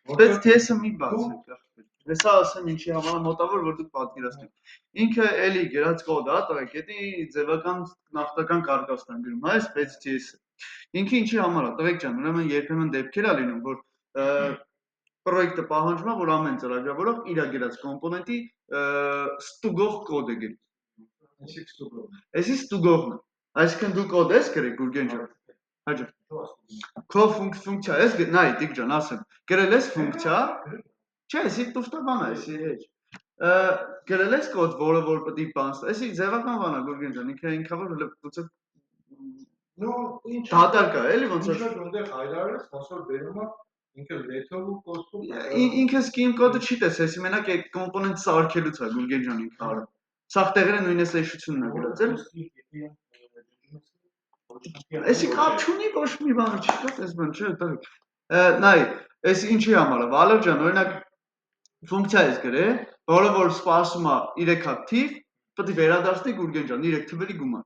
Բայց TS-ը մի բացեք, ախպեր։ Հեսա ասեմ ինչի համար մոտավոր, որ դուք պատկերացնեք։ Ինքը էլի գրած կոդ է, տղեկ, էդի ձևական նախտական կարգավստան գրում, այս բայց TS-ը։ Ինքը ինչի համար է, տղեկ ջան, ուրեմն երբեմն դեպքեր է լինում, որ պրոյեկտը պահանջում է, որ ամեն ծրագրավորող իր գրած կոմպոնենտի ստուգող կոդ է գրի։ Էսի ստուգողն է։ Այսինքն դու կոդ ես գրել Գուրգեն ջան։ Հաջող։ Քո ֆունկցիա ես նայ դիք ջան ասեմ գրել ես ֆունկցիա չէ էսի տուշտա բան է էսի հեչ գրել ես կոդ որը պետք է բան էսի ձևական բան է Գուրգեն ջան ինքը որ լուծը նո ինչ դատարկա էլի ոնց որ այնտեղ հայրարը ոնց որ բերում է ինքը լեթով ու կոստում ինքը սկիմ կոդը չի տեսես մենակ այդ կոմպոնենտ սարքելուց է Գուրգեն ջան ինքը արը սաղ տեղերը նույն էս էշությունն է գրած էլ Էսի կապ չունի ոչ մի բանը չի կա, էս բան չէ, տղեկ։ Նայ, էս ինչի համար է, Վալեր ջան, օրինակ ֆունկցիա ես գրել, որը որ սպասում է 3 հատ թիվ, պետք է վերադարձնի Գուրգեն ջան, 3 թվերի գումար։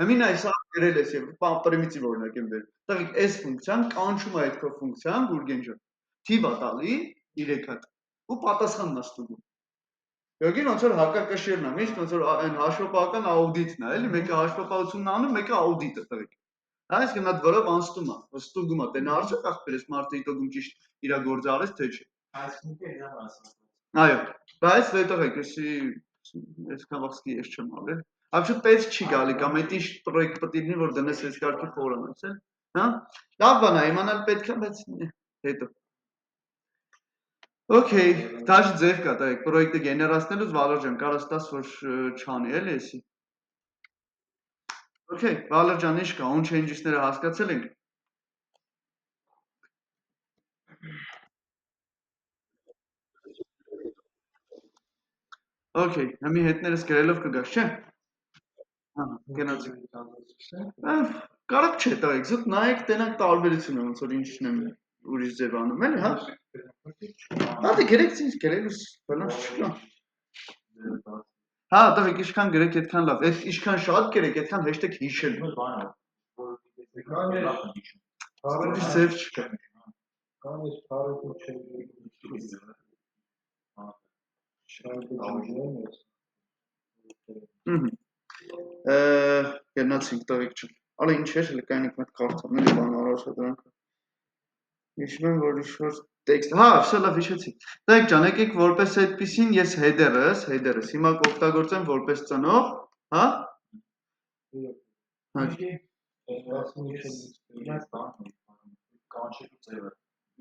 Հիմա նայ, սա գրել ես եւ պրիմիտիվ օրինակ եմ վերել։ Տղեկ, այս ֆունկցիան կանչում է այդ քո ֆունկցիան Գուրգեն ջան։ Թիվը տալի 3 հատ ու պատասխանն է ստուգում։ Յոգին ոնց որ հակակշիռն է, միշտ ոնց որ այն հաշվապահական աուդիտն է, էլի, մեկը հաշվապահությունն անում, մեկը աուդիտը տղեկ։ Այսինքն նա որով անստում է, ստուգում է, տենա արդյոք ախպեր էս մարդը իտոգում ճիշտ իր գործը արեց թե չէ։ Այսինքն իրան ասում։ Այո, բայց դե տղեկ, էսի այսքան վաղսկի ես չեմ արել։ Ապշուտ պետք չի գալի, կամ այդ ինչ պրոյեկտ պետք է լինի, որ դնես այս կարգի խորանաց, էլ։ Հա։ Լավ բան է, իմանալ պետք է, բայց հետո Okay, դաշ ձև կա, տայք, պրոյեկտը գեներացնելուց Վալեր ջան, կարաս տաս, որ չանի, էլի էսի։ Okay, Վալեր ջան, ինչ կա, on changes-ները հասկացել ենք։ Okay, հիմի հետներս գրելով կգաս, չէ։ Գնացինք։ Կարապ չէ, տայք, զուտ նայեք, տենակ տարբերությունը, ոնց որ ինչն եմ ուրիշ ձև անում, էլի, հա։ Հա, դե գրեք ինձ գրելուս, բնաց չկա։ Հա, տղեկ, ինչքան գրեք, այդքան լավ։ Այդ ինչքան շատ գրեք, այդքան հեշտ եք հիշել։ Ուրիշ ձև չկա։ Գնացինք տղեկ ջան։ Ալա ինչ էր, հələ կայնիկ մեկ կարդալն բան արարsa դրանք։ Հիշում եմ, որ ինչ-որ տեքստ, հա, վсё լավ հիշեցի։ Տղեկ ջան, եկեք որպես այդպեսին ես header-ս հիմա կօգտագործեմ որպես ծնող, հա։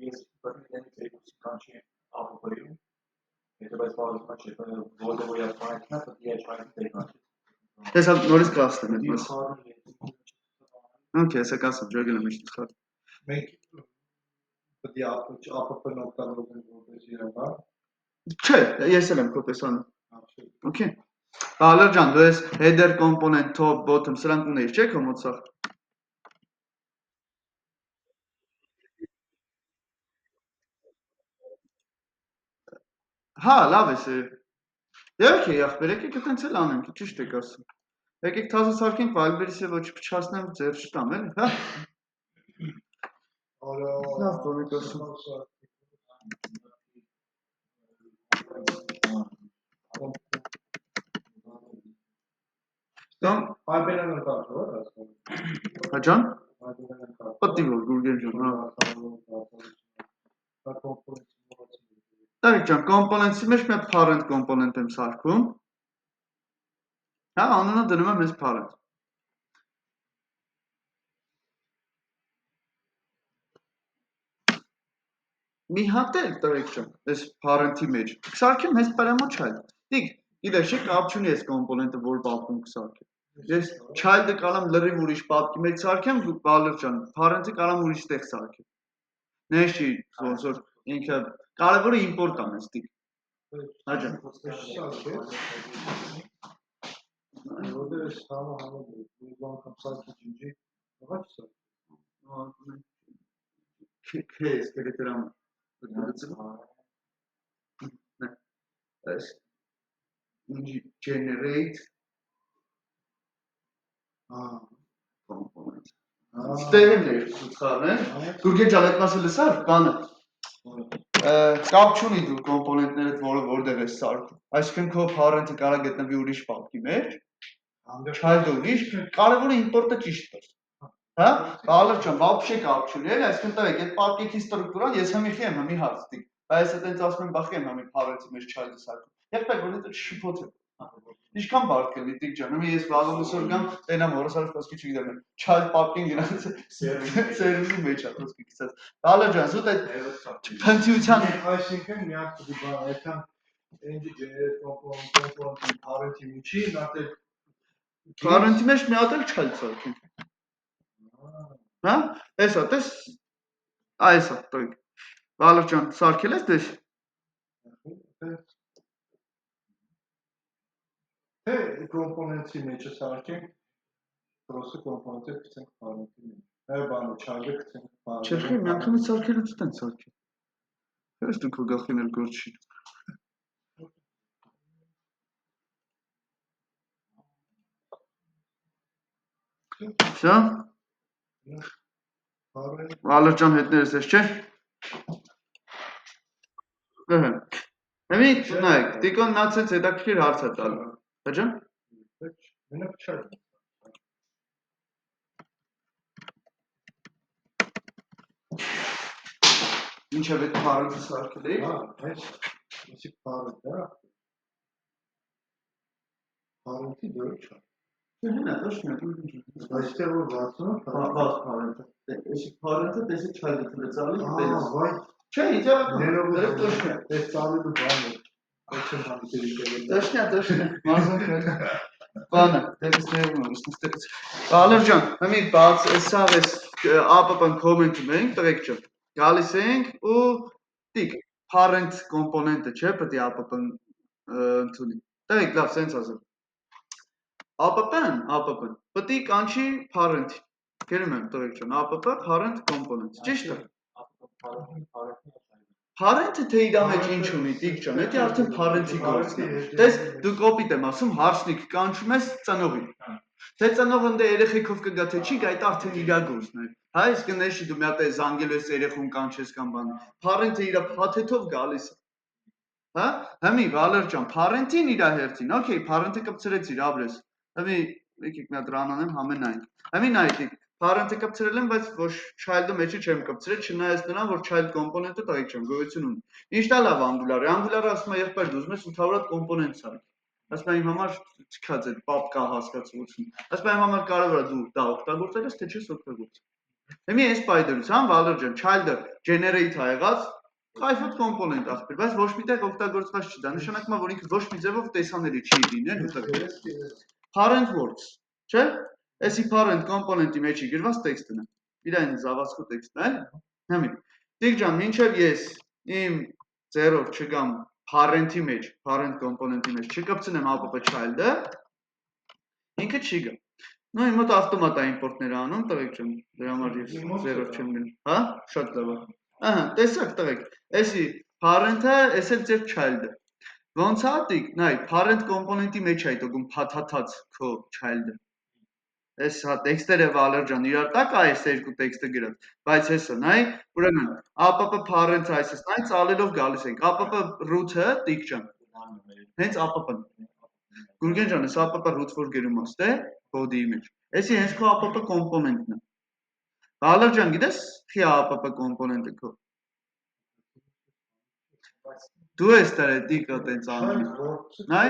Ես կանչի ապոյում Եթե բայց բաղում չէ, որը որ ապրանքն է, պետք է ապրանքի տեղանք։ Տեսա նորից կասեմ այդ մասը։ Okay, հեսա կասեմ, ջոգել եմ իշտ խատ։ Մենք պետք է ապոպն օգտագործենք որպես իրավա։ Չէ, ես էլ եմ քո տեսանը։ Okay։ Վալեր ջան, դու ես header component, top, bottom, սրանք ունեիր, չէ՞ քո մոտ սա։ Հա, լավ է։ Okay, ախպեր, եկեք այտենց էլ անենք, ճիշտ եք ասում։ Եկեք թազը սարքենք, Վալբերից եւ ոչ փչացնեմ ձեր չտամ, էլի, հա։ Լավ, բանեք ասում։ Դամ Վալբերն ընկավ, հա՞։ Հա ջան։ Պատի որ Գուրգեն ջան, հա։ Տղեկ ջան, կոմպոնենտի մեջ մի հատ parent կոմպոնենտ եմ սարքում։ Հա, անունը դնում եմ ես parent։ Մի հատ էլ տղեկ ջան, այս parent-ի մեջ։ Սարքեմ հենց պրամո child։ Դիք, գիտես չի կապ չունի այս կոմպոնենտը որ պատմում կսարքեմ։ Ես child-ը կարամ լրիվ ուրիշ պատկի մեջ սարքեմ, Վալեր ջան, parent-ը կարամ ուրիշ տեղ սարքեմ։ Նես չի, ոնց որ ինքը կարևորը import անես դիք։ Հա ջան։ Որտեղ է համը մի բան սարքի ջինջի, ողա չի։ Քեզ Telegram generate component. Ստեղեն էր ցուցարն է։ Գուրգեն ջան, այդ մասը լսար, բանը։ կապ չունի դու կոմպոնենտներդ որտեղ ես սարքում։ Այսինքն քո parent-ը կարող է գտնվի ուրիշ պապկի մեջ, child-ը ուրիշ, կարևորը import-ը ճիշտ է։ Հա, Բալեր ջան, вообще կապ չունի, էլի, այսինքն տվեք, այդ պապկի ստրուկտուրան ես հմիխի եմ, հմի հարցնի։ Բայց ես այտենց ասում եմ, բախի եմ հմի parent-ի մեջ child-ը սարքում։ Եղբայր որ դա շփոթ է։ Ինչքան բարդ կլինի տիկ ջան, հմի ես վաղումս որ գամ, տենամ օրս արս խոսքի չգիտեմ, child պապկին գնաց սերվիսի մեջ է խոսքի գցած։ Բալեր ջան, զուտ այդ փնթիության այսինքն մի հատ բան, այդքան engine generate component parent-ի միջի, նատել parent-ի մեջ մի հատ էլ child սարքին։ Հա, էսա, տես այսա, տվեք։ Բալեր ջան, սարքել ես դες։ Թե component-ի մեջը սարքենք, просто component-ը գցենք parent-ի մեջ։ Այո, բանը child-ը գցենք parent-ի։ Չեխի, մի անգամ սարքելուց տեն սարքել։ Ես դու քո գլխին էլ գործ չի։ Всё։ Բալեր ջան հետներս ես, չէ՞։ Ըհը։ Հիմի նայեք, Տիկոն նացած հետաքրքիր հարց է տալու։ Հա ջան։ Մենակ child։ Ինչև այդ parent-ը սարքել էի։ Հա, այսի parent-ը, հա։ Parent-ի դուրս չէ։ Հնա, точно, Այստեղ որ բացում է, բաց parent-ը։ Էսի parent-ը տեսի child-ը դրեցալի, տես։ Վայ, չէ, իդեալական։ ներողություն, դրեք точно։ այս ծալելու բանը։ Ոչմ համիտերի Точно, точно։ Մազոն բանը, դեպս ներում եմ, ստեղծ։ Բալեր ջան, հիմի բաց, սա էս APP-ն comment-ում ենք, տղեկ ջան։ Գալիս ենք ու տիկ parent component-ը չէ, պետք է APP-ն ընդունի։ Տղեկ լավ, սենց ասեմ։ APP-ն պետք է կանչի parent-ի։ Գերում եմ տղեկ ջան, APP parent component, ճիշտ է։ Parent-ը թե իր մեջ ինչ ունի, տիկ ջան, դա արդեն parent-ի գործն է։ Տես դու կոպիտ եմ ասում, հարցնիկ կանչում ես ծնողին։ Թե ծնողը դե երեխեքով կգա թե չի գա, դա արդեն իր գործն է։ Հա, իսկ նեշի դու մի հատ է զանգելու ես երեխուն կանչես կամ բան։ Parent-ը իր փաթեթով գալիս է։ Հա, հիմի Վալեր ջան, parent-ին իր հերթին, օքեյ, parent-ը կպցրեց իր ապրես։ Հիմի եկեք մի հատ run անեմ, համենայն։ Հիմի նայեք, parent-ը կպցրել եմ, բայց ոչ child-ը մեջը չեմ կպցրել, չնայած նրան, որ child component-ը տղեկ ջան գոյություն ունի։ Ինչ տա լավ Angular-ը, Angular-ը ասում է, եղբայր դու ուզում ես 800 component սարք։ Ասում եմ իմ համար չքած այդ պապկա հասկացություն։ Ասում եմ իմ համար կարևոր է դու դա օգտագործել ես, թե չես օգտագործել։ Հիմի այս spider-ությամբ Վալեր ջան, child-ը generate ա եղած, կայֆոտ component ախպեր, բայց ոչ միտեղ օգտագործված չի, դա նշանակում է, որ ինքը ոչ մի ձևով տեսանելի չի լինել ուտել։ Parent words, չէ՞։ Էսի parent component-ի մեջի գրված տեքստն է։ Իրան զավացքու տեքստն է, հիմի։ Տիկ ջան, մինչև ես իմ ձեռով չգամ parent-ի մեջ, parent component-ի մեջ չկպցնեմ APP child-ը, ինքը չի գա։ Ну, իմ մոտ ավտոմատ է իմպորտներ անում, տղեկ ջան, դրա համար ես ձեռով չեմ գնում։ Հա, շատ լավ է։ Ահա, տեսակ տղեկ, էսի parent-ը, էս էլ ձեր child-ը։ Ոնց է տիկ, նայ, parent component-ի մեջ է այդ օգում փաթաթած քո child-ը։ Էս հա տեքստերը Վալեր ջան, իրար տակ է այս երկու տեքստը գրած, բայց հեսա, նայ, ուրեմն APP parent այսպես նայ, ծալելով գալիս ենք, APP root-ը, տիկ ջան։ Հենց APP-ն։ Գուրգեն ջան, էս APP root որ գրում ես, թե body-ի մեջ։ Էսի հենց քո APP component-ն է։ Վալեր ջան, գիտես խի APP component-ը քո։ Դու ես դրել տիկը տենց անում։ Նայ,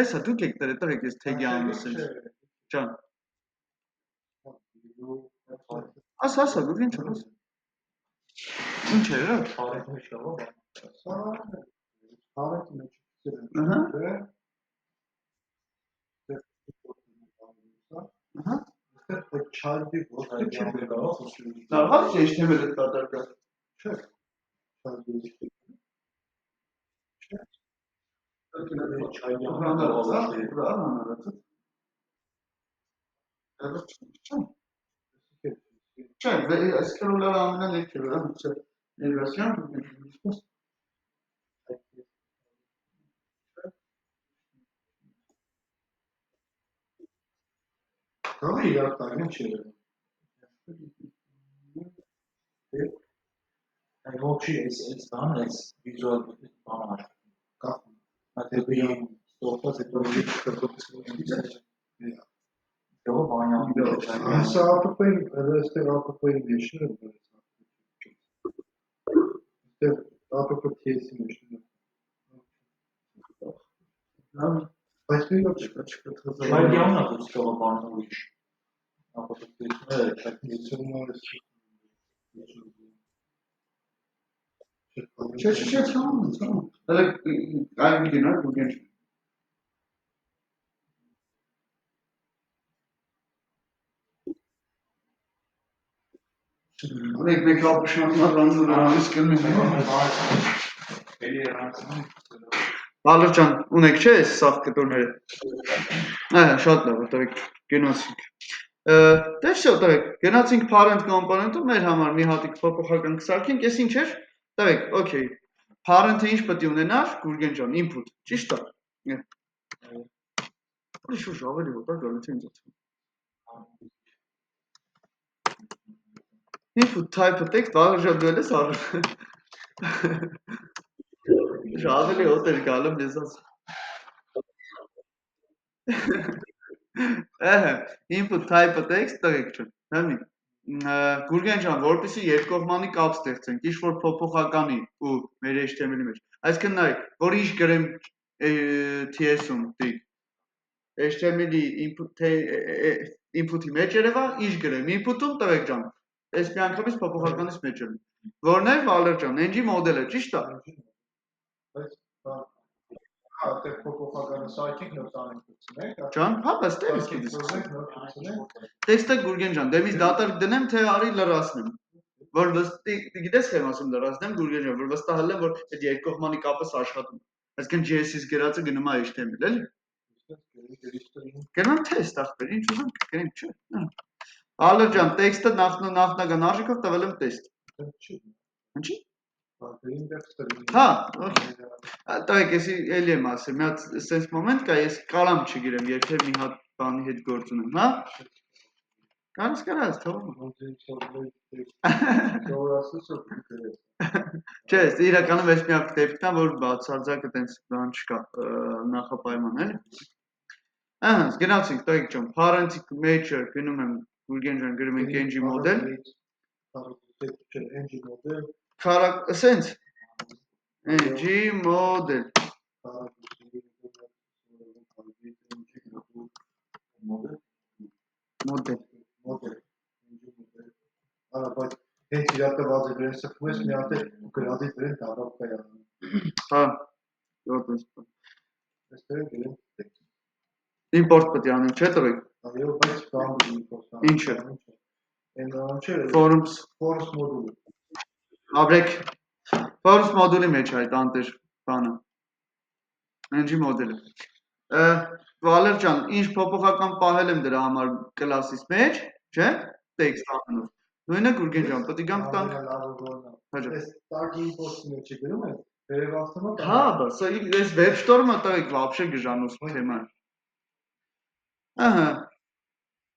հեսա դուք եք դրել, տղեկ ես թեգի անում սենց։ Ջան։ Ասա, գուրգեն ջան, ասա։ Ինչ է, հա։ Parent-ի մեջ կա, parent-ի մեջ։ Ահա։ Ահա։ Այդ child-ի ոսկե չի կարող։ Կարող է HTML-ը կատարկա։ Չէ։ Child-ի Չէ, սկրոլար ամենը ներքև է, չէ։ Ներվասյան։ Կարող է իրար տագին չի։ Вообще, it's done, it's visual, как это было, что это было, Yo, banyo. Sağ kapıyı, işte sağ kapıyı geçiyor. İşte sağ kapı kesin geçiyor. Başka yok açık hızlı. Şöyle bir anlatır sonra bana bu iş. Evet, geçiyor. Tamam. Hele aynı günler bugün. Ekmek kapışanlar randıra iskelmiyor. Բալրջան, ունեք չէ այս սաղ կտորները։ Շատ լավ, տվեք, գնացինք։ Դե всё, տվեք, գնացինք parent component-ում մեր համար մի հատիկ փոփոխական կսարքենք, ես ինչ էր։ Տվեք, okay։ Parent-ը ինչ պետք է ունենար, Գուրգեն ջան, input, ճիշտ է։ Ուրիշ ուժ ավելի ոտար գալու թե ինձ։ Input type-ը text բալրջան դու ես արել։ Ավելի հոտ էր գալու մեզած։ Input type-ը text տղեկ ջան, հəmi։ Գուրգեն ջան, որպեսզի երկկողմանի կապ ստեղծենք, ինչ որ փոփոխականի ու մեր HTML-ի մեջ։ Այսինքն նայ, որ ինչ գրեմ TS-ում, դիկ։ HTML-ի input-ի մեջ երևա, ինչ գրեմ input-ում տղեկ ջան։ Այս միանգամից փոփոխականից մեջ եմ։ Որն է Վալեր ջան, ng մոդելը, ճիշտ է։ Te փոփոխականը սարքենք նոր տանենք գցնենք։ Ջան, հա, բաց Տեքստը Գուրգեն ջան, դեմից դատարկ դնեմ, թե արի լրացնեմ։ Որ գիտես թե ասում լրացնեմ Գուրգեն ջան, որ վստահել եմ, որ այդ երկկողմանի կապը աշխատում։ Այսինքն JS-ից գրածը գնում է HTML, էլի։ Գնամ թեստ ախպեր, ինչ ուզում կգրեմ, չէ։ Ալեր ջան, տեքստը նախնական արժեքով տվել եմ տեստ։ Ինչի՞։ Հա, տայք, եսի էլի եմ ասել, մի հատ սենց մոմենտ կա, ես կարամ չգիրեմ, եթե մի հատ բանի հետ գործ ունեմ, հա։ Կարաս, թողում։ Չէ, իրականում ես մի հատ դեպքն է, որ բացարձակը տենց բան չկա, նախապայման, էլի։ Գնացինք, տայք ջան, parent-ի մեջ գնում եմ, Գուրգեն ջան, գրում ենք ng model։ Սենց, ng model։ Model։ Բայց հենց իրակտված է դրեն սխում ես մի հատ է գրադի դրեն դավապ կայանում։ Հա, որպես բան։ Այստեղ գրեմ տեքստ։ Import պետք է անենք, չէ՞ տղեկ։ Այո, բայց բան import անենք։ Ինչը։ Այնքան չէ։ Forms մոդուլը։ Ապրեք, forms մոդուլի մեջ այդ անտեր բանը։ ng մոդելը։ Վալեր ջան, ինչ փոփոխական պահել եմ դրա համար կլասից մեջ, չէ՞, text անունով։ Նույնը Գուրգեն ջան, պետք է գամ տանք։ Այս tag import-ի մեջ գրում ես, վերևացնում ես։ Հա, բաս, այս web store-ը տղեկ вообще գժանոց թեմա։ Ահա։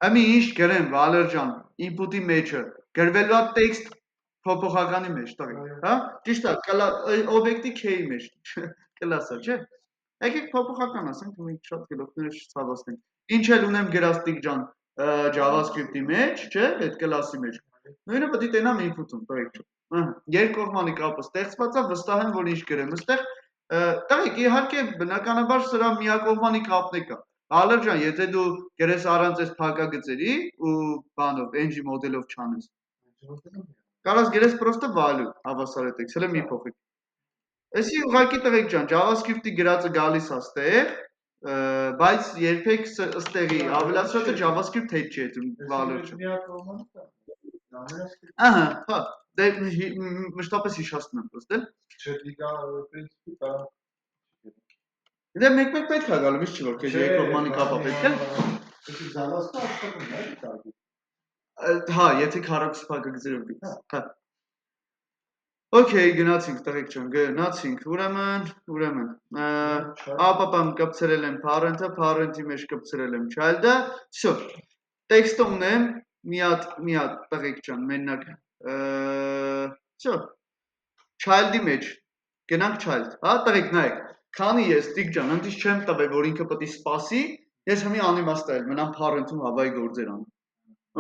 Ամի ինչ գրեմ Վալեր ջան, input-ի մեջը, գրվելու է text փոփոխականի մեջ, տղեկ, հա։ Ճիշտ է, օբյեկտի key-ի մեջ, կլասա, չէ՞։ Եկեք փոփոխական ասենք, մենք շատ գլուխներ չցավացնենք։ Ինչ էլ ունեմ գրած տիկ ջան, JavaScript-ի մեջ, չէ՞, այդ կլասի մեջ։ Նույնը պետք է տենամ input-ում, տղեկ ջան։ Երկկողմանի կապը ստեղծված է, վստահ եմ, որ ինչ գրեմ, այստեղ տղեկ, իհարկե բնականաբար սրա միակողմանի կապն է կա։ Ալեր ջան, եթե դու գրես առանց այս փակագծերի ու բանով, ng մոդելով չանես։ Կարաս գրես պրոստը value, հավասար է տեքստ, հələ մի փոխեք։ Այսի ուղղակի տղեկ ջան, JavaScript-ի գրածը գալիս է ստեղ, բայց երբեք ըստեղի ավելացրածը JavaScript հետ չի այդում value չէ։ Ահա, հա, դե մշտապես հիշացնում եմ պրոստը։ Չէ, դիգա պրինցիպի կարա։ Դե մեկ-մեկ պետք է գալու, միշտ չի որ քեզ երկկողմանի կապը պետք է։ Իսկ զալասը աշխատում է, տագի։ Հա, եթե քառակուսի փակագծերով դիտես։ Հա։ Okay, գնացինք տղեկ ջան, գնացինք, ուրեմն, ապապամ կպցրել եմ parent-ը, parent-ի մեջ կպցրել եմ child-ը, всё, տեքստը ունեմ, մի հատ տղեկ ջան, մենակ, всё, child-ի մեջ գնանք child, հա, տղեկ նայեք, քանի ես տիկ ջան, ընդից չեմ տվել, որ ինքը պետք է սպասի, ես հիմի անիմաստ եմ, մնամ parent-ում հավայի գործեր անում։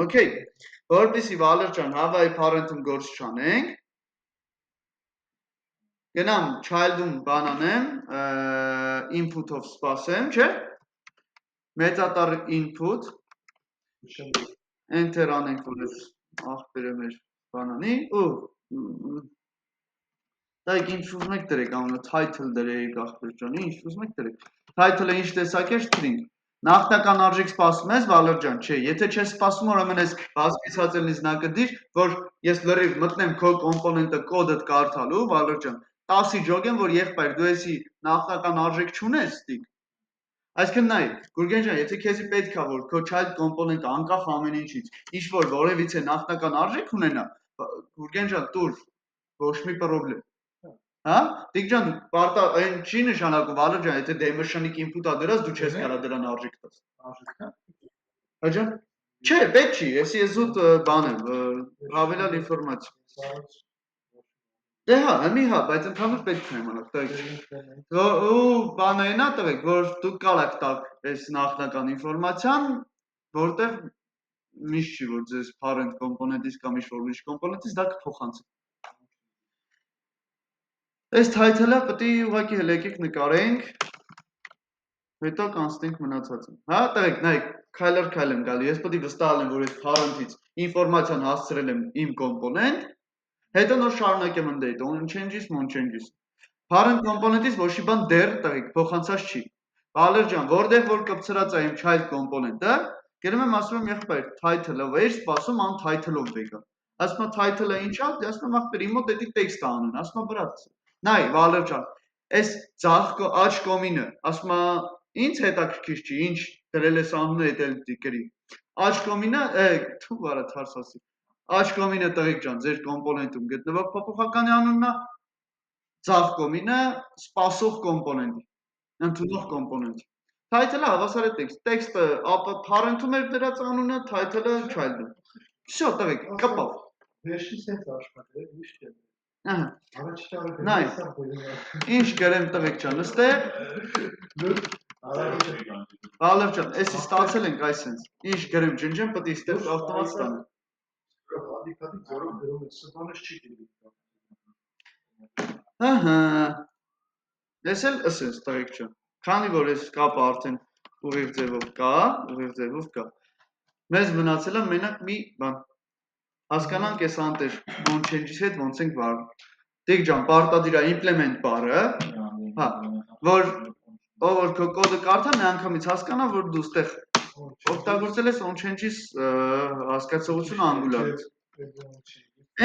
Okay, որպեսզի Վալեր ջան, հավայի parent-ում գործ չանենք, գնամ child-ում բան անեմ, input-ով սպասեմ, չէ՞։ Մեծատառ input, enter անենք, որ ես ախպերը մեր բանանի, ու դայք ինչ ուզում եք դրեք անունը, title դրեք ախպեր ջանի, ինչ ուզում եք դրեք, title-ը ինչ տեսակ է string, նախնական արժեք սպասում ես Վալեր ջան, չէ, եթե չես սպասում, ուրեմն ես բազմիցածելնի զնակը դիր, որ ես լրիվ մտնեմ քո կոմպոնենտը կոդդ կարդալու, Վալեր ջան, 10-ի ջոգեմ, որ եղբայր դու եսի նախնական արժեք չունես ստիկ, այսինքն նայ, Գուրգեն ջան, եթե քեզի պետք է որ քո child կոմպոնենտը անկախ ամեն ինչից, ինչ որ որևիցե նախնական արժեք ունենա, Գուրգեն ջան, տուր, ոչ մի պրոբլեմ։ Հա? Տիկ ջան, այն չի նշանակում, Վալեր ջան, եթե դեմերշանիկ input-ա դրած, դու չես կարա դրան արժեք տաս։ Հա ջան։ Չէ, պետք չի, եսի ես զուտ բան եմ, հավելյալ ինֆորմացիա։ Դե հա, հիմի հա, բայց ընդհանուր պետք է իմանալ, տղեկ։ Ու բանը այնա տղեկ, որ դուք կարաք տակ այս նախնական ինֆորմացիան, որտեղ միշտ չի, որ ձեզ parent կոմպոնենտից կամ ինչ-որ ուրիշ կոմպոնենտից դա կփոխանցի։ Այս title-ը պետք է ուղղակի հենց եկեք նկարենք, հետո կանցնենք մնացածը։ Հա, տղեկ, նայեք, քայլ եմ գալի, ես պետք է վստահ եմ, որ այս parent-ից ինֆորմացիան հասցրել եմ իմ կոմպոնենտ, հետո նոր շարունակեմ ընդդեյտ, on changes, mon changes։ Parent կոմպոնենտից ոչ մի բան դեռ տղեկ փոխանցած չի։ Վալեր ջան, որտեղ որ կպցրած է իմ child կոմպոնենտը, գնում եմ ասում եմ եղբայր, title-ով էր, սպասում ան title-ով բեկա։ Ասում եմ title-ը ինչ է, դե ասում եմ ախպեր, իմ մոտ էդի տեքստ է անուն, ասում եմ բրատ։ Նայ, Վալեր ջան, այս ցախ աչ կոմինը, ասում եմ ինձ հետաքրքիր չի, ինչ դրել ես անունը էդ էլ դիկերի։ Աչ կոմինը, թու բարա թարսասի։ Աչ կոմինը տղեկ ջան, ձեր կոմպոնենտում գտնվող փոփոխականի անունն է, ցախ կոմինը սպասող կոմպոնենտի, ընդունող կոմպոնենտի։ Title-ը հավասար է տեքստ, տեքստը parent-ում էր դրած անունը, title-ը child-ում։ Всё, տղեկ, կպավ։ Վերջի sense աշխատել, միշտ է։ Ահա։ Առաջ տարի Նայ։ Ինչ գրեմ տղեկ ջան, ըստե։ Վալեր ջան, էսի ստացել ենք այսպես։ Ինչ գրեմ, ջնջեմ, պետք է ստեղ ավտոմատ ստանա։ Հատիկատի ձորով գրում է, սպանես չի գիտի։ Ահա։ Ես էլ ասես տղեկ ջան։ Քանի որ այս կապը արդեն ուղիղ ձևով կա։ Մեզ մնացել է մենակ մի բան։ Հասկանանք այս անտեր on changes հետ ոնց ենք վարում։ Տիկ ջան, պարտադիր է implement բառը, հա, որ ով որ քո կոդը կարդա, մի անգամից հասկանա, որ դու ստեղ օգտագործել ես on changes հասկացողությունը Angular-ից։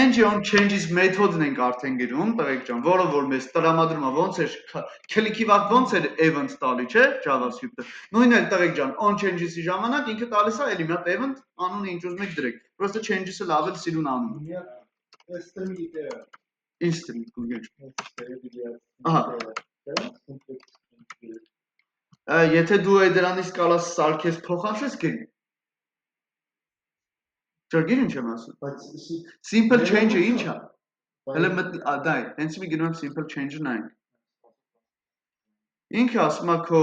Այն on changes մեթոդն ենք արդեն գրում, տղեկ ջան, որը որ մեզ տրամադրում է ոնց էր քլիքի վաղ ոնց էր event տալի, չէ, JavaScript-ը։ Նույնն էլ տղեկ ջան, on changes-ի ժամանակ ինքը տալիս է էլի մի հատ event անունը ինչ ուզում եք դրեք։ Պրոստը changes-ը լավ էլ սիրուն անում։ Instant Google։ Ահա։ Եթե դու այդ դրանից կարաս սարքես փոխանցես գիր։ Ճոգիր ինչ եմ ասում։ Բայց simple change-ը ի՞նչ է։ Հələ մտնի, դայ, հենց մի գնում եմ simple change-ը նայենք։ Ինքը ասում է քո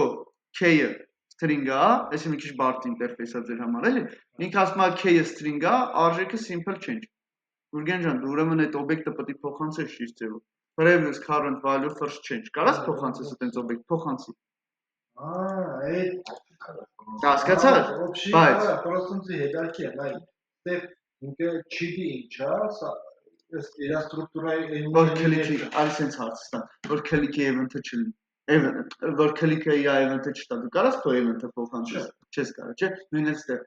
k-ը string-ը, այսինքն մի քիչ բարդ ինտերֆեյս է ձեր համար, էլի։ Ինքը ասում է k-ը string-ը, արժեքը simple change։ Գուրգեն ջան, դու ուրեմն այդ օբյեկտը պետք է փոխանցես շիշ ձևով։ Previous current value first change։ Կարաս փոխանցես այդպես օբյեկտ, փոխանցի։ Այդ հասկացա՞ր։ Բայց պրոստոնցի հետարքի է, նայ, դեռ ինքը չգիտի ինչ է, այս իր ստրուկտուրայի որ քլիքի, այլ sense հարցնա, որ քլիքի event-ը չլինի։ Որ քլիքը իր event-ը չտա, դու կարաս քո event-ը փոխանցես, չես կարող, չէ՞, նույնն էլ ստեղ։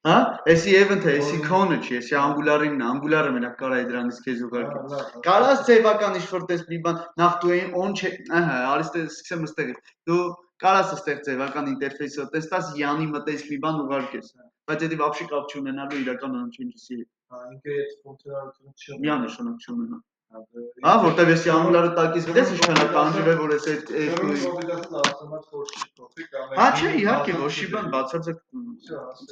Հա, էսի event-ը, էսի cone-ը չի, էսի Angular-ինն է, Angular-ը մենակ կարա է դրանից քեզ ուղարկի։ Կարաս ձևական ինչ-որ տես մի բան, նախ դու այն on չէ, ահա, արի սկսեմ ստեղից։ Դու կարաս ստեղ ձևական ինտերֆեյսը տեստաս, յանի մտես մի բան ուղարկես, բայց դա вообще կապ չունենալու իրական on-changes-ի հետ։ Հա, ինքը այդ ֆունկցիոնալությունը չի։ Միանշանակ չունենա։ Հա, որտեվ էսի Angular-ը տակից գիտես ինչքան է տանջվել, որ էս այդ Հա, չէ, իհարկե, ոչ մի բան բացարձակ։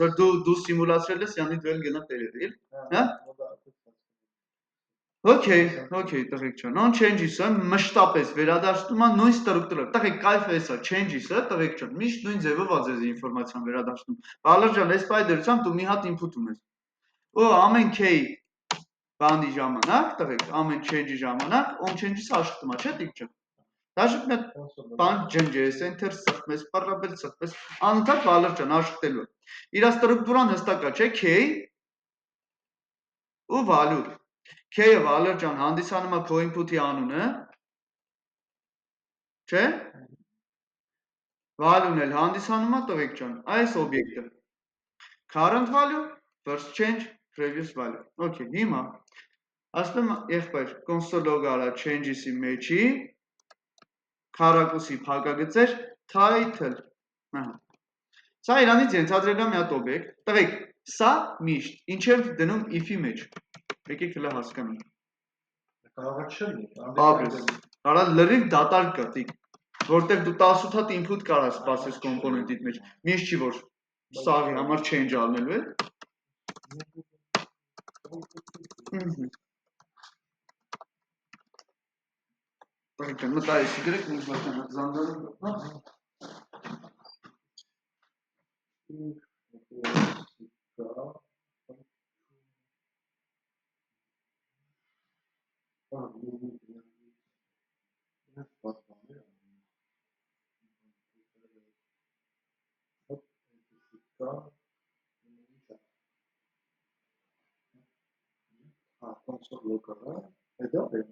Որ դու սիմուլացրել ես, յանի դու էլ գնա տերել, հա։ Okay, տղեկ ջան, on changes-ը մշտապես վերադարձնում է նույն ստրուկտուրով։ Տղեկ կայֆը էսա changes-ը, տղեկ ջան, միշտ նույն ձևով է ձեզ ինֆորմացիան վերադարձնում։ Բալար ջան, այս պայդերությամբ դու մի հատ input ունես։ Ու ամեն k բանի ժամանակ, տղեկ, ամեն change-ի ժամանակ on changes-ը աշխատում է, չէ՞ տիկ ջան։ Դաժե մի բան ջնջես, enter սխմես, պարապել սխմես, անընդհատ բալար ջան աշխատելու է։ Իր ստրուկտուրան հստակ է, չէ՞, k ու value K-ը Վալեր ջան հանդիսանում է քո input-ի անունը, չէ՞։ Value-ն էլ հանդիսանում է տղեկ ջան, այս օբյեկտը։ Current value, first change, previous value։ Okay, հիմա ասում եմ եղբայր console log արա changes-ի մեջի քառակուսի փակագծեր title։ Ահա։ Սա իրանից ենթադրել է մի հատ օբյեկտ։ Տղեկ, սա միշտ ինչ եմ դնում if-ի մեջ։ Եկեք հլը հասկանանք։ Կարող է չլինի, Աբես, կարա լրիվ դատարկ կտիկ, որտեղ դու 18 հատ input կարաս սպասես կոմպոնենտիդ մեջ, միշտ չի որ սաղի համար change ալնելու է։ Տղեկան, մտայիսի գրեք, մենք բատանակ զանդարում, console log-ը, դա է։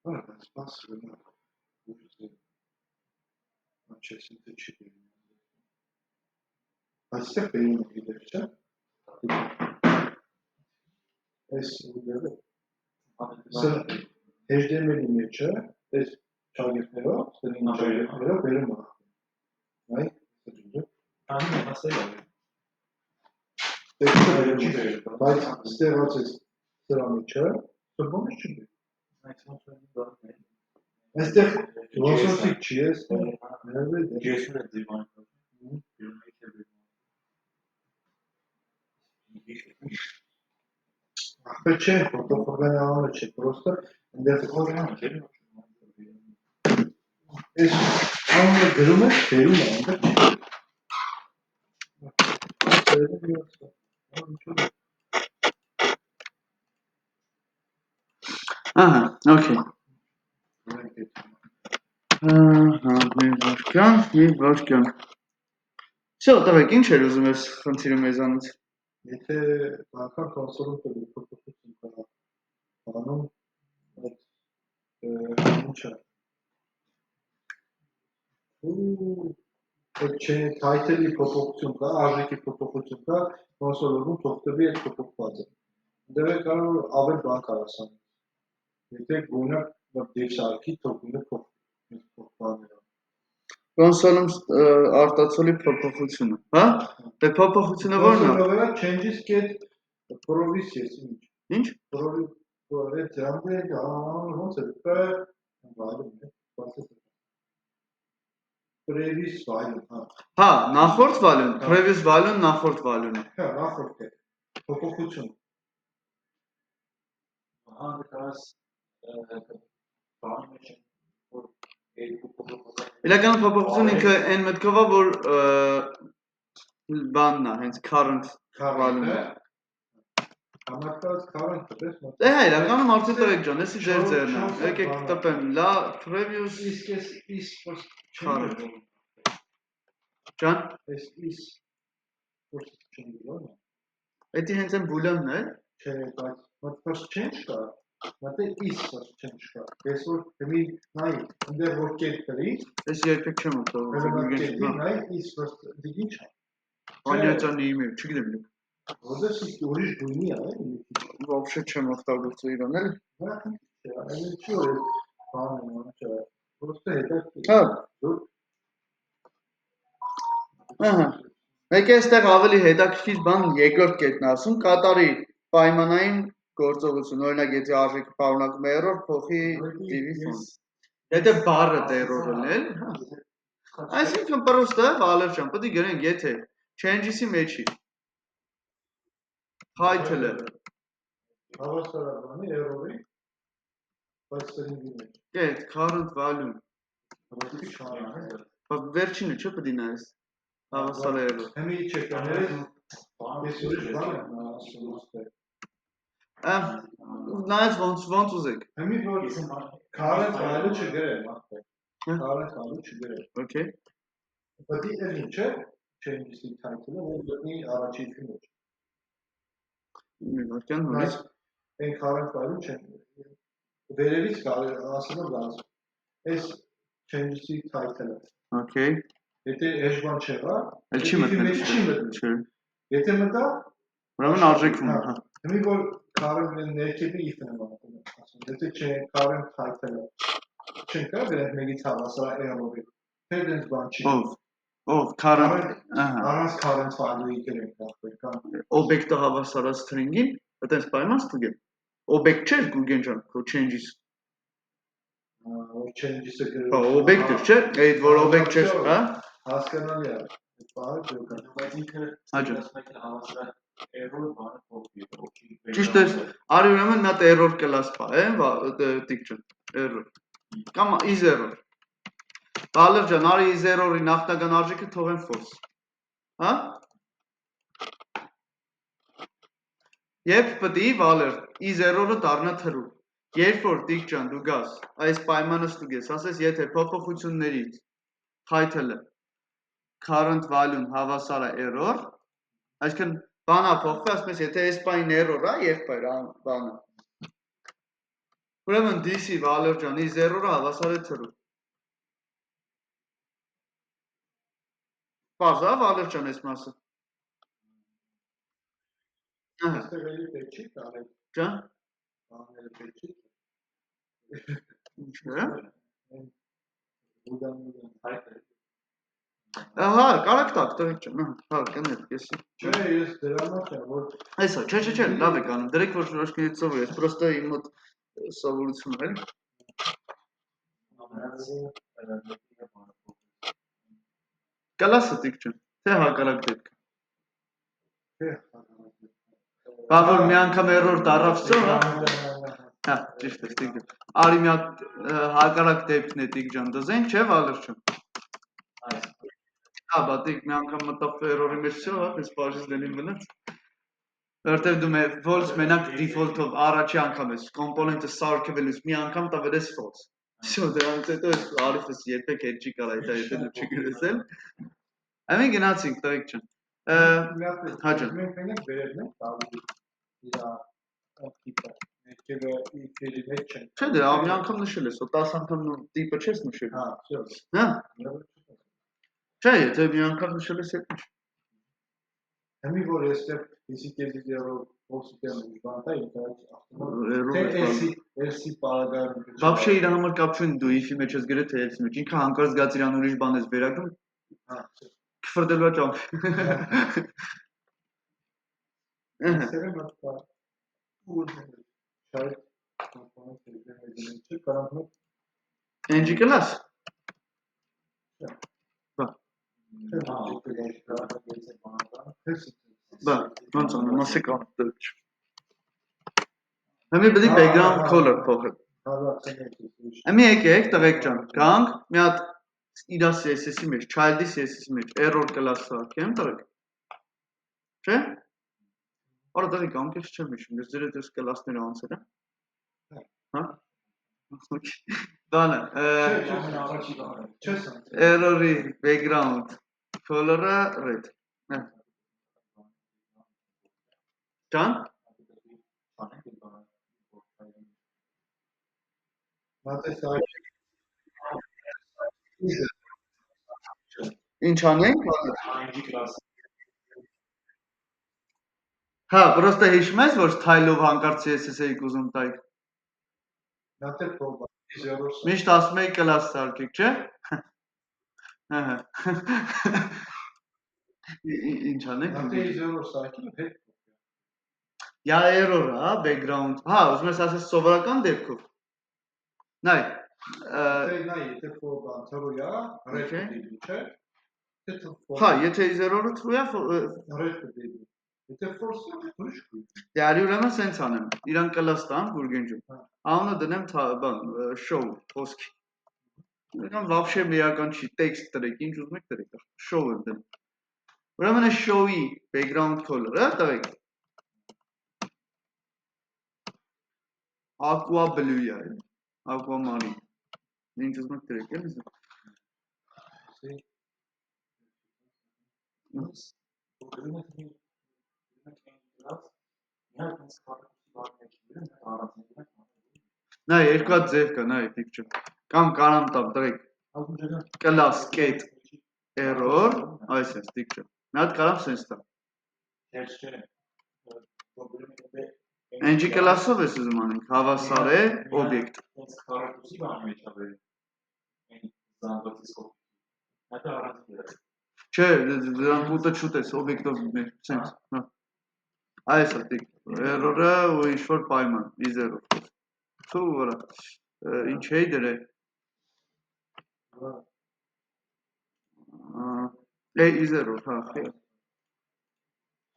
Սպասում եմ, չեսին թե չի բերում։ Այստեղ բերում է գիտեր, չէ՞։ Այս ուղերը, HTML-ի մեջը, այս ճագետներով, ստերին ճագետներով բերում է։ Այ, Անում եմ ասել է։ բայց ստեղած ես սրա մեջը, սրբոն ես չի բերում։ Այստեղ ոնսորսիկ չի ես, Ջեսուն է դիվան։ Ախպեր չէ, պրոտոկոլների անունը չէ, պրոստը ընդեղ այս անունը գրում ես, բերում է, ընդեղ Ահա, okay։ Ահա, մի վարքյան։ Всё, տղեկ, ինչ էր ուզում ես խնդիրը մեզանից։ Եթե անգամ կոնսոլում տվի փոփոխություն կա անում այդ ինչա այդ չէ title-ի փոփոխություն կա, արժեքի փոփոխություն կա, կոնսոլում թողտվի այդ փոփոխվածը։ Դեռ կարող ավել բան կարաս անել։ Եթե գոնը դեպսարքի թողնի փոփոխանները։ Կոնսոլում արտացոլի փոփոխությունը, հա։ Դե փոփոխությունը ո՞րն է։ Կոնսոլը changes get provisions ինչ։ Ինչ։ Այդ դրանցը ոնց է վայրում է, բացես։ Previous value, հա։ Հա, նախորդ value-ն, previous value-ն նախորդ value-ն է։ Հա, նախորդ է։ Փոփոխություն։ Ահա դրաս բանը մեջ որ երկու փոփոխություն։ Իրականում փոփոխությունը ինքը այն մտքով է, որ բանն է, հենց current value-ն է։ Համարտած current դες։ Դե հա, իրականում արդի տղեկ ջան, էսի ձեր ձերն է։ Եկեք տպեմ լա previous Իսկ is current։ Ջան, is first change ո՞րն է։ Էդի հենց այն boolean-ն է։ Չէ, բայց first change կա, մտե is first change կա։ Ես որ մի նայ, այնտեղ որ կերպրի, Ես երբեք չեմ ուտել։ նայ is first դիգին չէ։ Понятно не имею, չգիտեմ։ Որտես ուրիշ գույնի է, Вообще չեմ օգտագործել իրան, էլի։ Այն չի որ բանը չէ։ Просто հետաքրքիր։ Հա։ Ահա։ Մեկ է այստեղ ավելի հետաքրքիր բան երկրորդ կետն ասում, կատարի պայմանային գործողություն, օրինակ եթե արժեքը պարունակում է error, փոխի div-ի ֆոն։ Եթե բառը error լինել, հա։ Այսինքն պրոստը Վալեր ջան, պետք է գրենք, եթե changes-ի մեջի title-ը Հավասարաբանի error-ի բայց string-ի մեջ։ Այդ current value, Որտի չարանը։ բայց վերջինը չէ պետք է նայես։ Հավասար է error։ Հեմի չեկաները ես ուրիշ բան եմ ասում։ Նայես ոնց ուզեք։ Հեմի որ current value չգրեմ, ախպեր։ Current value չգրեմ։ Okay։ Պետք է այն չէ, changes-ի title-ը որ դնի առաջինի մեջ։ Մենական նորից Այն current value չեն։ Վերևից կարելի ասում եմ լազım։ Այս changes-ի title-ը։ Okay։ Եթե այս բան չեղա, Էլ չի մտնել։ չի մտնել։ Չէ։ Եթե մտա, Ուրեմն արժեքում է, հա։ Հիմի որ current ներքևի if-ն եմ ասում։ Եթե չէ current title-ը չեն կա դրանք մեկից հավասար error-ի։ Թե դենց բան չի։ Ով current, ահա։ Առանց current value-ի գրենք ախպեր կան։ Օբյեկտը հավասար է string-ին, այդպես պայման ստուգեմ։ Օբյեկտ չէ Google ջան, քո changes։ Որ changes-ը գրել։ Հա, օբյեկտը չէ, այդ որ օբյեկտ չէ, հա։ Հասկանալի է։ Բանը ջոկա։ Բայց ինքը Հաջո։ հավասար error բանը փոխվի։ Ճիշտ է, արի ուրեմն մի հատ error class պա, տիկ ջան, error։ Կամ is error։ Վալեր ջան, արի is error-ի նախնական արժեքը թողեն false։ Հա։ Երբ պետք է Վալեր is error-ը դառնա true։ Երբ որ տիկ ջան դու գաս, այս պայմանը ստուգես, ասես եթե փոփոխություններից title-ը current value-ն հավասար է error, այսինքն բանա փոխվի, ասում ես եթե այս բանին error-ա, երբ բանը։ Ուրեմն this-ի Վալեր ջան is error-ը հավասար է true։ Բարձա Վալեր ջան այս մասը։ Ահա։ Այստեղ էլի պետք չի կարել։ Ջան։ Բաները պետք չի։ Ինչ է։ Ուդան։ Ահա, կարակ տակ, տղեկ ջան, հա, կներ, ես։ Չէ, ես դրանով չեմ, որ Այսա, չէ, լավ եք անում, դրեք որ շնորհքի ծովը, ես պրոստը իմ մոտ սովորություն եմ, էլի։ Կլասը տիկ ջան, թե հակառակ դեպք։ Բա որ մի անգամ error դառավ ծո, հա, ճիշտ է, տիկ ջան։ Արի մի հատ հակառակ դեպքն է տիկ ջան, դզենք, չէ, Վալեր ջան։ Հա, բա տիկ մի անգամ մտավ error-ի մեջ ծո, հա, ես բաժից դելին մնաց։ Որտեղ դու false մենակ default-ով առաջի անգամ ես component-ը սարքվելուց մի անգամ տվել ես false։ Всё, դրանից հետո ես արիֆս երբեք հետ չի կարա դա եթե դու չգրես էլ։ Ամեն գնացինք տղեկ ջան։ Հաջա։ Մենք մենակ վերևն ենք տալու իրա տիպը։ Ներքևը իքերի մեջ չեն։ Չէ, դե մի անգամ նշել ես, 10 անգամ տիպը չես նշել։ Հա, всё։ Հա։ Չէ, եթե մի անգամ նշել ես հետ։ Հիմի որ այստեղ ֆիզիկայի դերով փոխսիստեմ բանտա ինքնաց էսի պարագայում Вообще իր համար կապ չունի դու if-ի մեջ ես գրել թե else-ի մեջ ինքը հանկարծ գած իրան ուրիշ բան ես վերագրում հա քֆրդելու ճամ Սերը մտա ու շայ կոմպոնենտ դեպի կարանք Engie կլաս Բա, ոնց անեմ, ասեք ապտել Հիմի պետք է background color փոխել Հիմի եկեք տղեկ ջան, գանք մի հատ իրա CSS-ի մեջ, child-ի CSS-ի մեջ error class սարքեմ տղեկ Չէ? Արա տղեկ անկես չեմ հիշում, ես ձեր այդ class-ները անցել եմ Հա? Բանը Error-ի background color-ը red Ջան? Ինչ անենք? Հա, պրոստը հիշում ես, որ style-ով հանկարծ CSS-էիք ուզում տայք Միշտ ասում էի class սարքեք, չէ? Ինչ անենք։ Նախ is-error սարքելը հետ Ja error, հա, background։ Հա, ուզում ես ասես սովորական դեպքով։ Նայ, եթե for բան թռույա, red Okay. դեպի, չէ՞։ Եթե հա, եթե is error-ը true է, red դեպի։ Եթե false-ը ուրիշ կուի։ դե արի ուրեմն սենց անեմ։ Իրան կլաս տամ Գուրգենջում։ Անունը դնեմ բան, show, խոսքի։ Ուրեմն вообще միական չի, text տրեք, ինչ ուզում եք տրեք, show եմ դնում։ Ուրեմն է show-ի background color-ը տվեք։ Aqua blue-ը է, aquamarine։ Ինչ ուզում եք տրեք, էլի։ Նայ, երկու հատ ձև կա, նայ, picture։ Կամ կարամ տամ, տրեք։ Class get error, այս է, picture։ Մի հատ կարամ սենց տամ։ NG class-ով ես ուզում անենք, հավասար է օբյեկտ։ Չէ, դրանք ուտը չուտես, օբյեկտով սենց, հա։ Այս է, error-ը ու ինչ-որ պայման, is error։ Թու վրա, ինչ էի դրել։ Is error, հա, խիա։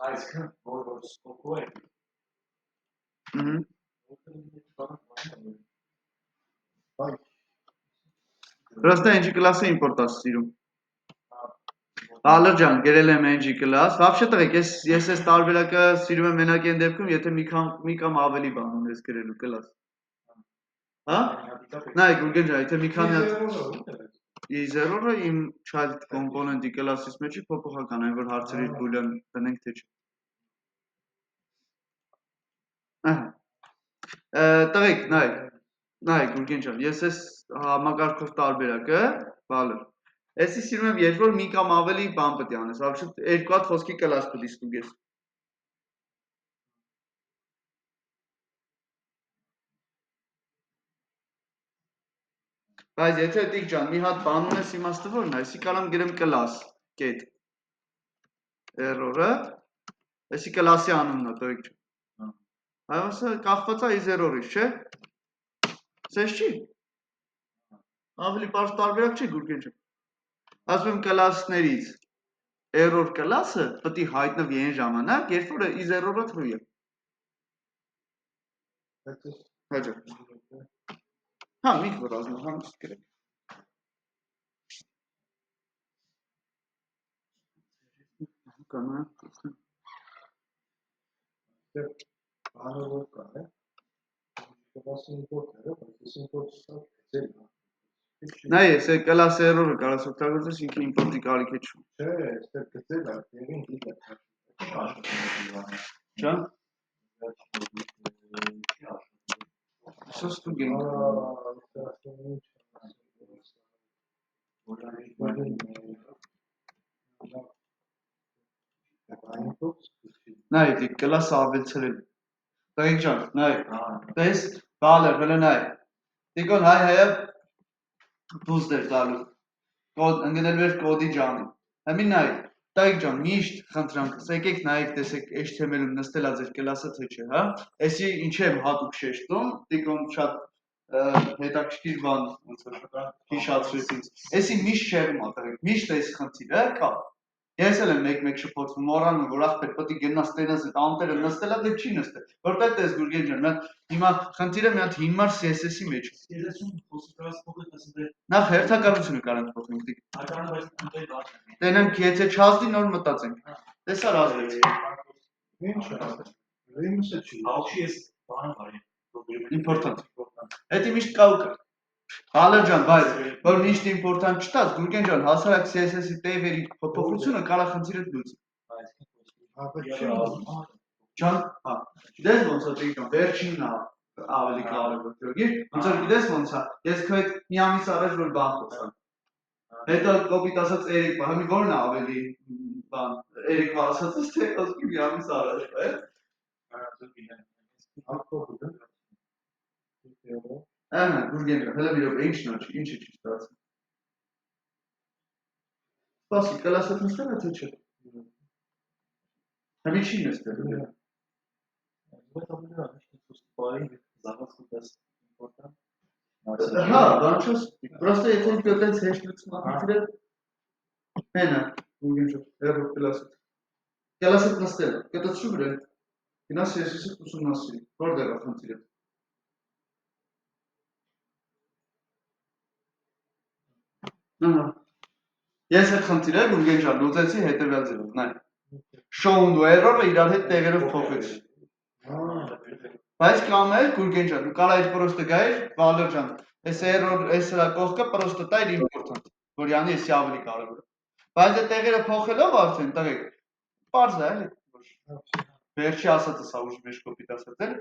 Այսքան որ սկոպով է։ Просто NG class-ը import-ա սիրում։ Ալեր ջան, գրել եմ NG class։ Вообще տղեկ, ես այս տարբերակը սիրում եմ մենակ այն դեպքում, եթե մի կամ ավելի բան ունես գրելու class։ Հա? Նայ, Գուրգեն ջան, եթե մի քանի հատ is error-ը իմ child component-ի class-ից մեջի փոփոխական այն որ հարցերից boolean դնենք թե չէ։ Տղեկ, նայ, Գուրգեն ջան, ես այս համակարգով տարբերակը, բալը։ Էսի սիրում եմ, երբ որ մի կամ ավելի բան պետք է անես, вообще երկու հատ խոսքի class պետք է ստուգես։ Բայց եթե տիկ ջան, մի հատ բան ունես իմաստը որն է, էսի կարամ գրեմ class, get error-ը, էսի class-ի անունն է, տղեկ ջան։ Այսը կախված է is error-ից, չէ՞։ Սենց չի։ Ավելի պարզ տարբերակ չի Գուրգեն ջան։ Ասում եմ class-ներից error class-ը պետք է հայտնվի այն ժամանակ, երբ որ is error-ը true է։ Հաջող։ Հա, մի քիչ ռազմը, հանգիստ գրեք։ Կանա։ Անորոշ կա, է։ Կլասի import-ը, բայց import-ը ծել է։ Նայ, ես class error-ը կարաս օգտագործես, ինքը import-ի կարիք է չունի։ Չէ, այստեղ գծել է, եղին դիտը։ Ջան։ Սա ստուգենք։ Նայ, դի class-ը ավելցրել։ Տղեկ ջան, նայ, տես, բալեր, վելը նայ։ Դիկոն հայը բուստ էր տալու, ընգնել էր կոդի ջանի։ Həmin նայ, տղեկ ջան, միշտ խնդրանքս, եկեք նայեք, տեսեք HTML-ում նստել է ձեր class-ը թե չէ, հա։ Էսի ինչ եմ հատուկ շեշտում, դիկոն շատ հետաքրքիր բան ոնց որ հիշացրեց ինձ։ Էսի միշտ շեղում ա տղեկ, միշտ էս խնդիրը կա։ Ես էլ եմ մեկ-մեկ շփոթվում, մոռանում որ ախպեր պետք է գնաս տենաս այդ անտերը նստելա դե չի նստել։ Որտեղ տես Գուրգեն ջան, հիմա խնդիրը մի հատ հիմար CSS-ի մեջ է։ CSS-ում խոսքը կարաս փոխել, ասել Նախ հերթականությունը կարանք փոխենք դիք։ այդանը բայց ընկել բան։ Տենանք եթե չազդի նոր մտածենք։ Տեսա ռազմից։ Ինչ է։ Ռիմուսը չի։ Հաղորդի ես բանը բարի։ Important։ Էդի միշտ կա ու կա։ Հալեր ջան, բայց որ միշտ important չտաս, Գուրգեն ջան, հասարակ CSS-ի տեյվերի փոփոխությունը կարա խնդիրը լուծի։ Ջան, հա։ Գիտես ոնց է դիքան, վերջինն է ավելի կարևոր։ Գիտես, ոնց որ գիտես ոնց է, ես քո հետ մի ամիս առաջ որ բան խոսանք։ Հետո կոպիտ ասած Էրիկը, համի որն է ավելի բան, Էրիկը ասածս թե ասում մի ամիս առաջ, է։ Ահա, Գուրգեն ջան, հələ մի րոպե, ինչն է, ինչի չի ստացվում։ Սպասի, class-ը նստել է թե չէ։ Համիչին ես դեռ։ Вот об этом, что поступали, запас куда-то important. Հա, բանչոս, պրոստը եթե ինքը այդպես հեշտություն ախնդրել, հենա, ուգենջով, հերով կլասիտ։ Կլասիտ նստել, կտած շու գրել, գնաս եսիսի ուսումնասիրի, որտեղ ախնդիրը։ Ես այդ խնդիրը Գուրգենջան լուծեցի հետևյալ ձևով, նայ։ Շոուն ու էրորը իրար հետ տեղերով փոխեցի։ Բայց կամ էլ Գուրգենջան, դու կարա այդ պրոստը գայր, Վալեր ջան, այս էրոր, այս հրա կողքը պրոստը տա իր իմպորտանտ, որ յանի էսի ավելի կարևոր է։ Բայց այդ տեղերը փոխելով արդեն տղեկ, պարզ է, էլի, վերջի ասածը սա ուժ մեջ կոպիտ ասած էլ։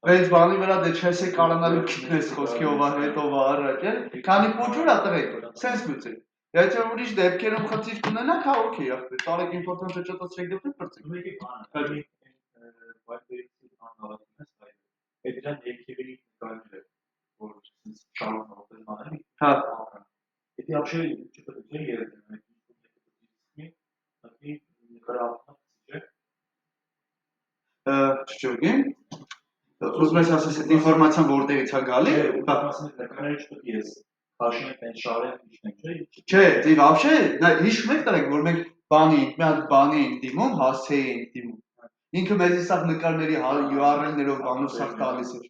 Այս բանի վրա դե չես է կարանալու քիտնես խոսքի ով է հետ, ով է առաջ, քանի փոջուր է տղեկ, սենց լուծել։ Եթե ուրիշ դեպքերում խնդիր կունենաք, հա օքեյ, ախպեր, տարեք իմպորտանտ չճոտացրեք դեպքեր բրծեք։ Հա։ Эти вообще что-то такие, Չճոգին, ուզում ես ասես այդ ինվորմացիան որտեղից է գալի, չէ, դի վաբշե, հիշում եք տրեք, որ մենք բանի ենք դիմում, հասցեի ենք դիմում, ինքը մեզի սաղ նկարների URL-ներով բանով սաղ տալիս էր,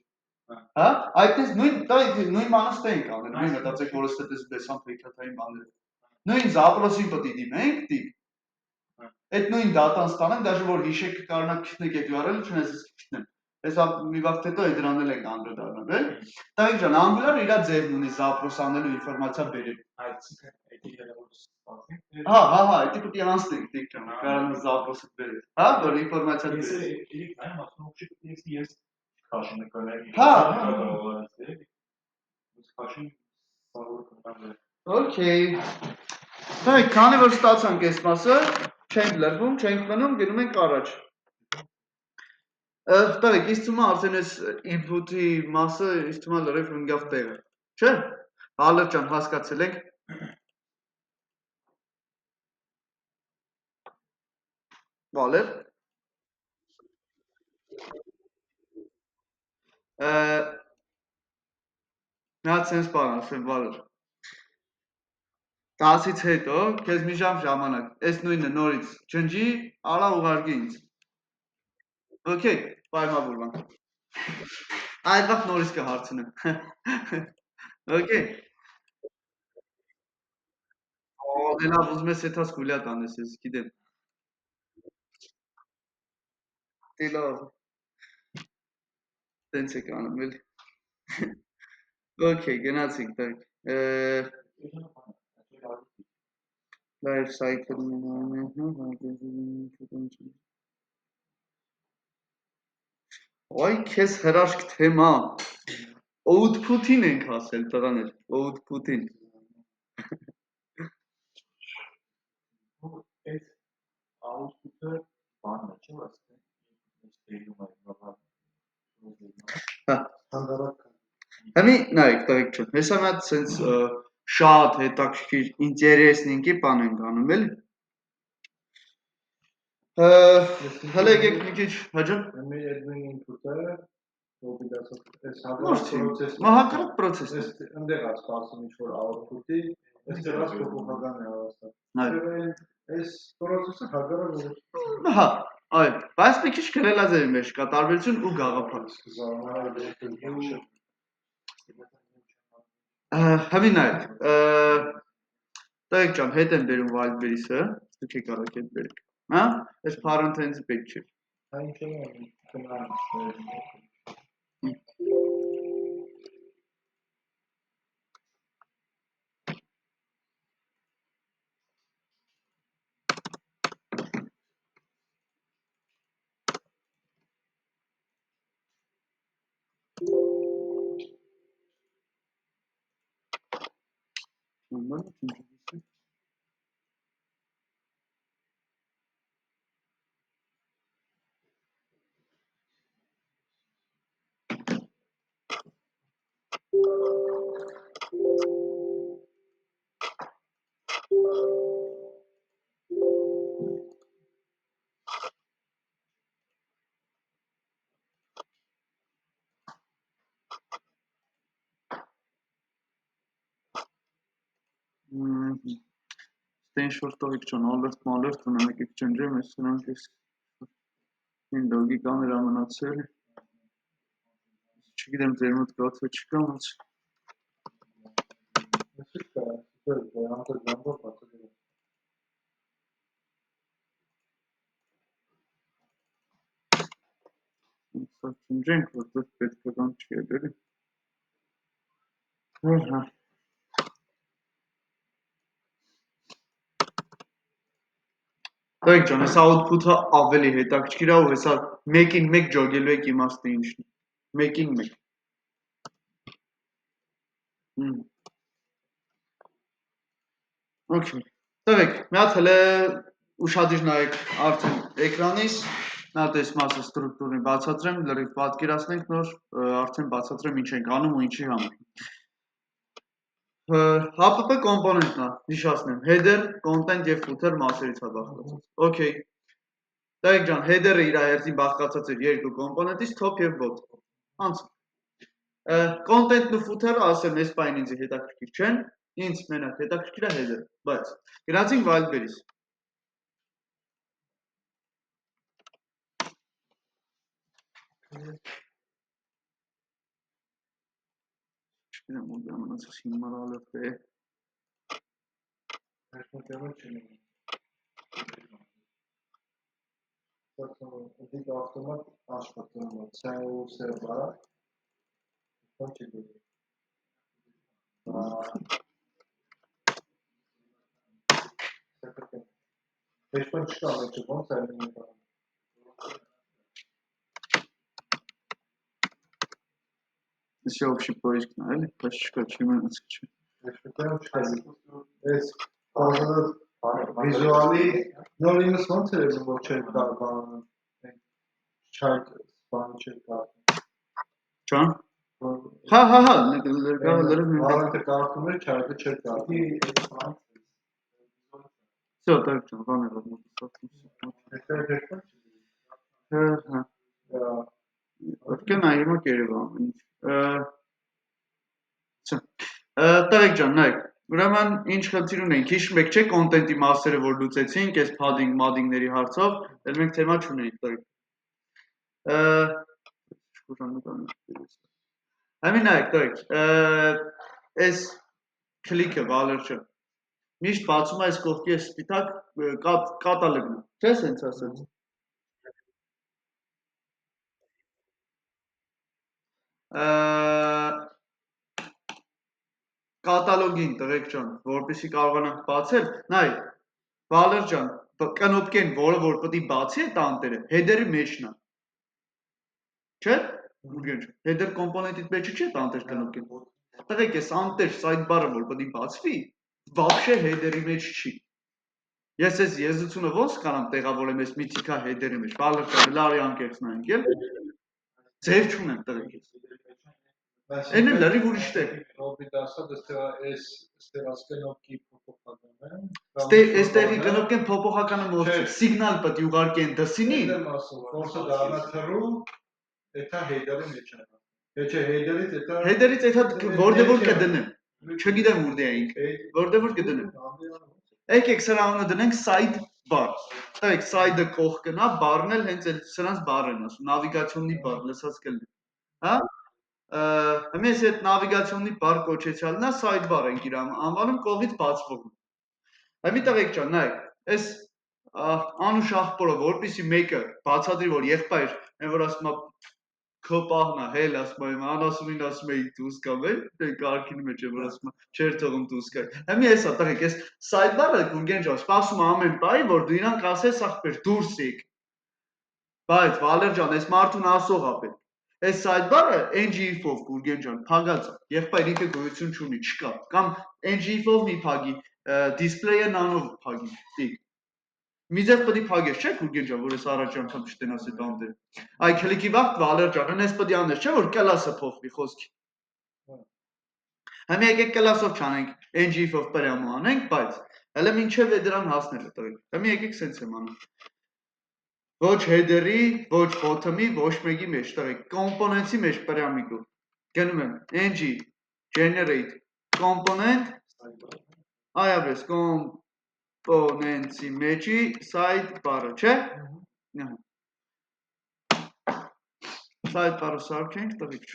հա, այդպես նույն մանոստը ենք անել, նույն մտացեք, որ ստետես բեսան պեքաթային բաները, նույն զապրոսին պտի դիմենք, դիմ, այդ նույն դատան ստանենք, դաժը որ հիշեք կարնակ քիտնեք այդ URL-ը չնես ես քիտնեմ, ես մի վաղտ հետո այդ դրանել ենք անդրադառնալ, էլ, տայք ջան, անգուլար իրա ձևն ունի զապրոս անելու ինվորմացիա բերել, հա, էդի պտի անցնենք, դիք ջան, կարանա զապրոսը բերել, հա, որ ինվորմացիա բերել, օքեյ, տայք, քանի որ ստացանք ես մասը, չենք լրվում, չենք մնում, գնում ենք առաջ, տայք, իս թումա արդեն ես input-ի մասը, իս թումա լրև ընգավ տեղը, չէ, հալր ճան հասկացել ենք, Վալեր, նա ցենց բան ասեմ, Վալեր, 10-ից հետո, քեզ մի ժամ ժամանակ, այս նույնը նորից ջնջի, արա ուղարկի ինձ, օքեյ, պայմավորվան, այդ վաղ նորից կհարցնեմ, օքեյ, դե լավ ուզում ես եթաս գուլյատ անես, ես գիտեմ, դե լավ, տենց եք անում էլ, օքեյ, գնացինք տակ, life cycle Այ քեզ հրաշք թեմա, output-ին ենք հասել տղաներ, output-ին, Համի նայեք տղեկ չեմ, հեսա մատ սենց շատ հետաքրքիր ինտերեսնինգի բան ենք անում էլ հələ եկեք մի քիչ հաջող Մի admin input-ը Մահակրատ պրոցեսն է ընդեղ է սպասում ինչ-որ output-ի այստեղ այս փոփոխական է ավաստան այս պրոցեսը հակառակ Հա, այ, բայց մի քիչ գրելաձևի մեջ կա տարբերություն ու գաղափար Համի նայեք, տղեկ ջան, հետ եմ բերում Wildberries-ը, դուք եք արեք հետ բերեք, հա, այս parent հենց պետք չէ ինչ որ տողիկ ջան, alert ունեմ, եկեք ջնջեմ, ես սրանք ես Windows-ի կամերա մնացել։ Չգիտեմ ձեր մոտ կա թե չկա, բայց սա ջնջենք, որտեղ պետք է կան չի եղել։ Հա։ Տղեկ ջան, այս output-ը ավելի հետաքրքիր է ու հեսա 1-ին 1 ջոգելու եք իմաստը ինչն է։ 1-ին 1։ Okay։ Տղեկ, մի հատ հələ ուշադիր նայեք արդեն էկրանից, նա տես մասը ստրուկտուրնի բացատրեմ, լրիվ պատկերացնենք նոր, արդեն բացատրեմ ինչ ենք անում ու ինչի համար։ HPP կոմպոնենտն է, հիշացնեմ, header, content եւ footer մասերից է բաղկացած։ Okay։ Տղեկ ջան, header-ը իր հերթին բաղկացած է երկու կոմպոնենտից, top եւ bottom։ Անցնենք։ Content-ն ու footer-ը ասեմ, այս պայն ինձ հետաքրքիր չեն, ինձ մենակ հետաքրքիր է header, բայց գնացինք Wildberries։ Չգիտեմ ու դա մնացած հիմար ալերտ է։ Դիք ավտոմատ աշխատում է, ցայու սերվարա, ոչ չի դեպի։ Heç բան չկա, մեջը ոնց է լինի բանը։ Ես общий поиск նա էլի, բայց չկա, չի մնացել չի։ Ես վիզուալի նոր ինձ ոնց է եղել, որ չէր կար բանը, չայք բանը չէր կար։ Ջան։ Հա, լրիվ Վարանքը կարդում էր, չայքը չէր կարդում։ Всё, так ջան, բաներ ով մոտեցած։ Հա։ Պետք է նայում եք Երևան, ինչ։ Տղեկ ջան, նայեք, ուրեմն ինչ խնդիր ունենք, հիշում եք չէ կոնտենտի մասերը, որ լուծեցինք, այս padding, madding-ների հարցով, էլ մենք թեմա չունեինք, տղեկ։ Համի նայեք, տղեկ, այս քլիքը, վալերջը, միշտ բացում է այս կողքի այս սպիտակ կատալոգն է, չէ՞ սենց ասած։ Կատալոգին տղեկ ջան, որպեսզի կարողանանք բացել, նայ, Վալեր ջան, կնոպկեն, որը որ պետք է բացի այդ անտերը, header-ի մեջն է։ Չէ՞։ Header կոմպոնենտի մեջը չէ՞ այդ անտեր կնոպկեն։ Տղեկ, այս անտեր sidebar-ը որ պետք է բացվի, вообще header-ի մեջ չի։ Ես այս եզրությունը ոնց կանամ տեղավորեմ այս միթիկա header-ի մեջ, Վալեր ջան, լարի անկեղծ նայենք, էլ։ Ձև չունեմ տղեկ ես։ Այն էլ լրիվ ուրիշ տեղ։ Այստեղի կնոպկեն փոփոխականը մոռացի, սիգնալ պետք է ուղարկեն դսինին։ Header-ից էթա որտեղ որ կդնեմ։ Չգիտեմ ուր դե էինք։ Որտեղ որ կդնեմ։ Եկեք սրա անունը դնենք sidebar։ Տղեկ side-ը կողքն է, բարն էլ հենց էլ սրանց բառ են ասում, նավիգացիոննի բառ, լսած կլինի։ Հա։ Հիմա ես այդ նավիգացիոննի բառ կոչեցյալն է, sidebar ենք իր անվանում կողից բացվողն։ Հիմա տղեկ ջան, նայեք, այս անուշ աղբորը, որպեսզի մեկը բացատրի, որ եղբայր, այն որ ասում է քո պահն է, հել ասում եմ, անասունին ասում էի դուրս կամ է, կարգին մեջ է, որ ասում է, չէր թողում դուրս գա։ Հիմա էսա տղեկ, այս sidebar-ը Գուրգեն ջան, սպասում է ամեն պահի, որ դու իրանք ասես ախպեր, դուրս եկ։ Բայց Վալեր ջան, այս մարդուն ասող է պետք։ Այս sidebar-ը ngif-ով Գուրգեն ջան, փագած է, եղբայր ինքը գոյություն չունի, չկա, կամ ngif-ով մի փագի, display-ը նանով փագի, տիկ։ Մի ձև պետք է փագես, չէ՞ Գուրգեն ջան, որ ես առաջ անգամ չտենաս այդ անտերը։ Այ քլիկի վաղտ Վալեր ջան, այնպես պետք է անես, չէ՞ որ կլասը փոխվի խոսքի։ Հիմա եկեք կլասով չանենք, ngif-ով պրյամո անենք, բայց հələ մինչև դրան հասնելը տղեկ։ Հիմա եկեք սենց եմ անում։ Ոչ header-ի, ոչ bottom-ի, ոչ մեկի մեջ տղեկ, կոմպոնենտի մեջ պրյամիկով։ Գնում եմ ng generate component, այաբես կոմպոնենտի մեջի sidebar-ը, չէ՞։ Sidebar-ը սարքենք, տղիք։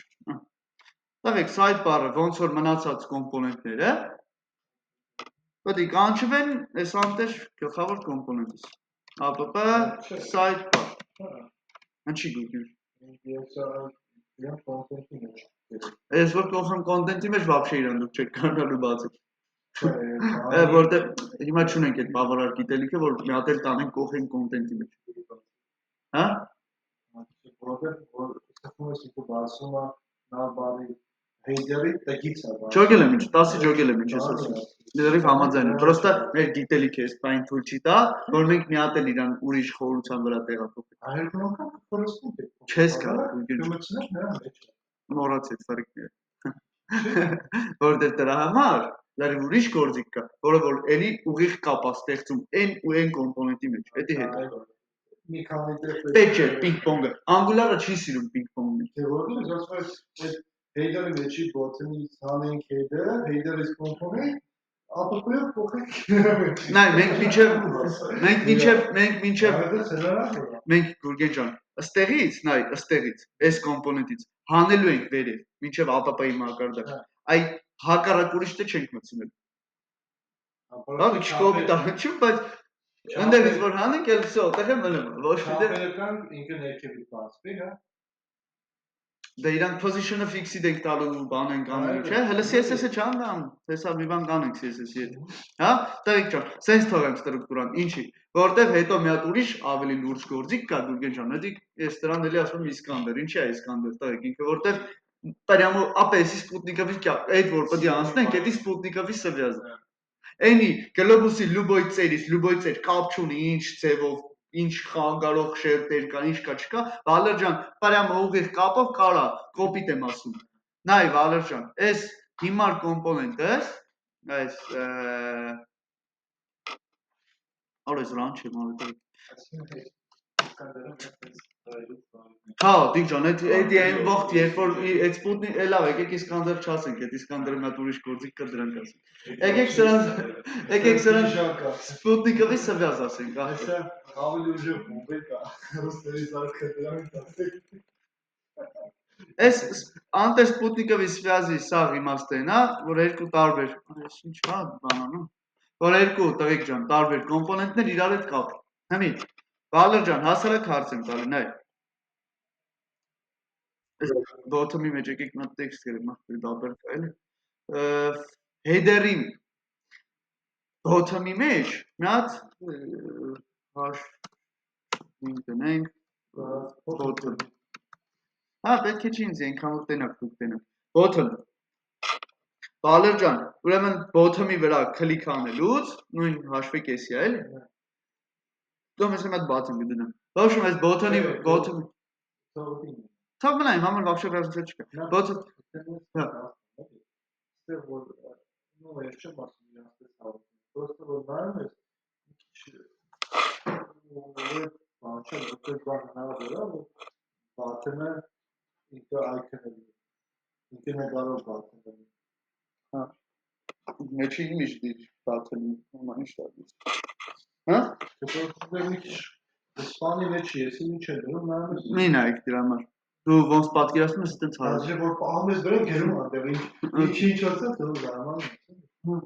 Տղիք, sidebar-ը ոնց որ մնացած կոմպոնենտները պետք է կանչվեն այս անտեր գլխավոր կոմպոնենտից։ APP sidebar։ Ինչի գուտի։ Ես որ կողմ կոնտենտի մեջ вообще իրան դուք չեք կարողանալու բացել։ Որտեղ հիմա չունենք այդ բավարար գիտելիքը, որ մի հատ էլ տանենք կողմ կոնտենտի մեջ։ Հա? Ջոգել եմ ինչ, 10-ի ջոգել եմ ինչ ես ասում։ Լրիվ համաձայն եմ։ Պրոստը մեր գիտելիքը էս բան թույլ չի տա, որ մենք մի հատ էլ իրան ուրիշ խորհրդության վրա տեղափոխենք։ Չես կարող, մոռացեք սարիկները։ Որտեղ դրա համար լրիվ ուրիշ գործիք կա, որը որ էլի ուղիղ կապ է ստեղծում n ու n կոմպոնենտի մեջ։ Էդի հետ։ Մի քանի դեպք Պետք չէ պինգ-պոնգը։ Angular-ը չի սիրում պինգ-պոնգը։ Թե որտեղ ասած այդ header-ի մեջի bottom-ից հանենք header, header-ից component, APP-ը փոխենք։ Նայ, մենք Գուրգեն ջան, ըստեղից, նայ, ըստեղից, այս կոմպոնենտից հանելու ենք վերև, մինչև APP-ի մակարդակ։ Այդ հակառակ ուրիշը չենք մտցնել։ Լավ, չկոպի տանջում, բայց ընդերից որ հանենք, էլ всё, տեղ եմ մնում, ոչ մի դեր։ Շապերական ինքը ներքևից բացվի, հա։ Դե իրանք position-ը fix-ի դենք տալու բան են կանենք, չէ՞։ Հələ CSS-ը չանդամ, հեսա մի բան կանենք CSS-ի հետ։ Հա, տղեկ ջան, sense թողեմ ստրուկտուրան, ինչի, որտեղ հետո մի հատ ուրիշ ավելի լուրջ գործիք կա Գուրգեն ջան, էդի ես դրան էլի ասում եմ Իսկանդեր, ինչի է Իսկանդեր, տղեկ, ինքը որտեղ прямо опять спутниковый այդ որ պետք է անցնենք, էդի спутниковый связь։ Էնի գլոբուսի լուբոյ ծեր կապ չունի ինչ ձևով, ինչ կարող շերտեր կա, ինչ կա չկա, Վալեր ջան, прямо ուղիղ կապով կարա, կոպիտ եմ ասում։ Նայ Վալեր ջան, այս հիմար կոմպոնենտը, այս Օրես ռանչ եմ արել։ Հա, դիք ջան, այդ այն վաղտ երբ որ այդ սպուտնիկ լավ, եկեք Իսկանդեր չասենք, այդ Իսկանդերը մի հատ ուրիշ գործիք կա դրանք ասենք։ Եկեք սրան սպուտնիկովի սվյազ ասենք, Այսա ավելի ուժը բոմբեր կա, ռուսների զարքը դրանք ասեք։ Այս անտե սպուտնիկովի սվյազի սաղ իմաստն է, որ երկու տարբեր, այս ինչ հա բան անում, որ երկու տղեկ ջան, տարբեր կոմպոնենտներ իրար հետ կապ։ Հմի, Վալեր ջան, հասարակ հարց եմ տալի, նայ։ Bottom-ի մեջ եկեք մի հատ տեքստ գրեմ, մախտի դաբեր կա էլի։ Header-ի bottom-ի մեջ մի հատ հաշ դնենք bottom։ Հա, պետք է չի ինձ այնքան որ տենակ դուք տենակ։ Bottom։ Վալեր ջան, ուրեմն bottom-ի վրա քլիք անելուց նույն հաշվի կեսի է, էլի։ Դու մեզ մի հատ բացեմ դնեմ։ Բաշում այս bottom-ի Թող մնա իմ համար вообще разница չկա։ Bottom հա Ստեղ որ նո ես չեմ ասում իրանց հավաք։ Просто որ նայում ես բանչը որտեղ բան հնարավոր է որ բաթեմը ինքը icon-ը ինքը նկարով բաթեմը հա մեջի միշտ բաթեմը ո՞ման ինչ տալիս հա Դե մի քիչ սպանի մեջ ես ինչ է դնում նայում ես մի նայեք դրա համար դու ոնց պատկերացնում ես այդպես հարց આજે որ պահում ես դրան գերում անտեղ ինչ ասած դու զարմանում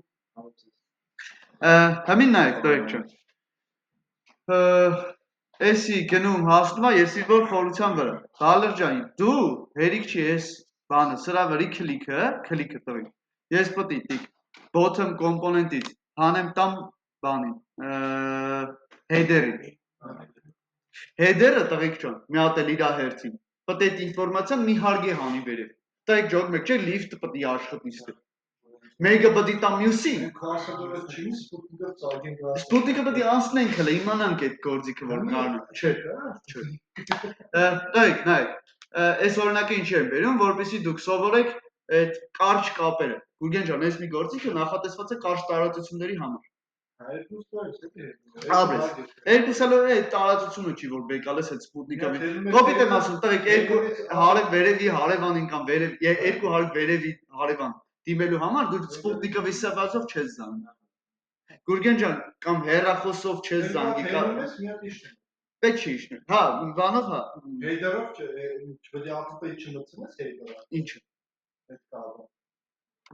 Համին նայեք տղեկ ջան Էսի գնում հասնում է եսի որ խորության վրա Վալեր ջան դու հերիք չի ես բանը սրա վրի քլիքը տղեկ ես պետք է տիկ bottom component-ից հանեմ տամ բանին header-ի header-ը տղեկ ջան մի հատ էլ իրա հերթին պետք է այդ ինֆորմացիան մի հարգի հանի վերև տղեկ ջան մեկ չէ lift պետք է աշխատի ստե Մեկը պետք է տա մյուսին Քաշադորը չի սպուտնիկը ծագենք Սպուտնիկը պետք է անցնենք հələ իմանանք այդ գործիքը որ կան չէ Տղեկ նայեք այս օրինակը ինչի եմ բերում որպեսզի դուք սովորեք այդ կարճ կապերը Գուրգեն ջան այս մի գործիքը նախատեսված է կարճ տարածությունների համար Երկուսալը այդ տարածությունը չի որ բեկալ ես այդ սպուտնիկը Կոպիտ եմ ասում տղեկ երկու հարև վերևի հարևանին կամ վերև երկու հարև վերևի հարևան դիմելու համար դու սպուտնիկը վիսաբազով չես զանգում Գուրգեն ջան, կամ հեռախոսով չես զանգի կա։ Ես մի հատ իշտեմ։ Պետք չի իշտել։ Հա, բանով հա։ Հեյդերով չպետք է ապտի չմտցնես հեյդերով։ Ինչը։ Այդ կապը։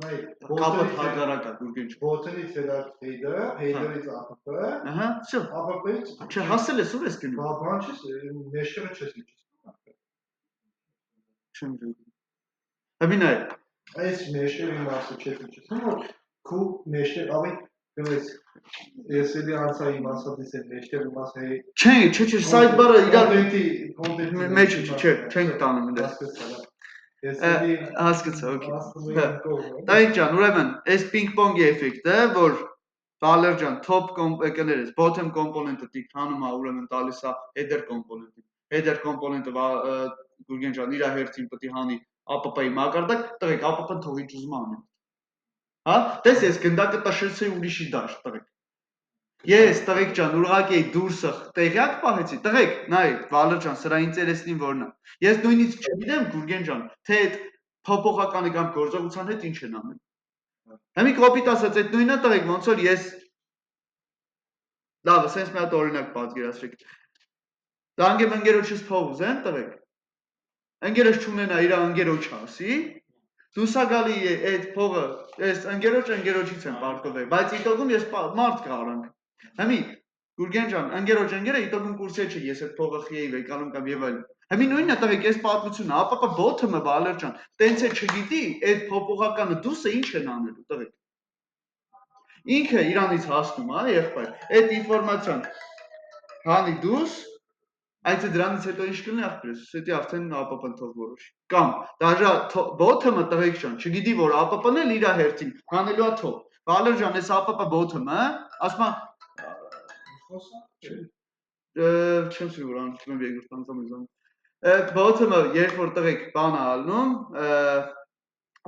Նայ, Կապը հակառակա Գուրգեն ջան։ բոտենից էլ հեյդերը, հեյդերից ապտը։ Ահա, всё։ Ապտից Չէ, հասել ես ուր ես գնում։ բան չես, մեջտեղը չես իջում։ Չեմ գիտում։ Համին այ։ Այս մեջտեղի մասը չես իջում, որ քու մեջտեղ ավի գնես։ Ես էլի անցայի մասադից է մեջտեղի մասը Չէ, sidebar-ը իրար կոնտենտի մեջ չէ, չենք տանում դες։ Ես էլի Հասկացա, օքեյ։ Տայիկ ջան, ուրեմն, այս պինգ-պոնգի էֆեկտը, որ Valor ջան, top կներես, bottom component-ը դիք հանում է, ուրեմն տալիս է header component-ին։ Header component-ը Գուրգեն ջան, իր հերթին պետք է հանի APP-ի մակարդակ, տղեկ APP-ն թողի ճուզում անի։ Հա, տես ես գնդակը տաշեցի ուրիշի դաշ, տղեկ։ Ես, տղեկ ջան, ուղղակի էի դուրսը տեղյակ պահեցի, տղեկ, նայ, Valor ջան, սրա ինտերեսնին որն է։ Ես նույնիսկ չգիտեմ, Գուրգեն ջան, թե այդ փոփոխականի կամ գործողության հետ ինչ են անում։ Հիմա կոպիտ ասած, այդ նույնը տղեկ, ոնց որ ես լավ, sense մի հատ օրինակ պատկերացրեք։ Դանգեմ ընկերոջս փող ուզեն, տղեկ։ Ընկերոջ չունենա իր ընկերոջ ասի, դուսա գալի է այդ փողը, այս ընկերոջից եմ պարտվել, բայց իտոգում ես մարդ կարանք։ Հիմա Գուրգեն ջան, ընկերը իտոգում կուրսի չէ, ես այդ փողը խիեի վեկանում կամ եւ այլն։ Հիմա նույնն է տղեկ, այս պատմությունը, ապա bottom-ը Valor ջան, տենց է չգիտի, այդ փոփոխականը դուսը ինչ են անելու, տղեկ։ Ինքը իրանից հասնում է, եղբայր, այդ ինֆորմացիան հանի դուս, այդ դրանից հետո ինչ կլինի ախպերս, հետի արդեն APP-ն թող որոշի։ Կամ դաժա bottom-ը տղեկ ջան, չգիտի որ APP-ն էլ իր հերթին հանելու է թող։ Valor ջան, այս APP bottom-ը, ասում չեմ սիրում անցնում երկրորդ անգամ իզան։ Bottom-ը երբ որ տղեկ բան է ալնում,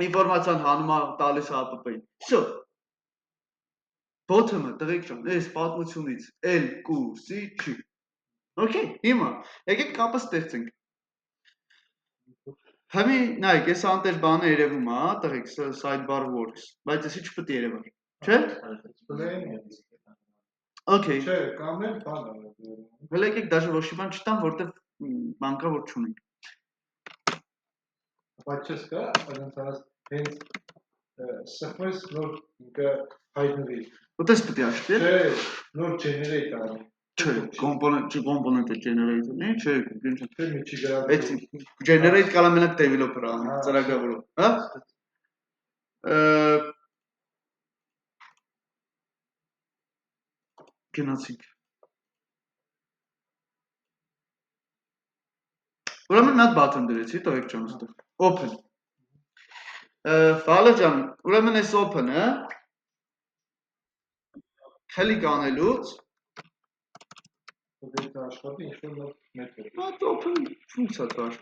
ինֆորմացիան հանում է տալիս APP-ին։ Всё։ Bottom-ը տղեկ ջան, այս պատմությունից էլ կուրսի չի։ Okay, հիմա եկեք կապը ստեղծենք։ Հիմա նայեք, այս անտեր բանը երևում է, տղեկ, sidebar works, բայց էսի չպետք է երևար, չէ՞։ Okay։ Չէ, կամ էլ բան է։ Հələ եկեք դաժե ոչ մի բան չտամ, որտեվ բան կա որ չունենք։ Բայց չես կա, այնց արած հենց սխմես նոր ինքը հայտնվի։ Որտես պետք է աշխատի։ Չէ, նոր generate անի։ Չէ, component-ը generate-ը, չէ, ինչ Չէ, մի չի գրավ։ այդ generate կարա մենակ developer անի, ծրագրավորող, հա։ Գնացինք։ Ուրեմն մի հատ button դրեցի, տղեկ ջան, այստեղ։ Open։ Valor ջան, ուրեմն այս open-ը click անելուց Դե աշխատի ինչ-որ նոր մեթոդ։ Այդ open ֆունկցիա կար։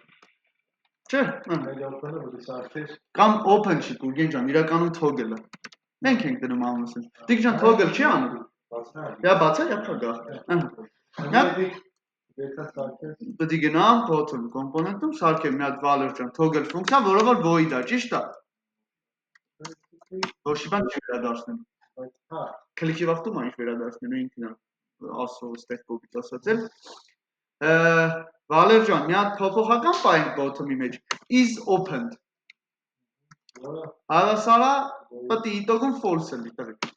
Չէ, Այդ open-ը որ սարքես։ Կամ open չի, Գուրգեն ջան, իրականում toggle-ը։ Մենք ենք դնում ամուսին։ Դիք ջան toggle չի անում։ Դա բացա, я փագա։ Դեպքա սարքես։ Պետք է գնամ bottom component-ում սարքեմ մի հատ Valor ջան toggle ֆունկցիա, որը որ void է, ճիշտ է։ Ոչ մի բան չի վերադարձնում։ Հա, Click-ի վախտում է ինչ վերադարձնելու ինքն է ասող ստեղ կոպիտ ասացել։ Valor ջան, մի հատ փոփոխական պայենք bottom-ի մեջ is opened։ Հավասարա պետք է իտոգում false լինի տղեկ։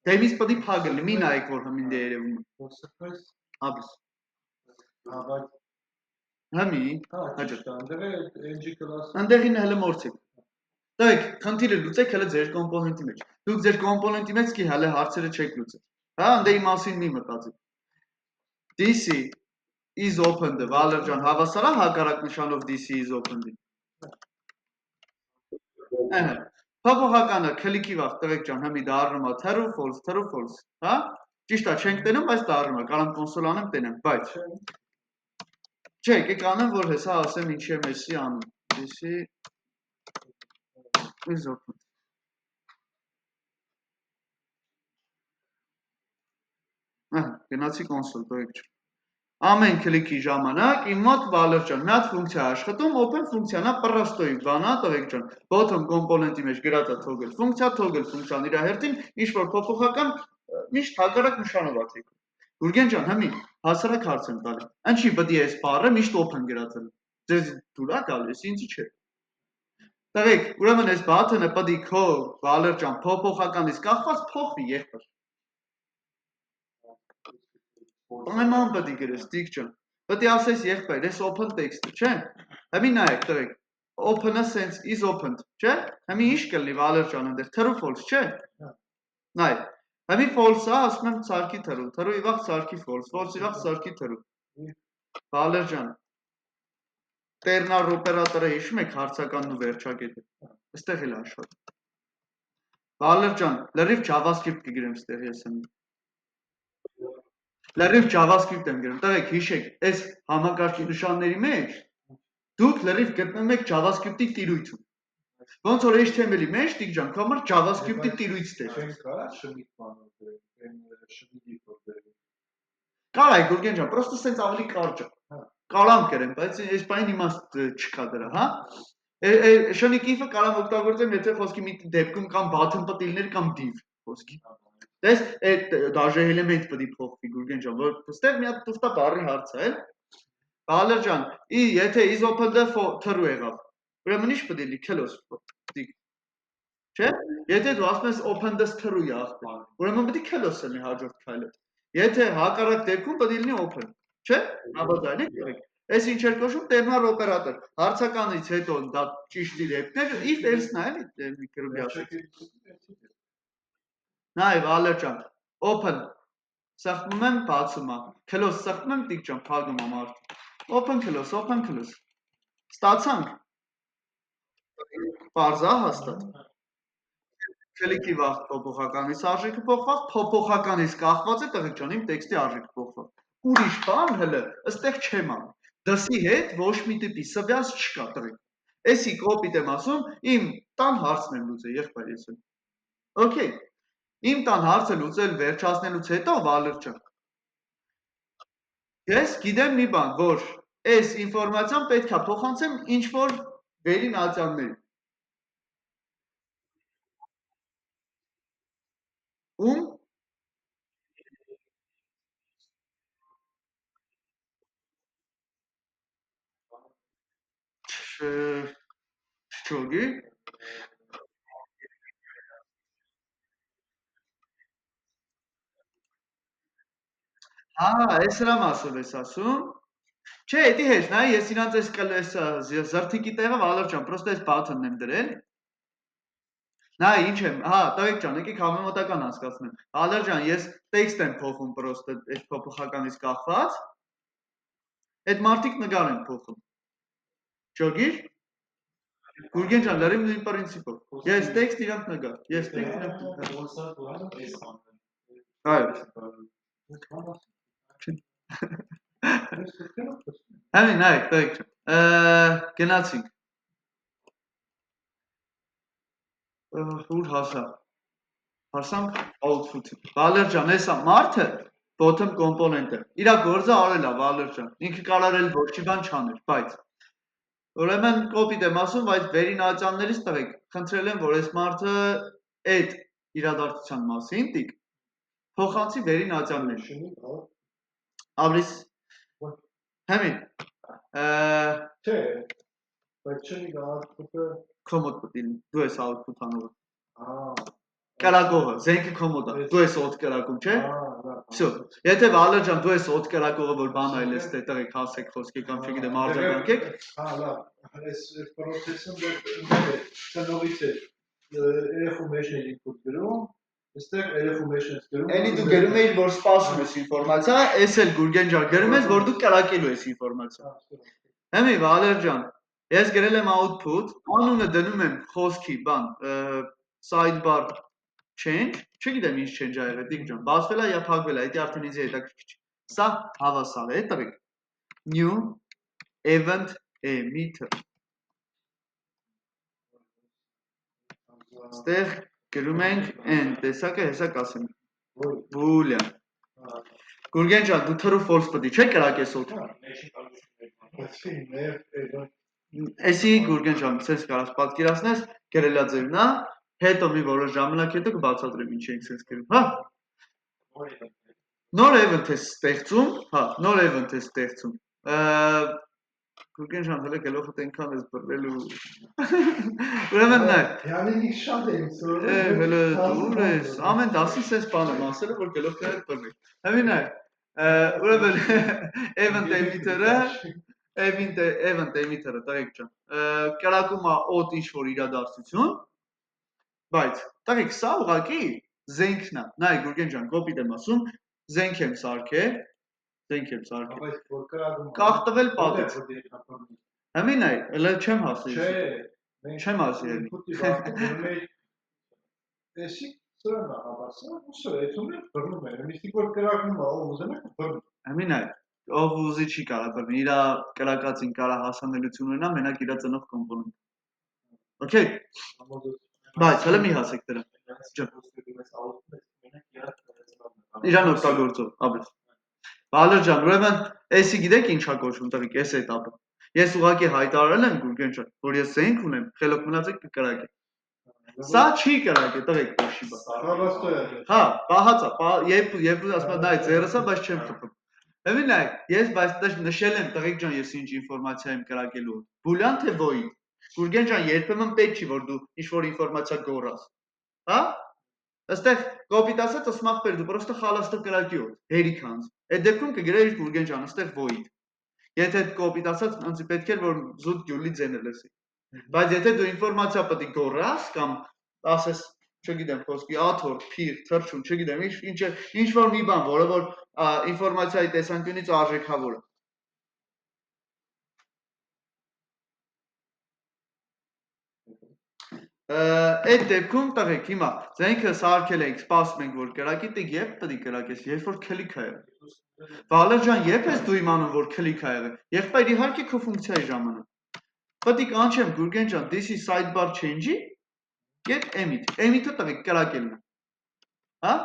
Դեմից պետք է փագը լինի, մի նայեք որ հմին դե երևում է։ Ոսպես։ Աբս։ Հա, բայց Համի։ հա, ճիշտ է, այնտեղ է ng class։ Այնտեղին հələ մորցեք։ Տղեկ, խնդիրը լուծեք հələ ձեր կոմպոնենտի մեջ։ Դուք ձեր կոմպոնենտի մեջ კი հələ հարցերը չեք լուծել։ Հա, անդեի մասին մի մտածեք։ DC is opened, Valor ջան, հավասարա հակառակ նշանով DC is opened-ի։ Ահա։ Փոփոխականը click-ի վաղ տղեկ ջան, հիմի դառնում է true false, հա? Ճիշտ է, չենք տենում, բայց դառնում է, կարամ կոնսոլ անեմ, տենեմ, բայց չէ, եկեք անեմ, որ հեսա ասեմ ինչի եմ էսի անում։ DC is opened։ Գնացի կոնսոլ, տղեկ ջան։ ամեն քլիքի ժամանակ իմ մոտ վալրջան մի հատ ֆունկցիա աշխատում, open ֆունկցիան է պրաստոյի բանա, տղեկ ջան, bottom կոմպոնենտի մեջ գրած է toggle ֆունկցիան իր հերթին ինչ որ փոփոխական միշտ հակառակ նշանով է թեքում։ Գուրգեն ջան, հիմի հասարակ հարց եմ տալի։ Ինչի պետք է այս բառը միշտ open գրածել։ Ձեզ դուր է գալիս, ինձի չէ։ Տղեկ, ուրեմն այս button-ը պետք է քո վալրջան փոփոխականից կախված փոխվի եղբայր։ Նման պետք է գրես, տիկ ջան։ Պետք է ասես եղբայր, այս open text-ը, չէ՞։ Հիմի նայեք, տղեկ։ Open-ը sense is opened, չէ՞։ Հիմի ինչ կլինի վալրջան այնտեղ true false, չէ՞։ Նայ։ Հիմի false-ը ասում եմ սարքի true, true իվաղ սարքի false, false իվաղ սարքի true։ Վալրջան։ Տերնար օպերատորը հիշում եք հարցականն ու վերջակետը։ Այստեղ էլ աշխատում։ Վալրջան, լրիվ JavaScript կգրեմ այստեղ ես եմ։ Լրիվ JavaScript եմ գրում։ Տղեկ հիշեք, այս համակարգի նշանների մեջ դուք լրիվ գտնում եք JavaScript-ի տիրույթը։ Ոնց որ HTML-ի մեջ տիկ ջան, քո համար JavaScript-ի տիրույթ դեր։ Չենք կարա շմիտ բանով շմիդի փոքր։ Կարա Գուրգեն ջան, պրոստը սենց ավելի կարճ է։ Կարամ գրեմ, բայց այս բանին իմաստ չկա դրա, հա։ Շնիկ if-ը կարամ օգտագործեմ, եթե խոսքի մի դեպքում կամ button պատիլներ կամ div խոսքի։ Դες այդ դաժե էլեմենտ պետք է փոխվի Գուրգեն ջան, որ այստեղ մի հատ տուստա բառի հարց է, էլ։ Բալեր ջան, եթե is open-ը true եղավ, ուրեմն ինչ պետք է լինի close, չէ՞։ Եթե դու ասում ես open-ը true եղավ, ուրեմն պետք է close լինի հաջորդ քայլը։ Եթե հակառակ դեպքում պետք է լինի open, չէ՞։ Հավատալի եք։ Այս ինչ էր կոչվում տերնար օպերատոր։ Հարցականից հետո դա ճիշտի դեպքներ, if else-ն է, էլի մի քրոբի ասած։ Նայ Վալեր ջան, open սեղմում եմ, բացում եմ, close սեղմում եմ, տիկ ջան, փակում եմ արդեն։ Open close։ Ստացանք։ Պարզ է հաստատ։ Քլիկի վաղ փոփոխականից արժեքը փոխված, փոփոխականից կախված է տղեկ ջան, իմ տեքստի արժեքը փոխված։ Ուրիշ բան հələ ըստեղ չեմ անում։ Դասի հետ ոչ մի տիպի սվյազ չկա տղեկ։ Էսի կոպիտ եմ ասում, իմ տան հարցն եմ լուծել, եղբայր ես։ Okay։ Իմ տան հարցը լուծել վերջացնելուց հետո Վալեր ջան։ Ես գիտեմ մի բան, որ այս ինֆորմացիան պետք է փոխանցեմ ինչ որ վերին ատյաններին։ Ում չգի։ Հա, այս հրա մասով ես ասում։ Չէ, էդի հետ, նայ, ես իրանց այս զրթիկի տեղը Վալեր ջան, պրոստը այս բաթնն եմ դրել։ Նայ, ինչ եմ, հա, տղեկ ջան, եկեք համեմատական անցկացնեմ։ Վալեր ջան, ես տեքստ եմ փոխում պրոստը այս փոփոխականից կախված։ Այդ մարդիկ նկար են փոխում։ Ճոգիր։ Գուրգեն ջան, լրիվ նույն պրինցիպով։ Ես տեքստ իրանք նկար։ Ես տեքստ իրանք նկար։ Համի նայեք, տղեկ ջան։ Գնացինք։ Ուր հասա։ Հասանք output-ի։ Վալեր ջան, էսա մարդը bottom component-ը։ Իրա գործը արել է Վալեր ջան։ Ինքը կարող էլ ոչ մի բան չաներ, բայց ուրեմն կոպիտ եմ ասում, բայց վերին ատյաններից տղեկ, խնդրել եմ, որ այս մարդը այդ իրադարձության մասին տիկ փոխանցի վերին ատյաններ։ Աբրիս Համի Չէ, բայց չնի output-ը կոմոդ պետք է լինի։ Դու ես output անողը։ Կրակողը, զենքը կոմոդ է։ Դու ես օդ կրակում, չէ։ Всё։ Եթե Վալեր ջան, դու ես օդ կրակողը, որ բան այլ ես տեղ հասեք խոսքի կամ չգիտեմ արձագանքեք։ Հա, լավ, այս process-ը տնովից է երեխու մեջն է input գրում, այստեղ երեխու մեջն է գրում։ Էլի դու գրում ես, որ սպասում ես ինֆորմացիա, էս էլ Գուրգեն ջան, գրում ես, որ դու կրակելու ես ինֆորմացիա։ Հիմի Վալեր ջան, ես գրել եմ output, անունը դնում եմ խոսքի բան, sidebar change, չգիտեմ ինչ change ա եղել, դիք ջան, բացվել է یا փակվել է, դա արդեն ինձ հետաքրքիր չի։ Սա հավասար է, տղեկ։ New event emitter։ Ստեղ գրում ենք n, տեսակը հեսա կասեմ։ Boolean։ Գուրգեն ջան, դու true false պետք չէ կրակես օդ։ Այսի նեվ Էսի Գուրգեն ջան, ցես կարաս պատկերացնես, գրելա ձերնա, հետո մի որոշ ժամանակ հետո կբացատրեմ ինչ ենք ցես գրում, հա։ Նոր event է ստեղծում, հա, նոր event է ստեղծում։ Գուրգեն ջան, հələ գլոխդ այնքան ես բռնելու։ Ուրեմն նայ, Յանինի շատ են սորը։ հələ դուր ես, ամեն դասից ես բանը մասերը, որ գլոխը հետ բռնի։ Հəմի նայ, ուրեմն event emitter-ը event emitter-ը, տղեկ ջան, կրակում է օդ ինչ-որ իրադարձություն, բայց տղեկ սա ուղղակի զենքն է, նայ Գուրգեն ջան, կոպիտ եմ ասում, զենք եմ սարքել, Բայց որ կրակում կախտվել պատից, հəմի նայ, հələ չեմ հասել, Չէ, չեմ հասել, ինքուտի բախում եմ, էսի սրան հավասար, ուսը էթում է բռնում է, միշտիկ որ կրակում է, ով ուզում է բռնում։ հəմի նայ, ով ուզի չի կարա բռնի, իրա կրակածին կարա հասանելություն ունենա, մենակ իրա ծնող կոմպոնենտ, okay, բայց հələ մի հասեք դրա, իրան օգտագործով, ապրես, Բալեր ջան, ուրեմն, էսի գիտեք ինչա կոչվում տղիկ, էս էտապը, ես ուղղակի հայտարարել եմ Գուրգեն ջան, որ ես զենք ունեմ, խելոք մնացեք կկրակե, սա չի կրակե տղիկ բոշի բա, հա, պահացա, երբ ասում եմ նայ ձերս է, բայց չեմ խփում, Հəմի նայ, ես բայց նշել եմ տղիկ ջան, ես ինչ ինֆորմացիա եմ կրակելու, բուլյան թե void, Գուրգեն ջան, երբեմն պետք չի, որ դու ինչ-որ ինֆորմացիա գորաս, հա, Այստեղ կոպիտ ասած ասում ախպեր դու պրոստը խալաստը կրակի օդ, հերիք հանց, այդ դեպքում կգրեիր Գուրգեն ջան, այստեղ void, եթե կոպիտ ասած անցի պետք էր, որ զուտ գյուլի ձենել եսի, բայց եթե դու ինֆորմացիա պետք գորաս կամ ասես, չգիտեմ, խոսքի աթոր, փիր, թրջուն, չգիտեմ, ինչ որ մի բան, որը որ ինֆորմացիայի տեսանկյունից արժեքավոր է, Այդ դեպքում տղեկ հիմա զենքը սարքել ենք, սպասում ենք որ կրակի, տիկ երբ պետք է կրակես, երբ որ քլիք ա եղել։ Բալեր ջան, երբ ես դու իմանում որ քլիք ա եղել։ Եղբայր իհարկե քո ֆունկցիայի ժամանակ։ Պետք է անչեմ Գուրգեն ջան, this is sidebar change-ի get emit։ Emit-ը տղեկ կրակելն է։ Հա?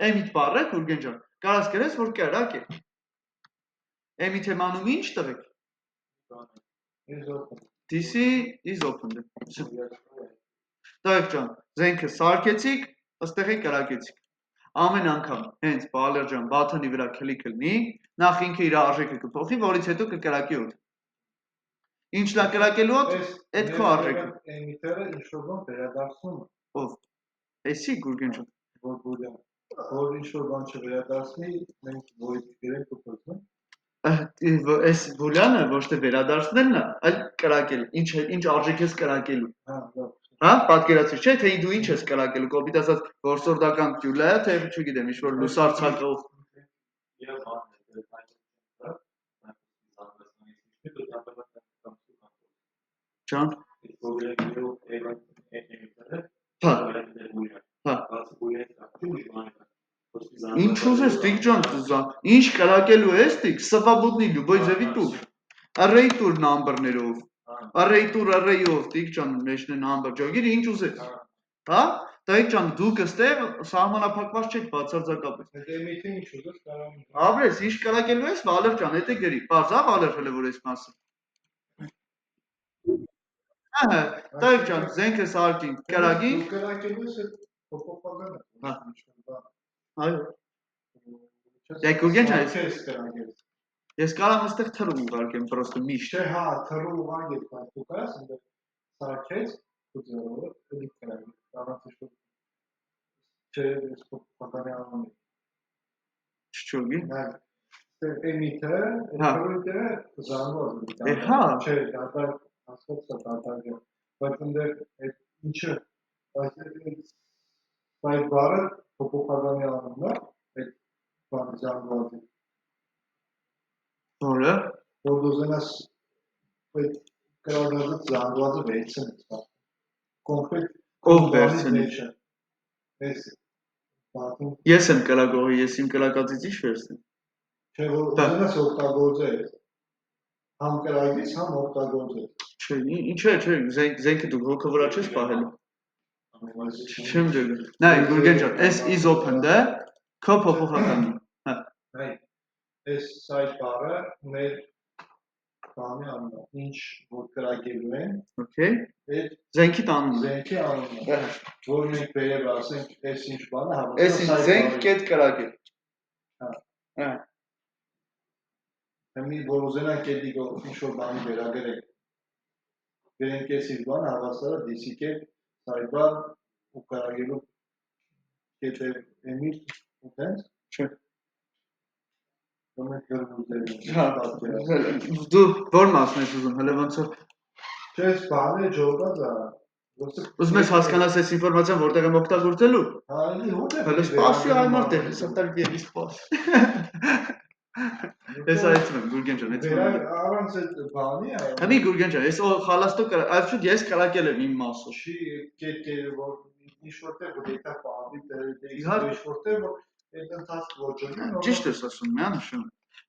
Emit բառը Գուրգեն ջան, կարաս գրես որ կրակ է։ Emit եմ անում ինչ տղեկ։ This is open։ Տղեկ ջան, զենքը սարքեցիք, ըստեղ է կրակեցիք։ Ամեն անգամ հենց բալեր ջան, բաթոնի վրա քլիքը լինի, նախ ինքը իր արժեքը կփոխի, որից հետո կկրակի օդ։ Ինչ նա կրակելու օդ, այդ քո արժեքը։ Էմիտերը ինչ-որ բան վերադարձնում է։ Ով։ Էսի Գուրգեն ջան։ Որ բուլյան։ Որ ինչ-որ բան չվերադարձնի, մենք void գրենք ու փոխում։ Այս բուլյանը ոչ թե վերադարձնելն է, այլ կրակել։ Ինչ արժեք ես կրակելու։ Հա, պատկերացրու, չէ, թե դու ինչ ես կրակելու, կոպիտ ասած որսորդական գյուլ է, թե չգիտեմ, ինչ-որ լուսարցակով։ Ջան։ Հա։ Ինչ ուզես, տիկ ջան, ինչ կրակելու ես, տիկ, սվաբոդնի լյուբոյ ձևի տուր, array տուր նամբրներով, array տուր array-ով, տիկ ջան, մեջն է նամբր, ջոգիր, ինչ ուզես, հա, տիկ ջան, դուք ստեղ սահմանափակված չեք բացարձակապես, Այդ էմիթը ինչ ուզես կարամ Աբրես, ինչ կրակելու ես, Վալեր ջան, էդ է գրի, պարզ, հա, Վալեր հələ որ ես մասը, Ահա, տիկ ջան, զենքը սարքին, կրակի, Դու կրակելու ես այդ փոփոխականը, Հա։ ինչ-որ բան։ այո, Դե Գուրգեն ջան, Չես կրակել։ ես կարամ այստեղ թռում ուղարկեմ, պրոստը միշտ, Չէ, հա, թռու ուղարկել, բայց դու կարաս այնտեղ սարքես, ու ձեռով էլի կրակել, առանց ինչ-որ չէ, ես փոփոխականի անում եմ։ չչոգի, Այդ էմիթը, Հա։ թռույթը զանգված է։ Հա։ Չէ, դա հասկացա դատագը, բայց այնտեղ այդ ինչը, բայց այդ բառը փոփոխականի անում է, այդ բանը զանգված է։ որը, Որ դու զենաս այդ կրագազը զանգվածը վերցնես, կոնկրետ ով վերցնի, Ես բատում, ես եմ կրակողի, ես իմ կրակածից ինչ վերցնեմ, չէ, որ Դա։ զենաս օգտագործես, համ կրագից, համ օգտագործես։ չէ, չէ, զենքը դու հոգը վրա չես պահելու, չեմ ջգ, նայ, Գուրգեն ջան, այս is open-ը, քո փոփոխականի, հա, Այ, այս sidebar-ը մեր բանի անունն է, ինչ որ կրակելու են, Okay։ այդ Զենքի տանունը։ զենքի անունն է, որ մենք վերև ասենք, այս ինչ բանը Այս զենք կետ կրակել։ Հա։ Հիմի որ ուզենանք էդի ինչ որ բանի վերագրենք, վերենք այս իր բանը հավասարը դիսիկ է sidebar ու կրակելու կետեր էմի ու տենց։ Չէ։ Մենք գրուզերին։ Դու որ մասն ես ուզում, հələ ոնց որ Չես բանը ջոկած է։ Ուզում ես հասկանաս այս ինֆորմացիան որտեղ եմ օգտագործելու։ Հա, ինձ որտեղ։ Հələ սպասի այ մարդը, սատար գերի սպաս։ Ես այցում եմ Գուրգեն ջան, այցում եմ։ Առանց այդ բանի է։ Համի Գուրգեն ջան, ես խալաստո այսուտ ես կրակել եմ իմ մասը։ Չի կետերը որ ինչ որտեղ որ դետա բանի դեր Իհարկե ինչ որտեղ որ այդ ընթացք ոչինչ։ Ճիշտ ես ասում, միանշան։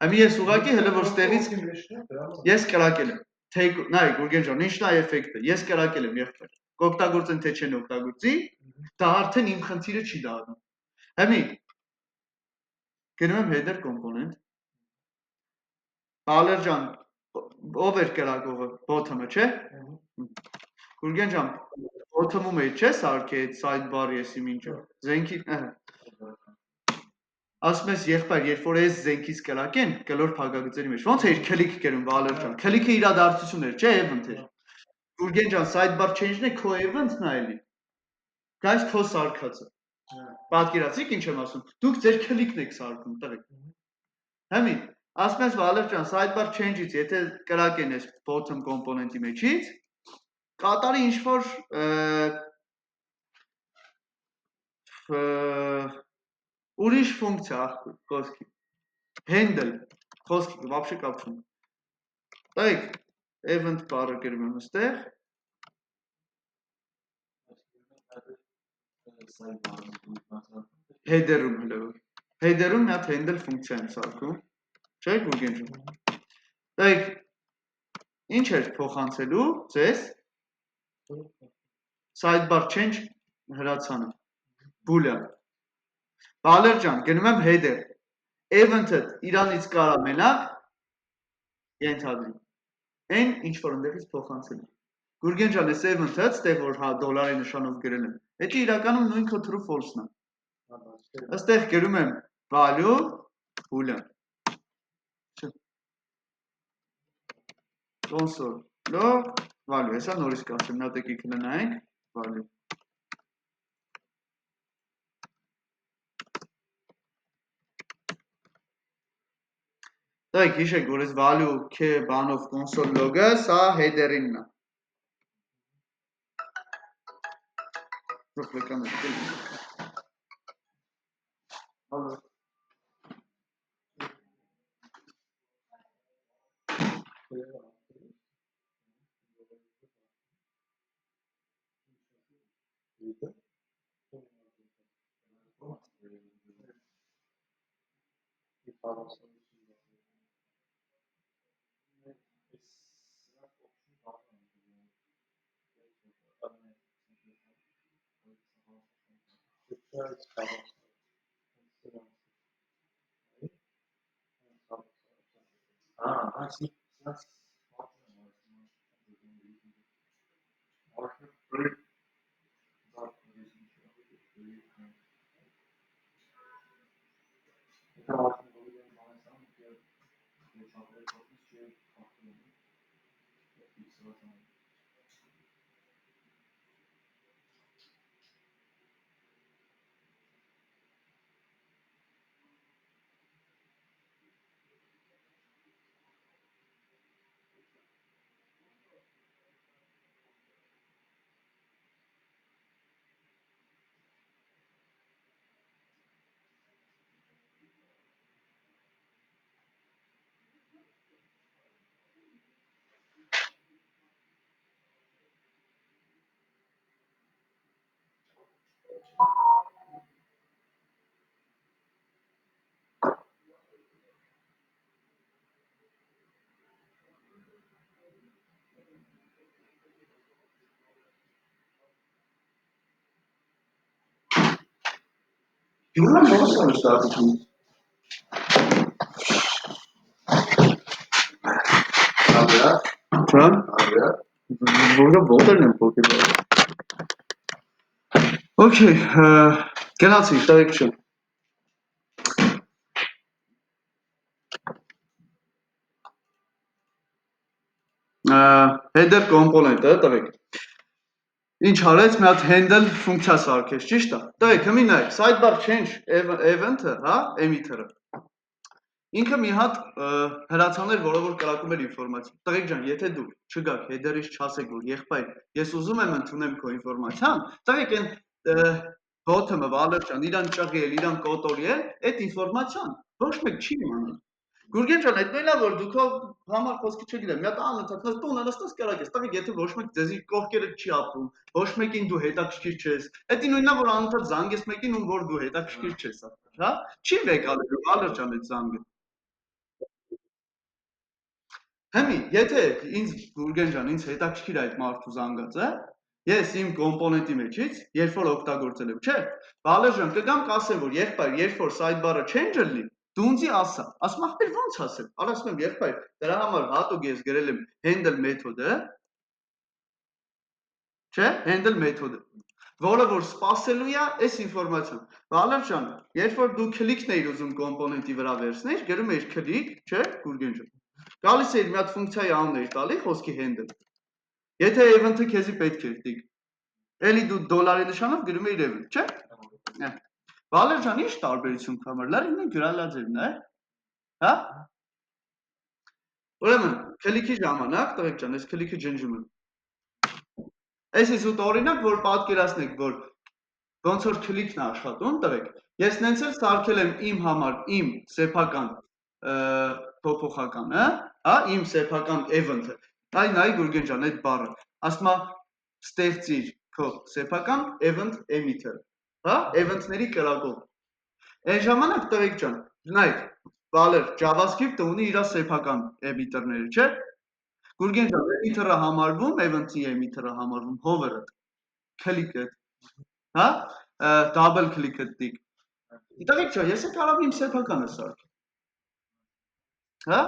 Համի ես ուղակի հələ որ ստեղից ես կրակել եմ։ Թե նայ Գուրգեն ջան, ինչն է էֆեկտը։ Ես կրակել եմ եղբայր։ Կօգտագործեն թե չեն օգտագործի, դա արդեն իմ խնդիրը չի դառնում։ Համի գնում եմ header component։ Բալեր ջան, ով էր կրակողը, bottom-ը, չէ։ Գուրգեն ջան, bottom-ում է, չէ, սարքի այդ sidebar-ը, եսի ինչը։ Զենքի, ասում ես եղբայր, երբ որ այս զենքից կրակեն, կլոր փակագծերի մեջ։ Ոնց էր click կերում Բալեր ջան։ Click-ը իրադարձություն էր, չէ, event էր։ Գուրգեն ջան, sidebar change-ն է քո event-ն է էլի։ Գայս քո սարքածը։ Պատկերացիք ինչ եմ ասում։ Դուք ձեր click-ն եք սարքում, տղեկ։ Համի, ասում ես Վալեր ջան, sidebar change-ից, եթե կրակեն այս bottom component-ի մեջից, կատարի ինչ-որ ուրիշ ֆունկցիա ախպեր, խոսքի։ Handle, խոսքի, вообще կապ չունի։ Տայք, event բառը գրում եմ այստեղ։ Header-ում հլը։ Header-ում մի հատ handle ֆունկցիա եմ սարքում։ Չէ, Գուրգեն ջան։ Տայք, ինչ էր փոխանցելու ձեզ sidebar change հրացանը։ Boolean։ Բալեր ջան, գնում եմ header։ Event-ը իրանից կարա մենակ ենթադրի։ Այն ինչ որ ընդեղից փոխանցել։ Գուրգեն ջան, այս event-ը, ստեղ որ հա դոլարի նշանով գրել եմ։ Դա իրականում նույն քո true false-ն է։ Այստեղ գրում եմ value boolean։ Console log value, հեսա նորից կասեմ, նա տեկի կլնայենք value։ Դայք հիշեք, որ այս value k բանով console log-ը սա header-ինն է։ Ռոպեկան է։ Հալո։ I see. That's You know what I'm starting to Չէ՞։ Ահա։ Որը ոտերն են փոքր։ Okay, գնացի, տվեք չէ։ Header component-ը տվեք։ Ինչ արեց, մի հատ handle ֆունկցիա սարքեց, ճիշտ է։ Տվեք, հիմա նայեք, sidebar change event-ը, հա, emitter-ը։ Ինքը մի հատ հրացաներ, որը որ կրակում էր ինֆորմացիա։ Տղեկ ջան, եթե դու չգաք header-ից չասեք, որ եղբայր, ես ուզում եմ ընդունեմ քո ինֆորմացիան, տղեկ այն bottom-ը վալեր ջան, իրան ճղել, իրան կոտորել, այդ ինֆորմացիան ոչ մեկ չի իմանա։ Գուրգեն ջան, այդ նույնն է, որ դու քո համար խոսքը չգիտեմ, մի հատ անընդհատ տունը նստած կրակես, տղեկ, եթե ոչ մեկ ձեզի կողքերը չի ապրում, ոչ մեկին դու հետաքրքիր չես, դա նույնն է, որ անընդհատ զանգես մեկին, ում որ դու հետաքրքիր չես, հա? Չի վեկալելու, վալեր ջան, այդ զանգը։ Հիմի, եթե ինձ Գուրգեն ջան, ինձ հետաքրքիր է այդ մարդու զանգածը, ես իմ կոմպոնենտի մեջից, երբ որ օգտագործել եմ, չէ՞, Վալեր ջան, կգամ կասեմ, որ եղբայր, երբ որ sidebar-ը change-ը լինի, դու ինձի ասա, ասում ախպեր ո՞նց ասեմ, ասում եմ եղբայր, դրա համար հատուկ ես գրել եմ handle մեթոդը, չէ՞, handle մեթոդը, որը որ սպասելու է այս ինֆորմացիան։ Վալեր ջան, երբ որ դու click-ն էիր ուզում կոմպոնենտի վրա վերցնել, գրում էիր click, չէ՞, Գուրգեն ջան։ Գալիս էիր մի հատ ֆունկցիայի անուն էիր տալի խոսքի handle։ Եթե event-ը քեզի պետք էր տիկ։ Էլի դու դոլարի նշանով գրում էիր event, չէ՞։ Վալեր ջան, ի՞նչ տարբերություն կա մար, լավ ինքը գրալաձևն է, հա։ Ուրեմն, click-ի ժամանակ, տղեկ ջան, այս click-ը ջնջում եմ։ Այս իսկ օրինակ, որ պատկերացնեք, որ ոնց որ click-ն է աշխատում, տղեկ։ Ես նենց էլ սարքել եմ իմ համար իմ սեփական փոփոխականը, հա, իմ սեփական event-ը։ Այ նայ Գուրգեն ջան, այդ բառը, ասում է ստեղծիր քո սեփական event emitter, հա, event-ների կրակող։ Այն ժամանակ տղեկ ջան, նայ, Վալեր, JavaScript-ը ունի իր սեփական emitter-ները, չէ՞։ Գուրգեն ջան, emitter-ը համարվում, event-ի emitter-ը համարվում hover-ը, click-ը, հա, double click-ը տիկ։ Տղեկ ջան, ես կարող եմ իմ սեփականը սարքել։ Հա։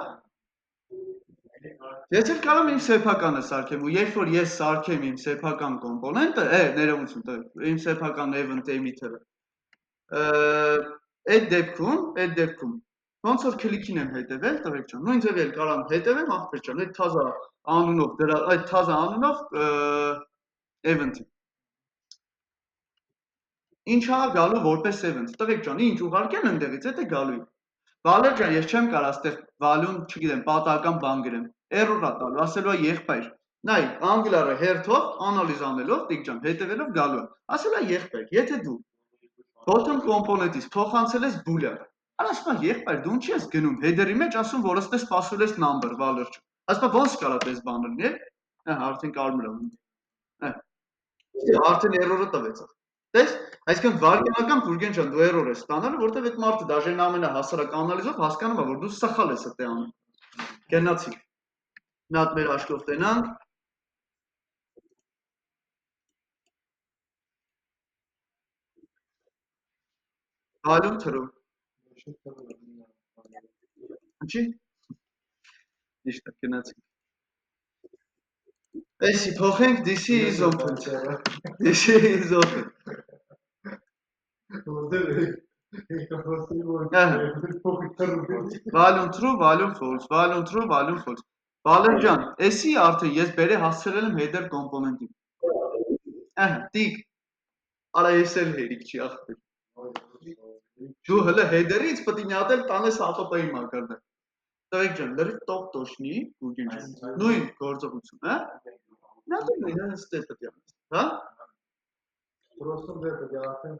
Ես էլ կարող եմ իմ սեփականը սարքեմ, ու երբ որ ես սարքեմ իմ սեփական կոմպոնենտը, ներողություն տղեկ, իմ սեփական event emitter-ը, այդ դեպքում ոնց որ click-ին եմ հետևել, տղեկ ջան, նույն ձև էլ կարող եմ հետևեմ, ախպեր ջան, այդ թազա անունով event-ը։ Ինչա գալու որպես event, տղեկ ջան, ինչ ուղարկեն ընդեղից, դա գալու է։ Վալեր ջան, ես չեմ կարող այստեղ value-ն, չգիտեմ, պատահական բան գրեմ։ Error-ա տալու, ասելու է եղբայր։ Նայ, Angular-ը հերթով, անալիզ անելով, տիկ ջան, հետևելով գալու է։ Ասելու է եղբայր, եթե դու bottom component-ից փոխանցել ես boolean, ասում է եղբայր, դու ինչի ես գնում header-ի մեջ, ասում որ ըստեղ սպասում ես number, Վալեր ջան։ Ասում է ոնց կարա պես բան լինի, արդեն կարմիր է։ Արդեն error-ը տվեց։ Տես, այսինքն վարկենական Գուրգեն ջան, դու error ես ստանալու, որտեղ այդ մարդը դաժե ամենահասարակ անալիզով հասկանում է, որ դու սխալ ես այդ անում։ Գնացի։ Մի հատ մեր աչքով տենանք։ Value true։ Ինչի՞։ Ճիշտ է, գնացի։ Էսի փոխենք this is open։ This is open։ Value true, value false, value true, value false։ Վալեր ջան, էսի արդեն ես բերե հասցրել եմ header կոմպոնենտի։ Տիկ։ Արա ես էլ հերիք չի ախպեր։ Դու հələ header-ից պետք է մի հատ էլ տանես APP-ի մակարդակ։ Տղեկ ջան, լրիվ տոп տոշնի, Գուրգեն ջան։ Նույն գործողություն, հա։ Նա դու նույն ստեպը դիանց, հա։ Просто դեպը դիանց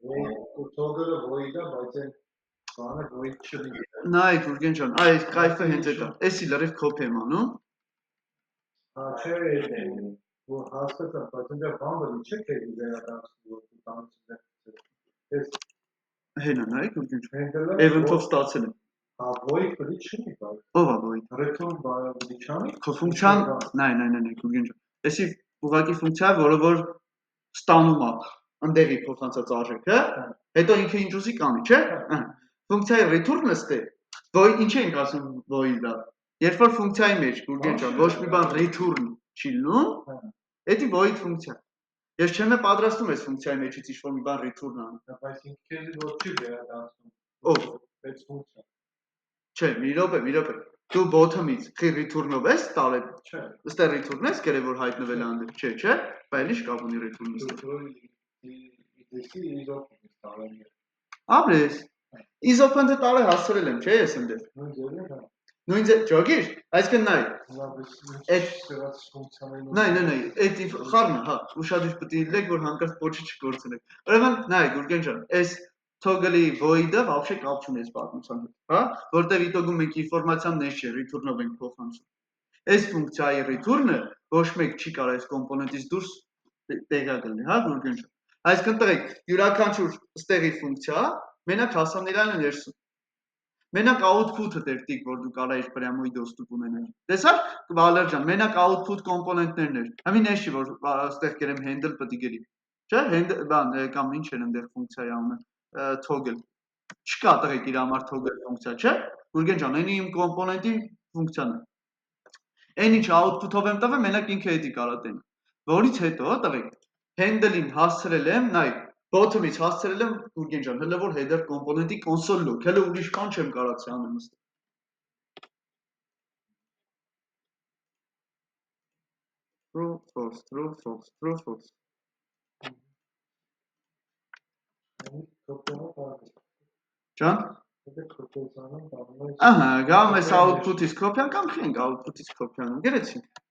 ու թողերը ոյդա, բայց այն բանը ոյդ չլինի։ Նայ Գուրգեն ջան, այ կայֆը հենց էտա։ Էսի լրիվ copy եմ անում։ Հա, չէ, որ հասկացա, բայց ինձ բանը չէ՞ թե վերադարձու որ տանցը։ Էս Հենա նայ Գուրգեն ջան։ Event-ով ստացել եմ։ Հա, ոյդ պետք չի բայց։ Ո՞վ է void։ Return բիչանի։ Քո ֆունկցիան, նայ, Գուրգեն ջան։ Էսի ուղղակի ֆունկցիա, որը որ ստանում է ընդեղի փոխանցած արժեքը, հետո ինքը ինչ ուզի կանի, չէ՞։ Ֆունկցիայի return-ը ստե։ Void, ինչ ենք ասում void-ը։ երբ որ ֆունկցիայի մեջ Գուրգեն ջան ոչ մի բան return չի լնում, դա void ֆունկցիա։ Ես չեմ պատրաստում այս ֆունկցիայի մեջից ինչ-որ մի բան return անում։ Բայց ինքեզի ոչ չի վերադարձնում։ Ով։ Այս ֆունկցիա։ Չէ, մի րոպե։ Դու bottom-ից խի return-ով ես տարել։ Չէ։ Ըստ է return ես գերե որ հայտնվել է անդր։ Չէ, բայց էլի շկաֆ ունի return-ը։ Ապրես։ Is-open-ը տարը հասցրել եմ, չէ՞ ես ընդեր։ Նույն ձև, ճոգիր, այսինքն նայ։ Նայ, այդ խառնը, հա, ուշադիր պետք է լինեք, որ հանկարծ փոչը չկորցնեք։ Ուրեմն, նայ, Գուրգեն ջան, այս toggle-ի void-ը вообще կապ չունի այս պատմության հետ, հա, որտեղ իտոգում մենք ինֆորմացիան ներս չէ, return-ով ենք փոխանցում։ Այս ֆունկցիայի return-ը ոչ մեկ չի կարող այս կոմպոնենտից դուրս տեղյակ լինի, հա, Գուրգեն ջան։ Այսինքն տղեկ, յուրաքանչյուր ստեղի ֆունկցիա մենակ հասանելի է ներսում։ Մենակ output-ը դերտիկ, որ դու կարայիր прямой доступ ունենալ։ Տեսա՞ր, Վալեր ջան, մենակ output կոմպոնենտներն էր։ Համին էշի որ այստեղ կերեմ handle պետք է գերի։ Չէ՞, handle բան կամ ինչ էր այնտեղ ֆունկցիայի անունը, toggle։ Չկա տղեկ իր համար toggle ֆունկցիա, չէ՞։ Գուրգեն ջան, այնի իմ կոմպոնենտի ֆունկցիան է։ Այն ինչ output-ով եմ տվել, մենակ ինքը էդի կարա տենա։ Որից հետո, տղեկ, handle-ին հասցրել եմ, նայ, bottom-ից հասցրել եմ Գուրգեն ջան, հələ որ header կոմպոնենտի console log, հələ ուրիշ բան չեմ կարացի անեմ ըստ։ True, false, true, false, true, false։ Ջան։ Ահա, գամ ես output-ից copy-ան կամ խենք output-ից copy-անում, գերեցինք։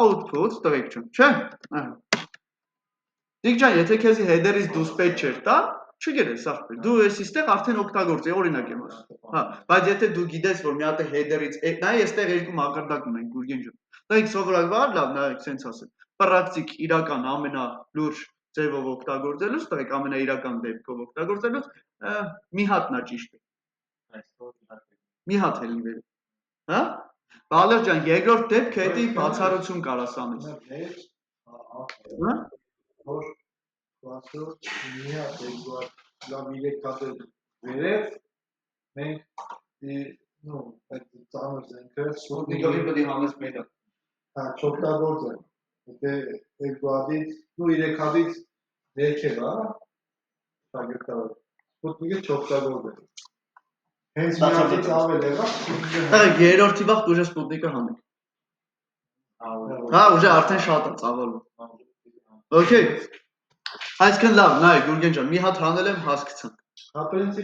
Output, տղեկ ջան, չէ՞։ Ահա։ Դիք ջան, եթե քեզի header-ից դուս պետք չէր տա, չգերես ախպեր։ Դու էսի ստեղ արդեն օգտագործի, օրինակ եմ ասում։ Հա, բայց եթե դու գիտես, որ մի հատ է header-ից, նայ այստեղ երկու մակարդակ ունենք Գուրգեն ջան։ Դայք սովորաբար լավ, նայեք, սենց ասեմ։ Պրակտիկ իրական ամենալուրջ ձևով օգտագործելուց, տղեկ ամենաիրական դեպքով օգտագործելուց մի հատնա ճիշտ է։ Մի հատ էլ ինվեր։ Հա? Վալեր ջան, երկրորդ դեպքը էդի բացառություն կարաս անես։ Հա? Որ կլասը մի հատ երկու լավ իրեք կատել վերև, մենք այդ ծանր զենքը Սպուտնիկովի պետք է հանես մետա։ հա, չօգտագործ է։ Եթե երկու հատից, երեք հատից ներքև, հա, շագերտավոր։ Սպուտնիկը չօգտագործ է։ Հենց մի հատից ավել եղավ, երրորդի վաղ ուժը սպուտնիկը հանեք։ Հա, ուժը արդեն շատ է ծավալում։ Okay։ Այսինքն լավ, նայ Գուրգեն ջան, մի հատ հանել եմ հասկացանք։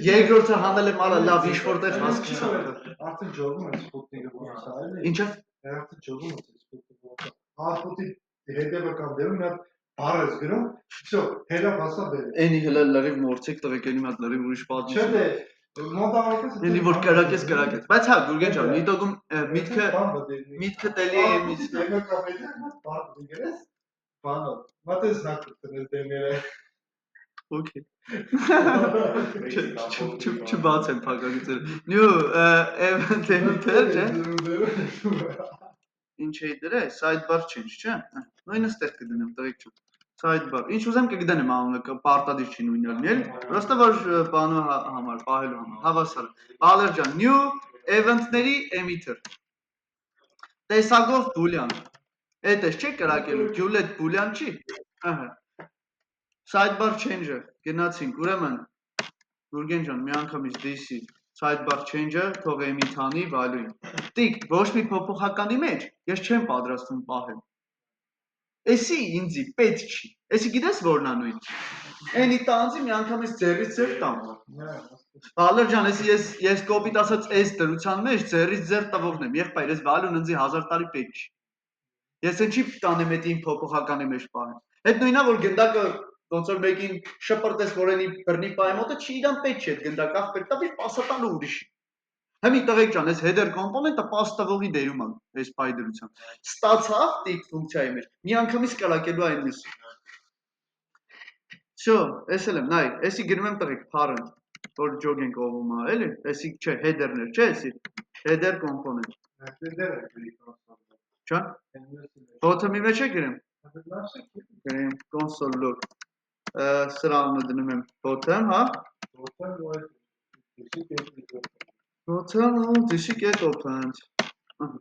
Երկրորդը հանել եմ արա լավ ինչ որտեղ հասկացանք։ Արդեն ջողում է սպուտնիկը ոնց է, էլի։ Ինչա՞։ Արդեն ջողում է սպուտնիկը ոնց է։ Output-ի հետևը կամ դերում մի հատ բառ ես գրում, всё, հետո հասա դեր։ Էնի հələ լրիվ մորցեք տղեկ, էնի մատ լրիվ ուրիշ պատմություն։ Չէ՞ դե, մոտավորապես Էնի որ կրակես։ Բայց հա, Գուրգեն ջան, միտոգում միտքը տելի է միտքն։ Բանը, մատը զնակ տնես դեմերը։ Okay։ Չբացեմ փակագծերը։ Նյու event emitter, չէ՞։ Ինչ էի դրել, sidebar change, չէ՞։ Նույնը ստեղ կդնեմ, տղեկ ջան։ Sidebar։ Ինչ ուզեմ կգտնեմ անունը, պարտադիր չի նույնն լինի, էլի։ Պրոստը որ բանու համար, պահելու համար, հավասար։ Վալեր ջան, new event-ների emitter։ Տեսակով boolean։ Էդ էս չի կրակելու, Juliet boolean չի։ Ահա։ Sidebar change-ը գնացինք, ուրեմն Գուրգեն ջան, մի անգամից this-ի sidebar change-ը թող emit անի value-ին։ Տիկ, ոչ մի փոփոխականի մեջ ես չեմ պատրաստվում պահել։ Էսի ինձի պետք չի։ Էսի գիտես որն է նույն։ Էնի տանձի մի անգամից ձեռից ձեռ տամ։ Վալեր ջան, ես կոպիտ ասած այս դրության մեջ ձեռից ձեռ տվողն եմ, եղբայր, ես value-ն ինձի 1000 տարի պետք չի։ Ես ինչի կանեմ այդ իմ փոփոխականի մեջ պահեմ։ Այդ նույնն է որ գնդակը ոնց որ մեկին շպրտես որ էնի բռնի պահի մոտը չի իրան պետք չի այդ գնդակը պետք է տալու պասատալու ուրիշ։ Հիմա տղեկ ջան, այս header կոմպոնենտը pass տվողի դերում է այս պահի դրությամբ։ Ստացավ տիկ ֆունկցիայի մեջ։ Մի անգամից կրակելու այն մյուս։ Всё, էս էլ եմ, նայ, էսի գրում եմ տղեկ parent, որ jog ենք ողում է, էլի, էսի չէ, header-ներ, չէ, էսի header component։ Չէ՞։ Bottom-ի մեջ է գրեմ։ Գրեմ console log։ Սրա անունը դնում եմ bottom, հա։ Bottom, this get opened։ Ահա։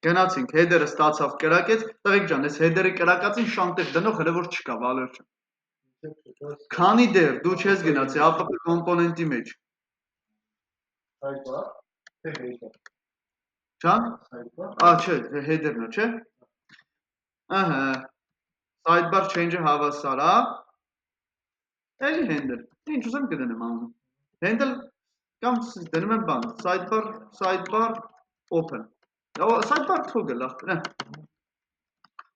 Գնացինք, header-ը ստացավ կրակեց, տղեկ ջան, այս header-ի կրակածին շանտեր դնող հələ որ չկա, Վալեր ջան։ Քանի դեռ դու չես գնացի APP կոմպոնենտի մեջ։ Sidebar, թե header։ Ջան, Sidebar։ չէ, header-ն է, չէ։ Ահա։ Sidebar change-ը հավասար է։ Էլի handle։ Ինչ ուզեմ կդնեմ անում։ Handle կամ դնում եմ բան, sidebar open։ Sidebar toggle ախպեր։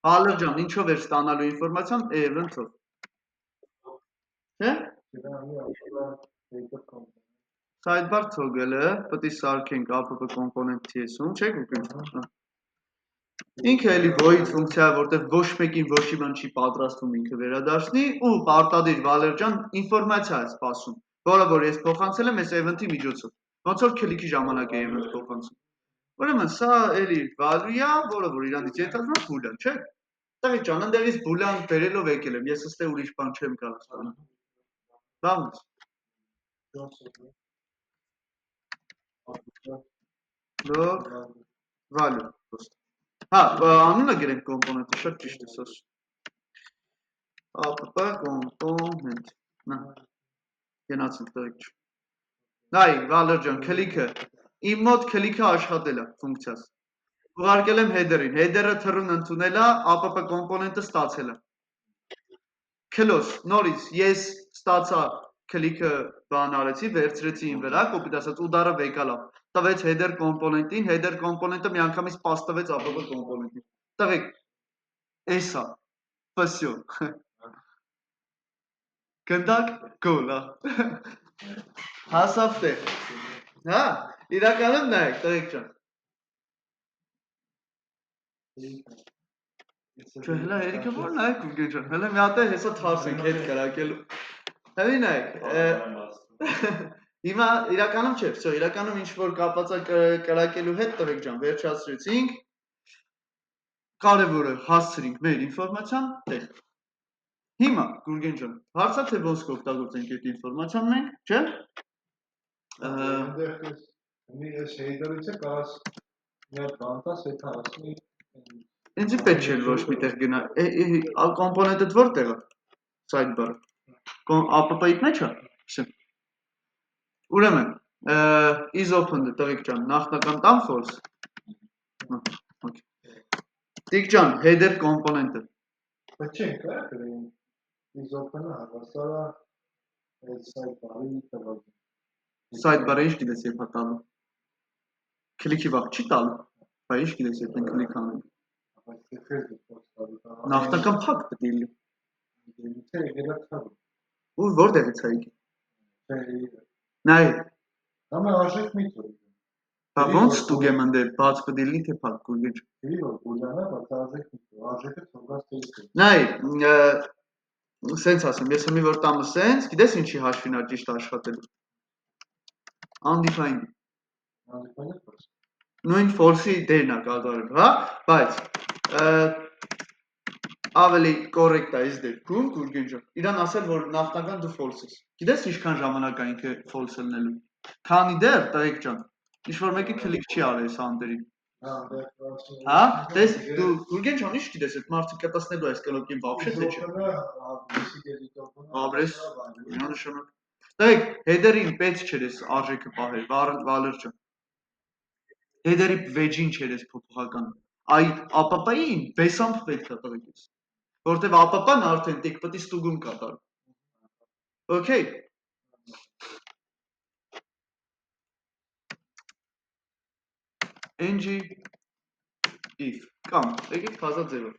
Վալեր ջան, ինչով էր ստանալու ինֆորմացիան event-ով։ Չէ։ Sidebar toggle-ը պետք է սարքենք app component TS-ում, չէ՞ գուգլ։ Ինքը էլի void ֆունկցիա է, որտեղ ոչ մեկին ոչի բան չի պատրաստվում ինքը վերադարձնի ու պարտադիր Վալեր ջան ինֆորմացիա է սպասում, որը որ ես փոխանցել եմ այս event-ի միջոցով։ Ոնց որ քլիքի ժամանակ է event փոխանցում։ Ուրեմն սա էլի value-ա, որը որ իրանից ենթադրվում է boolean, չէ՞։ Տղեկ ջան, ընդեղից boolean բերելով եկել եմ, ես ըստե ուրիշ բան չեմ կարող ստանալ։ Բանց։ Value։ Հա, անունը գրենք կոմպոնենտը, շատ ճիշտ է սոս։ App component։ Նա։ Գնացինք տղեկ ջան։ Նայ, Վալեր ջան, քլիքը։ Իմ մոտ քլիքը աշխատել է ֆունկցիաս։ Ուղարկել եմ header-ին, header-ը թռուն ընդունել է, app կոմպոնենտը ստացել է։ Close, նորից ես ստացա քլիքը բան արեցի, վերցրեցի իմ վրա, կոպիտ ասած ուդարը վեկալա։ Տվեց header կոմպոնենտին, header կոմպոնենտը միանգամից pass տվեց app կոմպոնենտին։ Տղեկ, էսա, всё։ Գնդակ, գոլ, հասավ տեղ։ Հա, իրականում նայեք, տղեկ ջան։ Չէ, հələ երիքը որ նայեք ուգեջ ջան, հələ մի հատ է հեսա թարս ենք հետ կրակելու։ Հələ նայեք, հիմա իրականում չէ, всё, իրականում ինչ որ կապված է կրակելու հետ տղեկ ջան, վերջացրեցինք։ Կարևորը հասցրինք մեր ինֆորմացիան տեղ։ Հիմա Գուրգեն ջան, հարցա թե ոնց կօգտագործենք այդ ինֆորմացիան մենք, չէ՞։ Ես header-ից է կարաս մի հատ բան տաս, այդ հասնի։ Ինձ պետք չէ ոչ միտեղ գնա։ Կոմպոնենտը որտեղ է։ Sidebar-ը։ APP-ի մեջ է։ Всё։ Ուրեմն, is open-ը տղեկ ջան, նախնական տամ false։ Okay։ Տիկ ջան, header կոմպոնենտը։ Բայց չենք կարա գրենք։ Is open-ը հավասար է այդ sidebar-ի տվյալին։ Sidebar-ը ինչ գիտես երբ տալու։ Քլիքի վաղ չի տալու։ Բայց ինչ գիտես երբ են քլիք անում։ Բայց դեպքեր դու Նախնական փակ պետք է լինի։ Թե եկել է թարու։ Ու որտեղից է եկել։ Նայ։ Համը արժեք մի ծույլ։ Բա ոնց ստուգ եմ ընդ բաց պետք է լինի թե փակ գուրգեջ։ Դի որ բուլյանը, բայց արժեք մի ծույլ, արժեքը թողած տես։ Նայ, սենց ասեմ, ես մի որ տամը սենց, գիտես ինչի հաշվին է ճիշտ աշխատելու։ Undefined։ Undefined false։ Նույն false-ի դերն է կատարելու, հա, բայց ավելի կոռեկտ է այս դեպքում Գուրգեն ջան։ Իրան ասել որ նախնական դու false ես։ Գիտես ինչքան ժամանակ է ինքը false լնելու։ Քանի դեռ տղեկ ջան, ինչ որ մեկը քլիք չի արել այս հանդերին։ Հա, դες դու Գուրգեն ջան, ինչ գիտես այդ մարդը կտեսնելու այս կլոկին вообще թե չէ։ Աբրես, միանշանակ։ Տղեկ, header-ին պետք չէր էս արժեքը պահել, Վալեր ջան։ Header-ի վեջին չէր էս փոփոխական։ Այդ APP-ին վեսամփ պետք է տղեկից։ Որտեվ APP-ն արդեն տիկ պետք է ստուգում կատարի։ Okay։ ng if կամ եկեք ֆազա ձևով։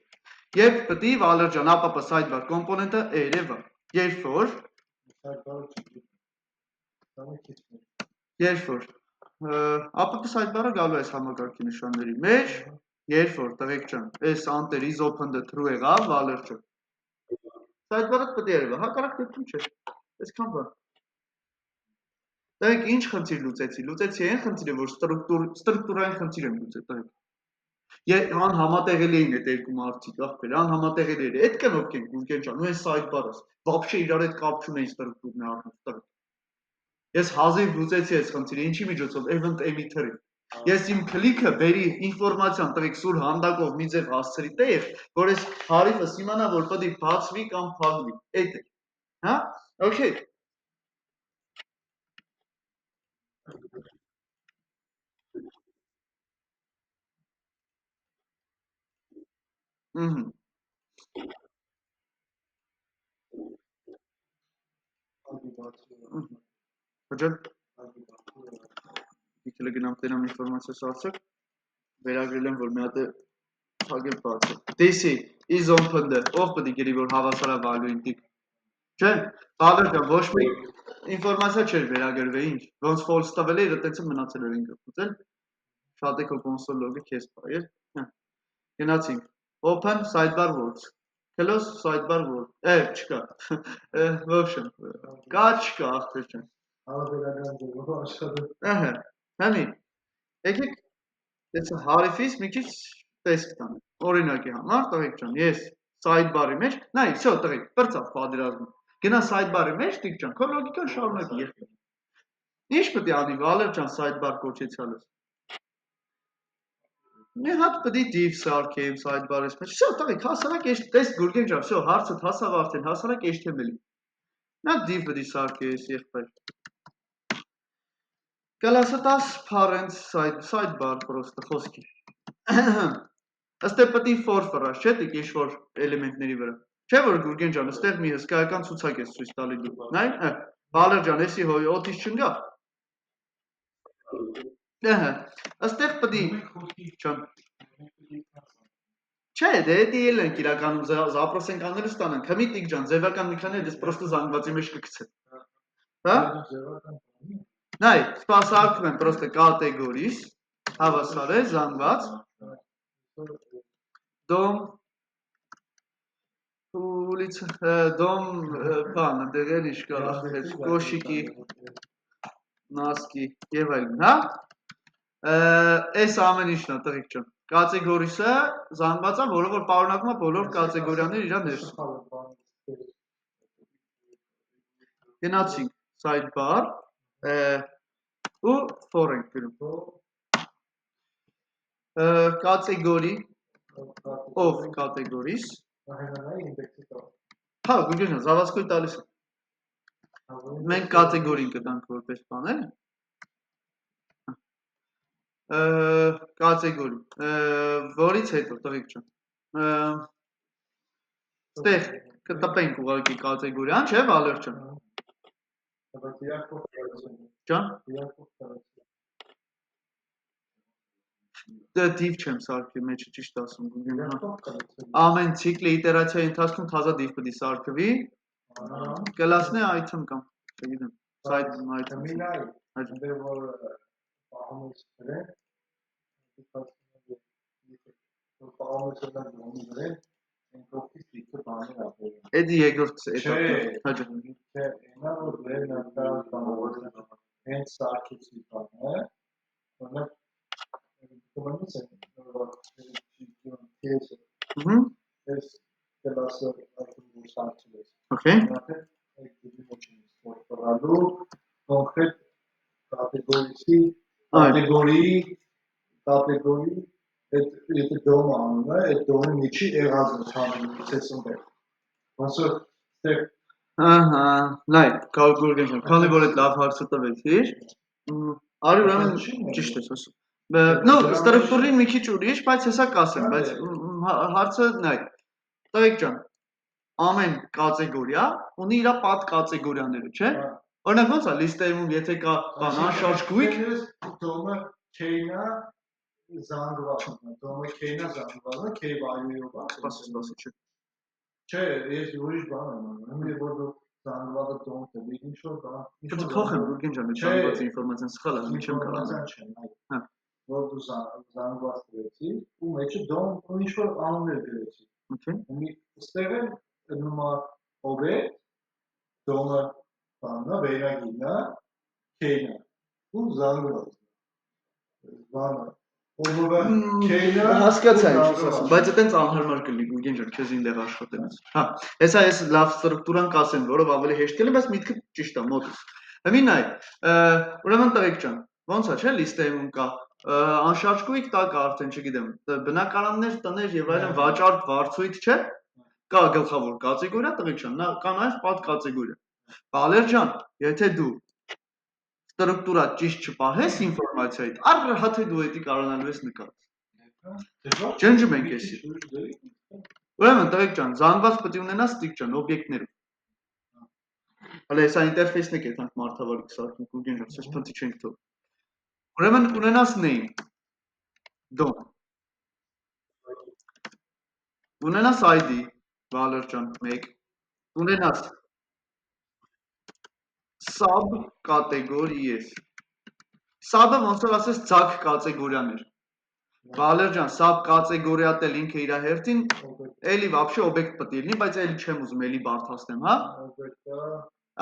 Երբ պետք է Վալեր ջան APP sidebar կոմպոնենտը երևա։ Երբ որ APP sidebar-ը գալու է այս համակարգի նշանների մեջ, երբ որ տղեկ ջան, այս անտեր is open-ը true եղավ, Վալեր ջան։ Sidebar-ը պետք է երևա, հակառակ դեպքում չէ։ Այսքան բան։ Տղեկ ինչ խնդիր լուծեցի։ Լուծեցի այն խնդիրը, որ ստրուկտուրային խնդիր եմ լուծել, տղեկ։ Անհամատեղելի էին այդ երկու մարդիկ, ախպեր, անհամատեղելի էր։ Այդ կնոք են Գուրգեն ջան, ու այն sidebar-ը։ Вообще իրար հետ կապ չունեին ստրուկտուրն առնով, տղեկ։ Ես հազիվ լուծեցի այս խնդիրը, ինչի միջոցով event emitter-ի։ Ես իմ քլիքը բերի ինֆորմացիան տվեք սուր հանդակով մի ձև հասցրի տեղ, որ ես հարիվս իմանա, որ պետք է բացվի կամ փակվի։ Այդ է։ Հա? Okay։ Ահա։ Հաջող։ Իքելը գնամ տենամ ինֆորմացիա սարցակ, վերագրել եմ, որ մի հատ է թագել բացը։ Դեսի, is opened, ով պետք է գերի, որ հավասարա value ինտիկ։ Չէ, բավեր կա, ոչ մի ինֆորմացիա չէր վերագրվել, ինչ, ոնց false տվել էր, այդպես մնացել էր ինքը, ուզել, շատ է քո console log-ը քեզ պայել, գնացինք, open sidebar words, close sidebar word, չկա, в общем, կա, չկա, ախպեր չեն։ Ահա, հանի, եկեք, ես հարիվից մի քիչ տեսք տանեմ, օրինակի համար, տղեկ ջան, ես sidebar-ի մեջ, նայ, всё, տղեկ, բրծավ պատերազմը, գնա sidebar-ի մեջ, տիկ ջան, քո լոգիկան շարունակի եղբայր։ Ինչ պետք է անի, Վալեր ջան, sidebar կոչեցյալս։ Մի հատ պետք է div սարքեմ sidebar-ից մեջ, всё, տղեկ, հասարակ տես Գուրգեն ջան, всё, հարցդ հասավ արդեն, հասարակ HTML-ի։ Նա div պետք է սարքես եղբայր։ Կլասը 10 parents sidebar просто խոսքի։ Ըստեղ պետք է for ֆրաշ, չէ՞ դիք ինչ-որ էլեմենտների վրա։ Չէ՞ որ Գուրգեն ջան, ըստեղ մի հսկայական ցուցակ ես ցույց տալի դու։ Նայ, Վալեր ջան, էսի հոյ օթից չընկավ։ Ահա, ըստեղ պետք է ջան։ Չէ, դե դի էլ ենք իրականում zaпрос ենք անել ստանանք։ Քմի տիկ ջան, ձևական մի քանի դες просто զանգվածի մեջ կգցեմ։ Հա? Նայ, սպասարկում եմ просто կատեգորիս, հավասար է զանգված։ Դոմ ուլիցա դոմ բանը դերել ինչ կա ախպեր կոշիկի նասկի եւ այլն, հա? Այս ամեն ինչն է տղիկ ջան։ Կատեգորիսը զանգված է, որը որ պարունակում է բոլոր կատեգորիաները իր ներս։ Գնացինք sidebar ու for ենք գրում։ Կատեգորի ով կատեգորիս Հա, Գուրգեն ջան, զավացքույր տալիս է։ Մենք կատեգորին կտանք որպես բան, էլի։ Կատեգորի, որից հետո տղիկ ջան։ Ստեղ կտպենք ուղղակի կատեգորիան, չէ՞ Վալեր ջան։ Ջան։ Դե div չեմ սարքի մեջը ճիշտ ասում Գուրգեն ջան։ Ամեն ցիկլի իտերացիայի ընթացքում թազա div պետք է սարքվի։ Կլասն է item կամ, չգիտեմ, site item։ Էդի երկրորդ էտապն է, հաջող։ Հենց սարքեցի բանը, Ես կլասը սարքեցի։ Okay։ Կոնկրետ կատեգորիի եթե դոմ անում է, այդ դոմի միջի եղած է չանում, ցեսում է։ Ոնց որ ստեղ Ահա, նայ, Գուրգեն ջան, քանի որ այդ լավ հարցը տվեցիր, արի ուրեմն ճիշտ ես ասում։ Ну, ստրուկտուրին մի քիչ ուրիշ, բայց հեսա կասեմ, բայց հարցը նայ։ Տղեկ ջան, ամեն կատեգորիա ունի իր պատ կատեգորիաները, չէ՞։ Օրինակ ոնց է լիստերում, եթե կա բան անշարժ գույք, դոմը քեյնա զանգվածն է, դոմը քեյնա զանգվածը, քեյ վայրերով է։ Սպասի, չէ։ Չէ, ես ուրիշ բան եմ անում, որ դու զանգվածը դոմ տվի, ինչ-որ բան։ Պետք է փոխեմ Գուրգեն ջան, այդ զանգվածի ինֆորմացիան սխալ է, չեմ կարող։ Հա։ Որ դու զանգված դրեցի, ու մեջը դոմ ու ինչ-որ անուններ դրեցի։ Okay։ Ստեղ է նոմա օբյեկտ, դոմը բանա, վերագինա, քեյնա, ու զանգված։ Բանը, քեյնա, հասկացա ինչ ես ասում, բայց այտենց անհարմար կլինի Գուրգեն ջան, քեզ ինտեղ աշխատելուց։ Հա, հեսա ես լավ ստրուկտուրան կասեմ, որով ավելի հեշտ կլինի, բայց միտքը ճիշտ է, մոտս։ Հիմա նայ, ուրեմն տղեկ ջան, ոնց է, չէ՞, լիստերում կա Անշարժ գույք տակ արդեն չգիտեմ, բնակարաններ, տներ եւ այլն վաճառք, վարձույթ չէ։ Կա գլխավոր կատեգորիա, տղեկ ջան, կա նաեւ պատկատեգորիա։ Բալեր ջան, եթե դու ստրուկտուրա ճիշտ չպահես ինֆորմացիայիդ, առհատե դու էդի կարողանալու ես նկատել։ Ջնջում ենք էսի։ Ուրեմն տղեկ ջան, զանգված պետք է ունենաս տիկ ջան, օբյեկտներով։ Հələ հեսա ինտերֆեյսն է կետնանք մարդավարի կսարքենք, ուգեն ջան, սես փնտի չենք թող։ Ուրեմն կունենաս name, դոն։ Ունենաս ID, Բալեր ջան, 1, ունենաս sub կատեգորիեր։ Sub-ը ոնց որ ասես ցակ կատեգորիաներ։ Բալեր ջան, sub կատեգորիա տել ինքը իր հերթին, էլի вообще օբյեկտ պետք է լինի, բայց էլի չեմ ուզում էլի բարդացնեմ, հա։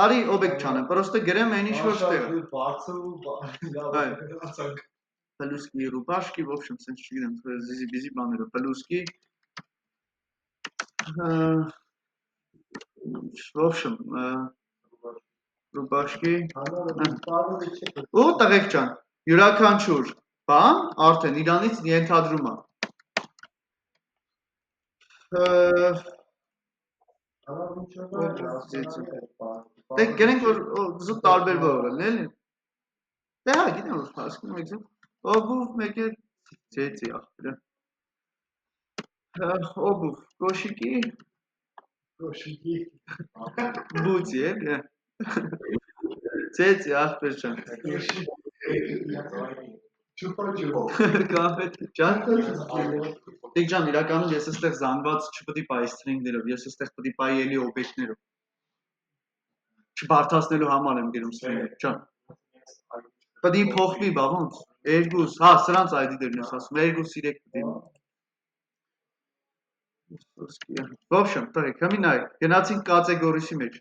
Արի օբյեկտ չանեմ, պրոստը գրեմ այն ինչ որ ստեղ։ Плюски, рубашки, в общем, sense չգիտեմ, զիզի բաները, плюски, в общем, ռուբաշկի, ու տղեկ ջան, յուրաքանչյուր բան արդեն իրանից ենթադրում է։ Դե գերենք որ զուտ տարբերվող են, էլի։ Դե հա, գիտեմ որ հասկանում եք զուտ։ Օբուվ մեկ է ծեծի աղբերը։ Օբուվ, կոշիկի, բուծի էլի։ Ծեծի աղբեր ջան։ Կամետ ջան։ Տիկ ջան, իրականում ես էստեղ զանգված չպետք է պայի string-ներով, ես էստեղ պետք է պայի էլի օբյեկտներով։ Չբարդացնելու համար եմ գրում string-ը, ջան։ Պետք է փոխվի, բա ոնց։ 2, հա, սրանց ID-դերն ես ասում, 2, 3 պետք է։ В общем, տղեկ, հիմա նայեք, գնացինք կատեգորիսի մեջ։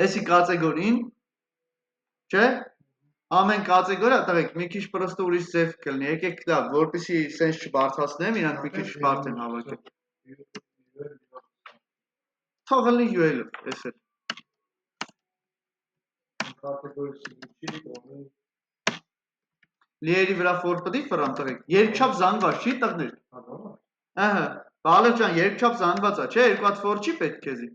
Էսի կատեգորին, չէ՞։ Ամեն կատեգորիա, տղեկ, մի քիչ պրոստը ուրիշ ձև կլինի, եկեք դա, որպեսզի sense չբարդացնեմ, իրանք մի քիչ բարդ են հավաքել։ Թող լինի UL-ով, էս էլ։ Լիերի վրա for պետք է ֆրամ տղեկ, երկչափ զանգված չի տղներ։ Ահա, Բալեր ջան, երկչափ զանգված է, չէ, երկու հատ for չի պետք քեզի։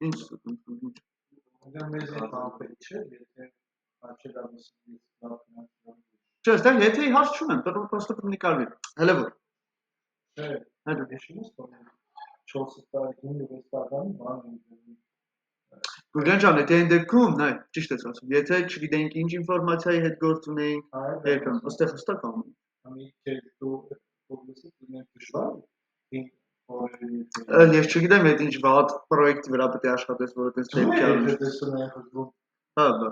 Ինչ ստուգում։ Չէ, այստեղ եթե հարց չունեմ, պրոստը պետք է նկարվի։ Հələ որ։ Գուրգեն ջան, եթե այն դեպքում, նայ, ճիշտ ես ասում, եթե չգիտենք ինչ ինֆորմացիայի հետ գործ ունեինք, երկրորդ, այստեղ հստակ անում։ Ես չգիտեմ, այդ ինչ վատ պրոյեկտի վրա պետք է աշխատես, որ այդպես դեպքի առնես։ Հա, բա։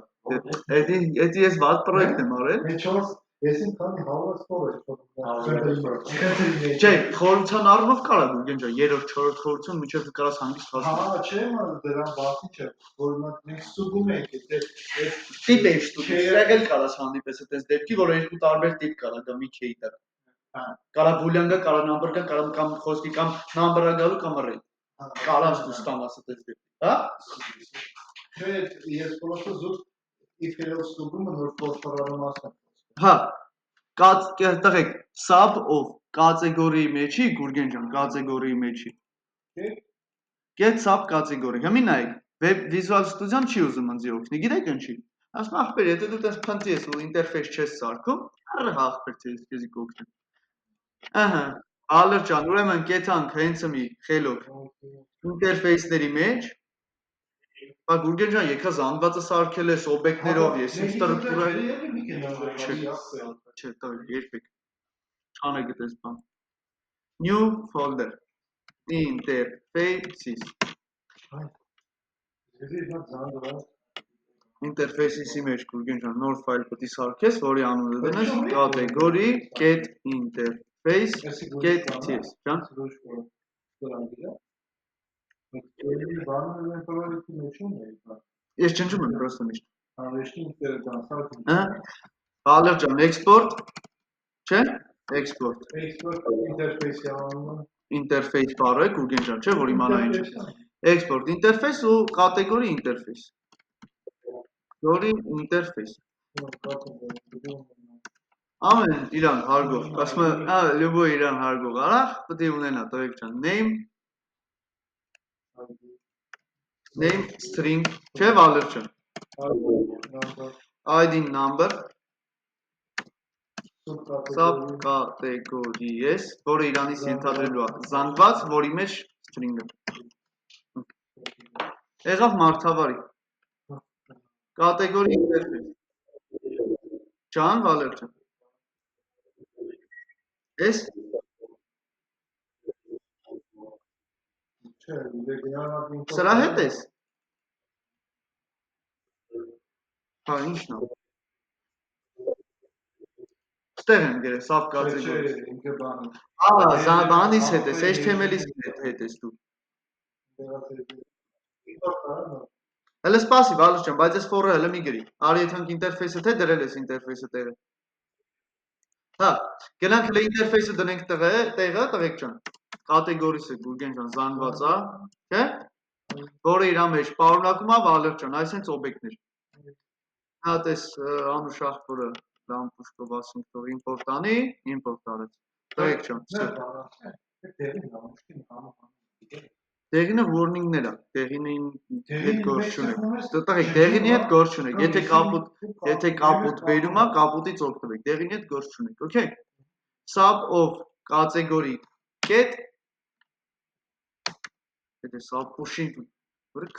Էդի ես վատ պրոյեկտ եմ արել։ Չէ, խորհրդան առումով կարա Գուրգեն ջան, 3-րդ, 4-րդ խորհրդում մինչև դու կարաս հանգիստ հասնես։ Հա, չէ, դրան բացի չէ, որ մենք ստուգում ենք, եթե տիպ ենք ստուգում, սրանք էլ կարաս հանդիպես այդպես դեպքի, որ երկու տարբեր տիպ կարա գա մի քեյ տակ։ Կարա բուլյան գա, կարա նամբր գա, կամ խոսքի կամ նամբրա գալու կամ array։ Կարաս դու ստանաս այդպես դեպք, հա։ Չէ, ես պրոստը զուտ if-երով ստուգում եմ, որ փոխարարում ասեմ։ Հա, տղեկ, sub-ով կատեգորիի մեջի, Գուրգեն ջան, կատեգորիի մեջի։ Get sub կատեգորի։ Հիմա նայեք, Web Visual Studio-ն չի ուզում ինձ օգնի, գիտեք ինչի։ Ասում ախպեր, եթե դու տես փնտի ես ու ինտերֆեյս չես սարքում, առը ախպեր քեզի կօգնի։ Ահա, Բալեր ջան, ուրեմն կեթանք հենցմի խելոք ինտերֆեյսների մեջ։ Բա Գուրգեն ջան, եկա զանգվածը սարքել ես օբյեկտներով, ես ինչ ստրուկտուրայի չէ, տալ երբեք չանը գտես բան։ New folder interfaces Interfaces-ի մեջ Գուրգեն ջան, նոր ֆայլ պետք է սարքես, որի անունը դնես category get interface get ts, ջան։ Ես ջնջում եմ պրոստը միշտ։ Բալեր ջան, export, չէ՞, export interface բառը Գուրգեն ջան, չէ՞ որ իմանա ինչ։ export interface ու category interface։ Category interface։ Ամեն իրան հարգող, ասում եմ, լյուբոյ իրան հարգող արախ, պետք է ունենա տղեկ ջան, name string, չէ Վալեր ջան, ID number, subcategories, որը իրանից ենթադրելու է զանգված, որի մեջ string-ը։ Եղավ մարդավարի։ Category interface։ Ջան, Վալեր ջան։ Ես սրա հետ ես։ Հա, ի՞նչն է։ Ստեղ եմ գրել sub categories։ Բանից հետ ես, HTML-ից հետ ես դու։ Հələ սպասի, Վալեր ջան, բայց ես for-ը հələ մի գրի։ Արի եթանք interface-ը թե դրել ես interface-ը տեղը։ Հա, գնանք հələ interface-ը դնենք տեղը, տղեկ ջան։ Categories-ը Գուրգեն ջան զանգված է, չէ՞։ Որը իր մեջ պարունակում է Վալեր ջան, այսինքն օբյեկտներ։ Հա, տես Անուշ ախորը լամպուշկով ասենք թող import անի, import արեց։ Տղեկ ջան։ Դեղինը warning-ներ է, դեղինին հետ գործ չունեք։ Տղեկ, դեղինի հետ գործ չունեք։ Եթե կապուտ բերում է, կապուտից օգտվեք։ Դեղինի հետ գործ չունեք, okay։ Sub of category get Եթե sub push-ին վրք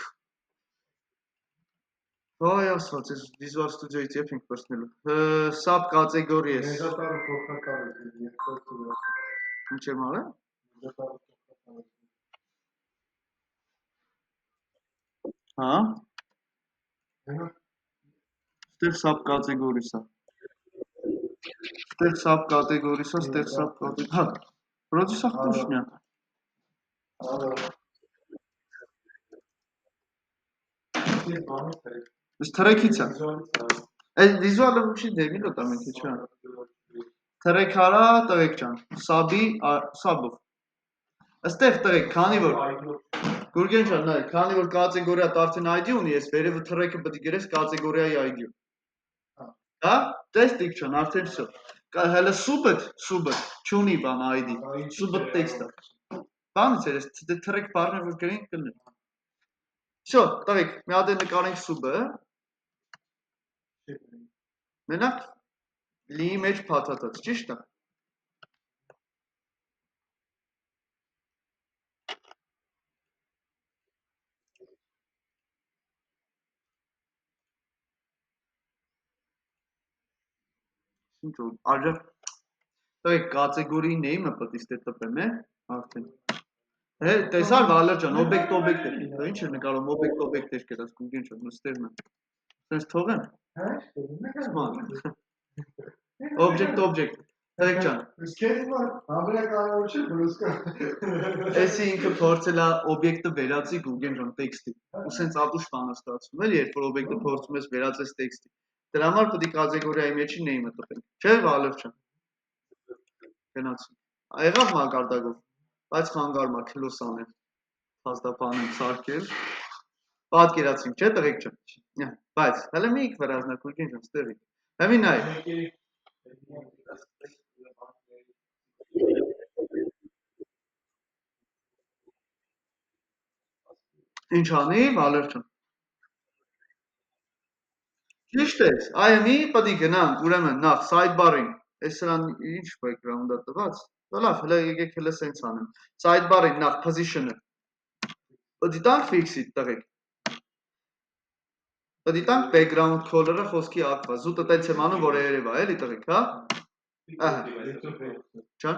Վայ ասած, ես Visual Studio-ից եփ ենք պրսնելու։ Sub category ես։ Ինչ եմ արել։ Հա։ Ստեղ sub categories-ա։ Ստեղ sub categories-ա, ստեղ sub categories։ Հա։ Вроде սախտուշնյա։ Ես թրեքից է։ Այս վիզուալը ուշի դեմիլը տա մենք չէ։ Թրեք արա տղեկ ջան, sub-ով։ Այստեղ տղեկ, քանի որ Գուրգեն ջան, նայ, քանի որ կատեգորիա արդեն ID ունի, ես վերևը թրեքը պետք է գրես կատեգորիայի ID-ը։ Հա? Տեստիկ ջան, արդեն всё։ Հələ sub-ը չունի բան ID, sub-ը տեքստ է։ Բանից էր, թրեք բառը որ գրենք կլինի։ Всё, տղեկ, մի հատ նկարենք sub-ը։ Մենակ լի մեջ փաթաթած, ճիշտ է։ Ինչ որ արժե տղեկ կատեգորիի name-ը պետք է ստե տպեմ է արդեն։ Հե, տեսար Վալեր ջան, օբյեկտ է։ Ինչ է նկարում օբյեկտ էր կերած Գուրգեն ջան, ստերն է։ Սենց թողեմ։ Օբյեկտ։ Տղեկ ջան։ Էսի ինքը փորձել է օբյեկտը վերածի Գուրգեն ջան տեքստի։ Ու սենց ապուշ բան է ստացվում, էլի, երբ որ օբյեկտը փորձում ես վերածես տեքստի։ Դրա համար պետք է կատեգորիայի մեջի name-ը տպենք։ Չէ, Վալեր ջան։ Գնացինք։ Եղավ մակարդակով, բայց խանգարում է քլոս անեմ։ Փաստաբանեմ սարքել։ Պատկերացինք, չէ, տղեկ ջան։ Բայց հələ մի վրազնակ Գուրգեն ջան, ստեղի։ Հիմի նայ։ Ինչ անի, Վալեր ջան։ Ճիշտ է, այմի պետք է գնանք, ուրեմն նախ sidebar-ին։ Այս սրան ինչ background-ա տված։ Լավ, հələ եկեք հələ սենց անեմ։ Sidebar-ին նախ position-ը։ Պետք է տանք fix-ի տղեկ։ Պետք է տանք background color-ը խոսքի ակվա։ Զուտը տենց եմ անում, որ երևա, էլի տղեկ, հա։ Ահա։ Ջան։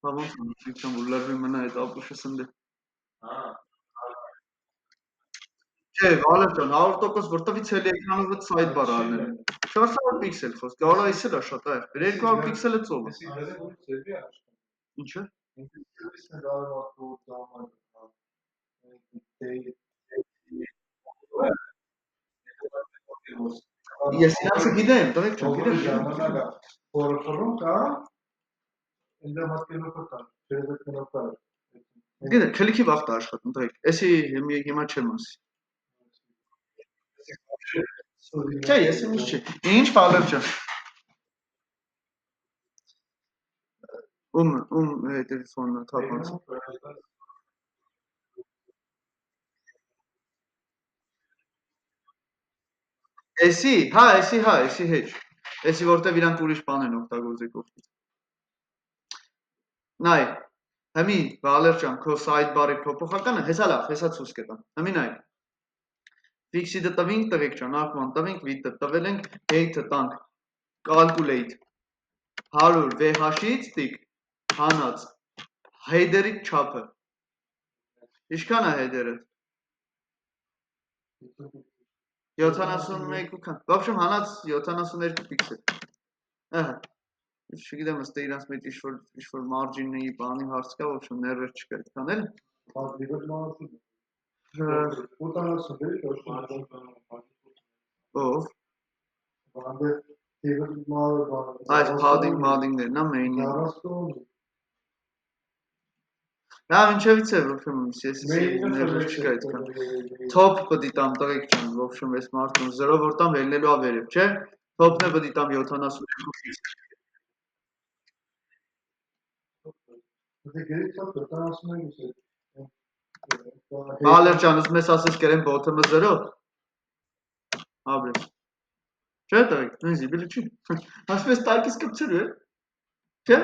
Բա ոնց անում, որ լրիվ մնա այդ ապուշը սնդե։ Չէ, Վալեր ջան, 100% որտեղից էլի էկրանով sidebar անել։ 400 պիքսել խոսք, գալա իսել է շատ այ։ 200 պիքսելը ծով է։ Ինչը։ Ես իրանցը գիտեմ, տղեկ ջան, գիտեմ։ Որը կա, ինձ մտքերով կա, չերևէ կնոպար։ Գիտե, քլիքի վաղտ է աշխատում, տղեկ։ Էսի հիմա չեմ ասի։ Չէ, ես ինչ չի։ Ինչ Վալեր ջան։ Ում տելեֆոնը թափանց։ Էսի հետ։ Էսի որտեվ իրանք ուրիշ բան են օգտագործել կողքից։ Նայ, հիմի Վալեր ջան, քո sidebar-ի փոփոխականը հեսա լավ, հեսա ցույց կտամ։ Հիմի նայ։ Fix-ը տվինք տղեկ ջան, ակման տվինք, վիդը տվել ենք, hate-ը տանք, calculate 100 VH-ից տիկ հանած header-ի չափը։ Ինչքան է header-ը։ 71 քան։ В общем, հանած 72 պիքսել։ Ահա։ Չգիտեմ, ըստ իրանց մեջ ինչ-որ margin-ի բանի հարց կա, в общем, ներեր չկա այդքան էլ։ Ով։ Այս padding-ներն է main-ը։ Դա ինչևից է, в общем, ես ներեր չկա այդքան։ Top պետք է տամ տղեկ ջան, в общем, այս մարդուն 0 որ տամ ելնելու է վերև, չէ՞։ Top-ն է պետք է տամ 72 պիքսել։ Վալեր ջան, ուզում ես ասես կերեմ bottom-ը 0։ Ապրես։ Չէ՞ տղեկ, նույն զիբիլը չի։ Ասես տակից կպցրու է։ Չէ՞։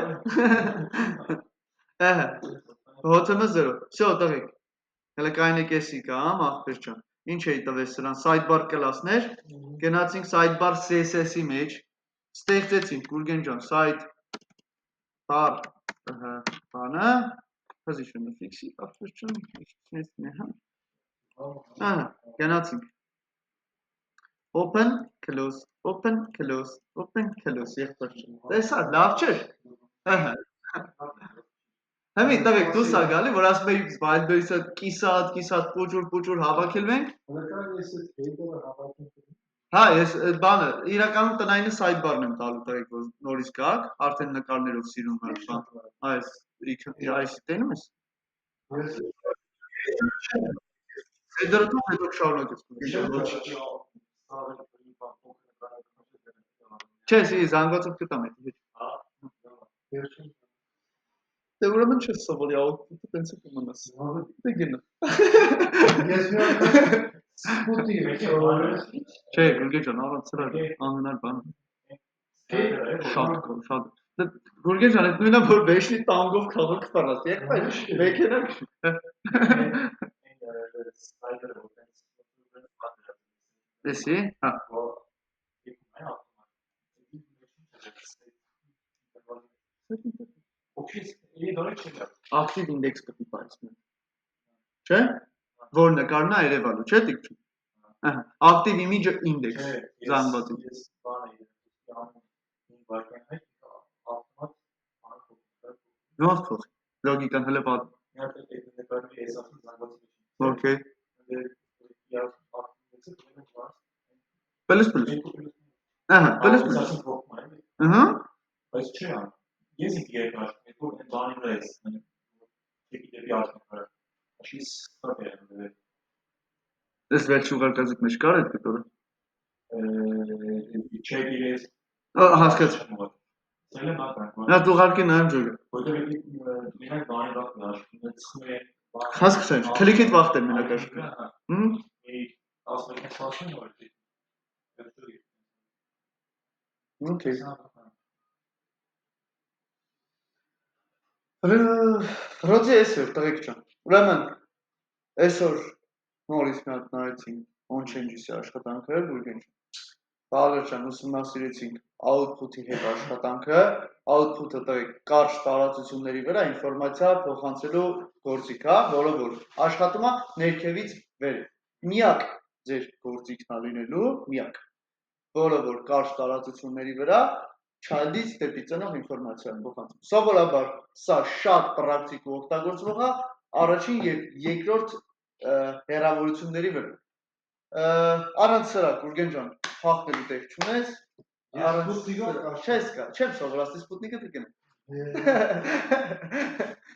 Ահա։ Bottom-ը 0։ Всё, տղեկ։ Հələ կայնեք էսի կամ ախպեր ջան։ Ինչ էի տվել սրան sidebar կլասներ, գնացինք sidebar CSS-ի մեջ, ստեղծեցինք Գուրգեն ջան sidebar բանը, position fix-ի ախպեր ջան, ինչն է, հա։ Ահա, գնացինք։ Open close, եղբայր ջան։ Տեսա, լավ չէ։ Ահա։ Հիմի տղեկ դուս ա գալի, որ ասում էի Wildberries-ը կիսատ պուջուր հավաքելվենք։ Հա, ես բանը, իրականում տնայինը sidebar-ն եմ տալու տղեկ, որ նորից գաք, արդեն նկարներով սիրում եմ բան։ Այս տենում ես։ Դրդում հետո շարունակես։ Չէ, զանգվածով կտամ այդ։ Դե ուրեմն չես սովորի output-ը տենց է կմնաս։ Դե գնա։ Չէ, Գուրգեն ջան, առանց սրա անհնար բան։ Շատ։ Գուրգեն ջան, այդ նույնը որ վեշնի տանգով քաղաք տանաս, եղբայր, մեքենա։ Էսի, հա։ Active index կպի պայսմեն։ Չէ՞։ Որ նկարն է Երևանում, չէ՞ տիպչում։ Ահա, active image index զանգվածի։ Ոնց փոխ։ Լոգիկան հələ բաց։ Okay։ Պլյուս։ Ահա, պլյուս։ Ահա։ Բայց չէ, ես ինքն երկար, որ այդ բանի վրա ես, դեպի արդյունք վրա։ Ինչի՞ ստոպ է։ Ես վերջի ուղարկածիք մեջ կար այդ կտորը։ Չէ, ես հասկաց։ Սելը մատան։ Նա ուղարկի նայեմ ջոգը։ Որտեղ իրենք բանի վրա դաշտում են ցխում են։ Հասկացա, քլիքիդ վախտ եմ մենակ աշխատում։ Հմ։ Ասում եմ, ասում եմ։ Okay։ Ռոձի այսօր տղեկ ջան։ Ուրեմն այսօր նորից մի հատ նայեցինք on-change-ի աշխատանքը, Գուրգեն ջան։ Վալեր ջան, ուսումնասիրեցինք output-ի հետ աշխատանքը, output-ը տղեկ կարճ տարածությունների վրա ինֆորմացիա փոխանցելու գործիք, հա, որը որ աշխատում է ներքևից վեր։ Միակ ձեր գործիքն է լինելու, միակ, որը որ կարճ տարածությունների վրա child-ից դեպի ծնող ինֆորմացիա փոխանցում։ Սովորաբար սա շատ պրակտիկ ու օգտագործվող է առաջին եւ երկրորդ հեռավորությունների վրա։ Առանց սրա Գուրգեն ջան, փախնելու տեղ չունես։ Չես կա, չեմ սովորացնի Sputnik-ը դգնա։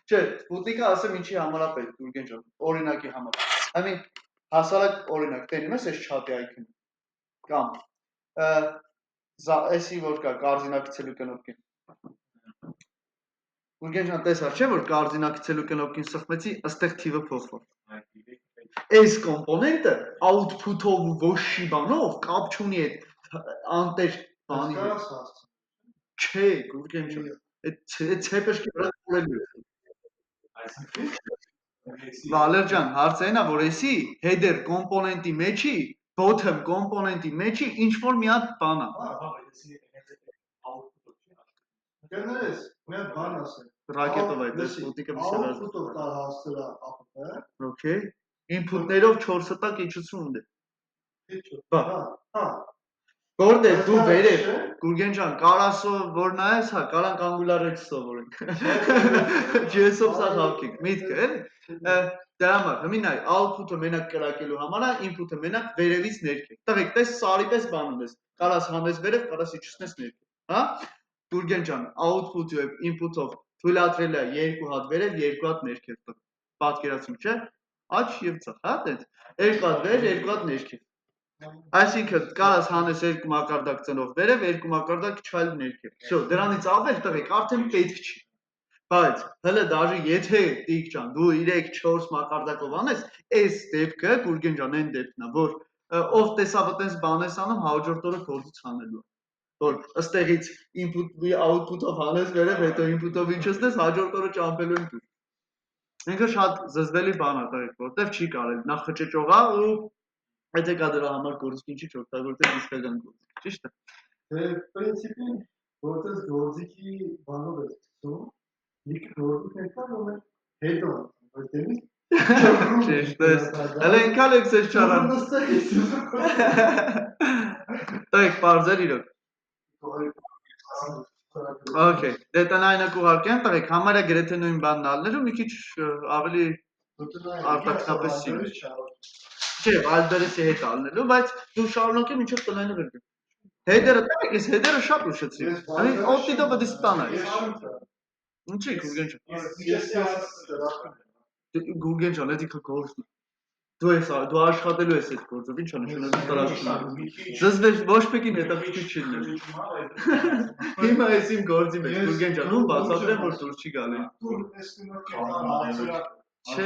Չէ, Սպուտնիկը ասեմ ինչի համար է պետք Գուրգեն ջան, օրինակի համար։ Համի հասարակ օրինակ տենում ես այս չաթի այքին կամ էսի որ կա կարզինակցելու կնոպկին։ Գուրգեն ջան տեսար չէ որ կարզինակցելու կնոպկին սխմեցի, ըստեղ թիվը փոխվող։ Այս կոմպոնենտը output-ով ու ոչ շի բանով կապ չունի այդ անտեր բանի հետ։ Չէ, Գուրգեն ջան, այդ ցեպեշկի վրա կորելու է։ Վալեր ջան, հարցը այն է, որ էսի header կոմպոնենտի մեջի, bottom կոմպոնենտի մեջի ինչ որ մի հատ բան է։ Գներես, մի հատ բան ասեմ։ Ռակետով այդ էս Սպուտնիկը վիսելած։ Output-ով կա հասցրա APP։ Okay։ Input-ներով 4 տակ իջություն ունի։ Հա։ Որտե՞ղ դու վերև Գուրգեն ջան, կարասո որ նայես, հա, կարանք անգուլարից սովորենք։ JS-ով սա հավքենք, միտքը, էլի։ Դրա համար, հիմա նայ, output-ը մենակ կրակելու համար է, input-ը մենակ վերևից ներքև։ Տղեկ, տես սարի պես բան ունես, կարաս հանես վերև, կարաս իջեցնես ներքև, հա։ Գուրգեն ջան, output-ը եւ input-ով թույլատրել է 2 հատ վերև, 2 հատ ներքև։ Պատկերացնում չէ։ Աչ եւ ցախ, հա, տենց։ 2 հատ վերև, 2 հատ ներքև։ Այսինքն կարաս հանես 2 մակարդակ ծնող վերև, 2 մակարդակ չայլ ներքև։ Всё, դրանից ավել տղեկ արդեն պետք չի։ Բայց հələ դաժե եթե տիկ ջան, դու 3-4 մակարդակով անես, այս դեպքը Գուրգեն ջան, այն դեպքն է, որ ով տեսավ այտենց բան ես անում, հաջորդ օրը փորձից հանելու է։ Որ ըստեղից input-ի output-ով հանես վերև, հետո input-ով իջեցնես, հաջորդ օրը ճամփելու են դու։ Ինքը շատ զզվելի բան է տղեկ, որտեվ չի կարելի, նախ խճճող է ու Այդ է կա դրա համար գործիքի չօգտագործել իսկական գործիք, ճիշտ է։ Դե պրինցիպին որտես գործիքի բանով է ցույցում, լիք գործիքն է կան ու հետո, բայց դեմից ճիշտ է։ Հələ ինքան եք ցես չարան։ Տեք բարձր իրոք։ Okay, դե տնայինը կուղարկեմ, տղեկ համարը գրեթե նույն բանն ալնելու մի քիչ ավելի արտաքնապես սիմի։ Չէ, Վալդերեսի հետ ալնելու, բայց դու շարունակեմ ինչով տնայինը գրկեմ։ Header-ը տեք, ես header-ը շատ ուշեցի։ Ani optito բդի ստանա։ Ինչի Գուրգեն ջան։ Գուրգեն ջան, դա գործն է։ Դու աշխատելու ես այդ գործով, ի՞նչ նշանակում տրաշում։ Զզվես ոչ մեկին հետաքրքիր չի լինի։ Հիմա ես իմ գործի մեջ Գուրգեն ջան, ում բացատրեմ որ դուր չի գալի։ Չէ,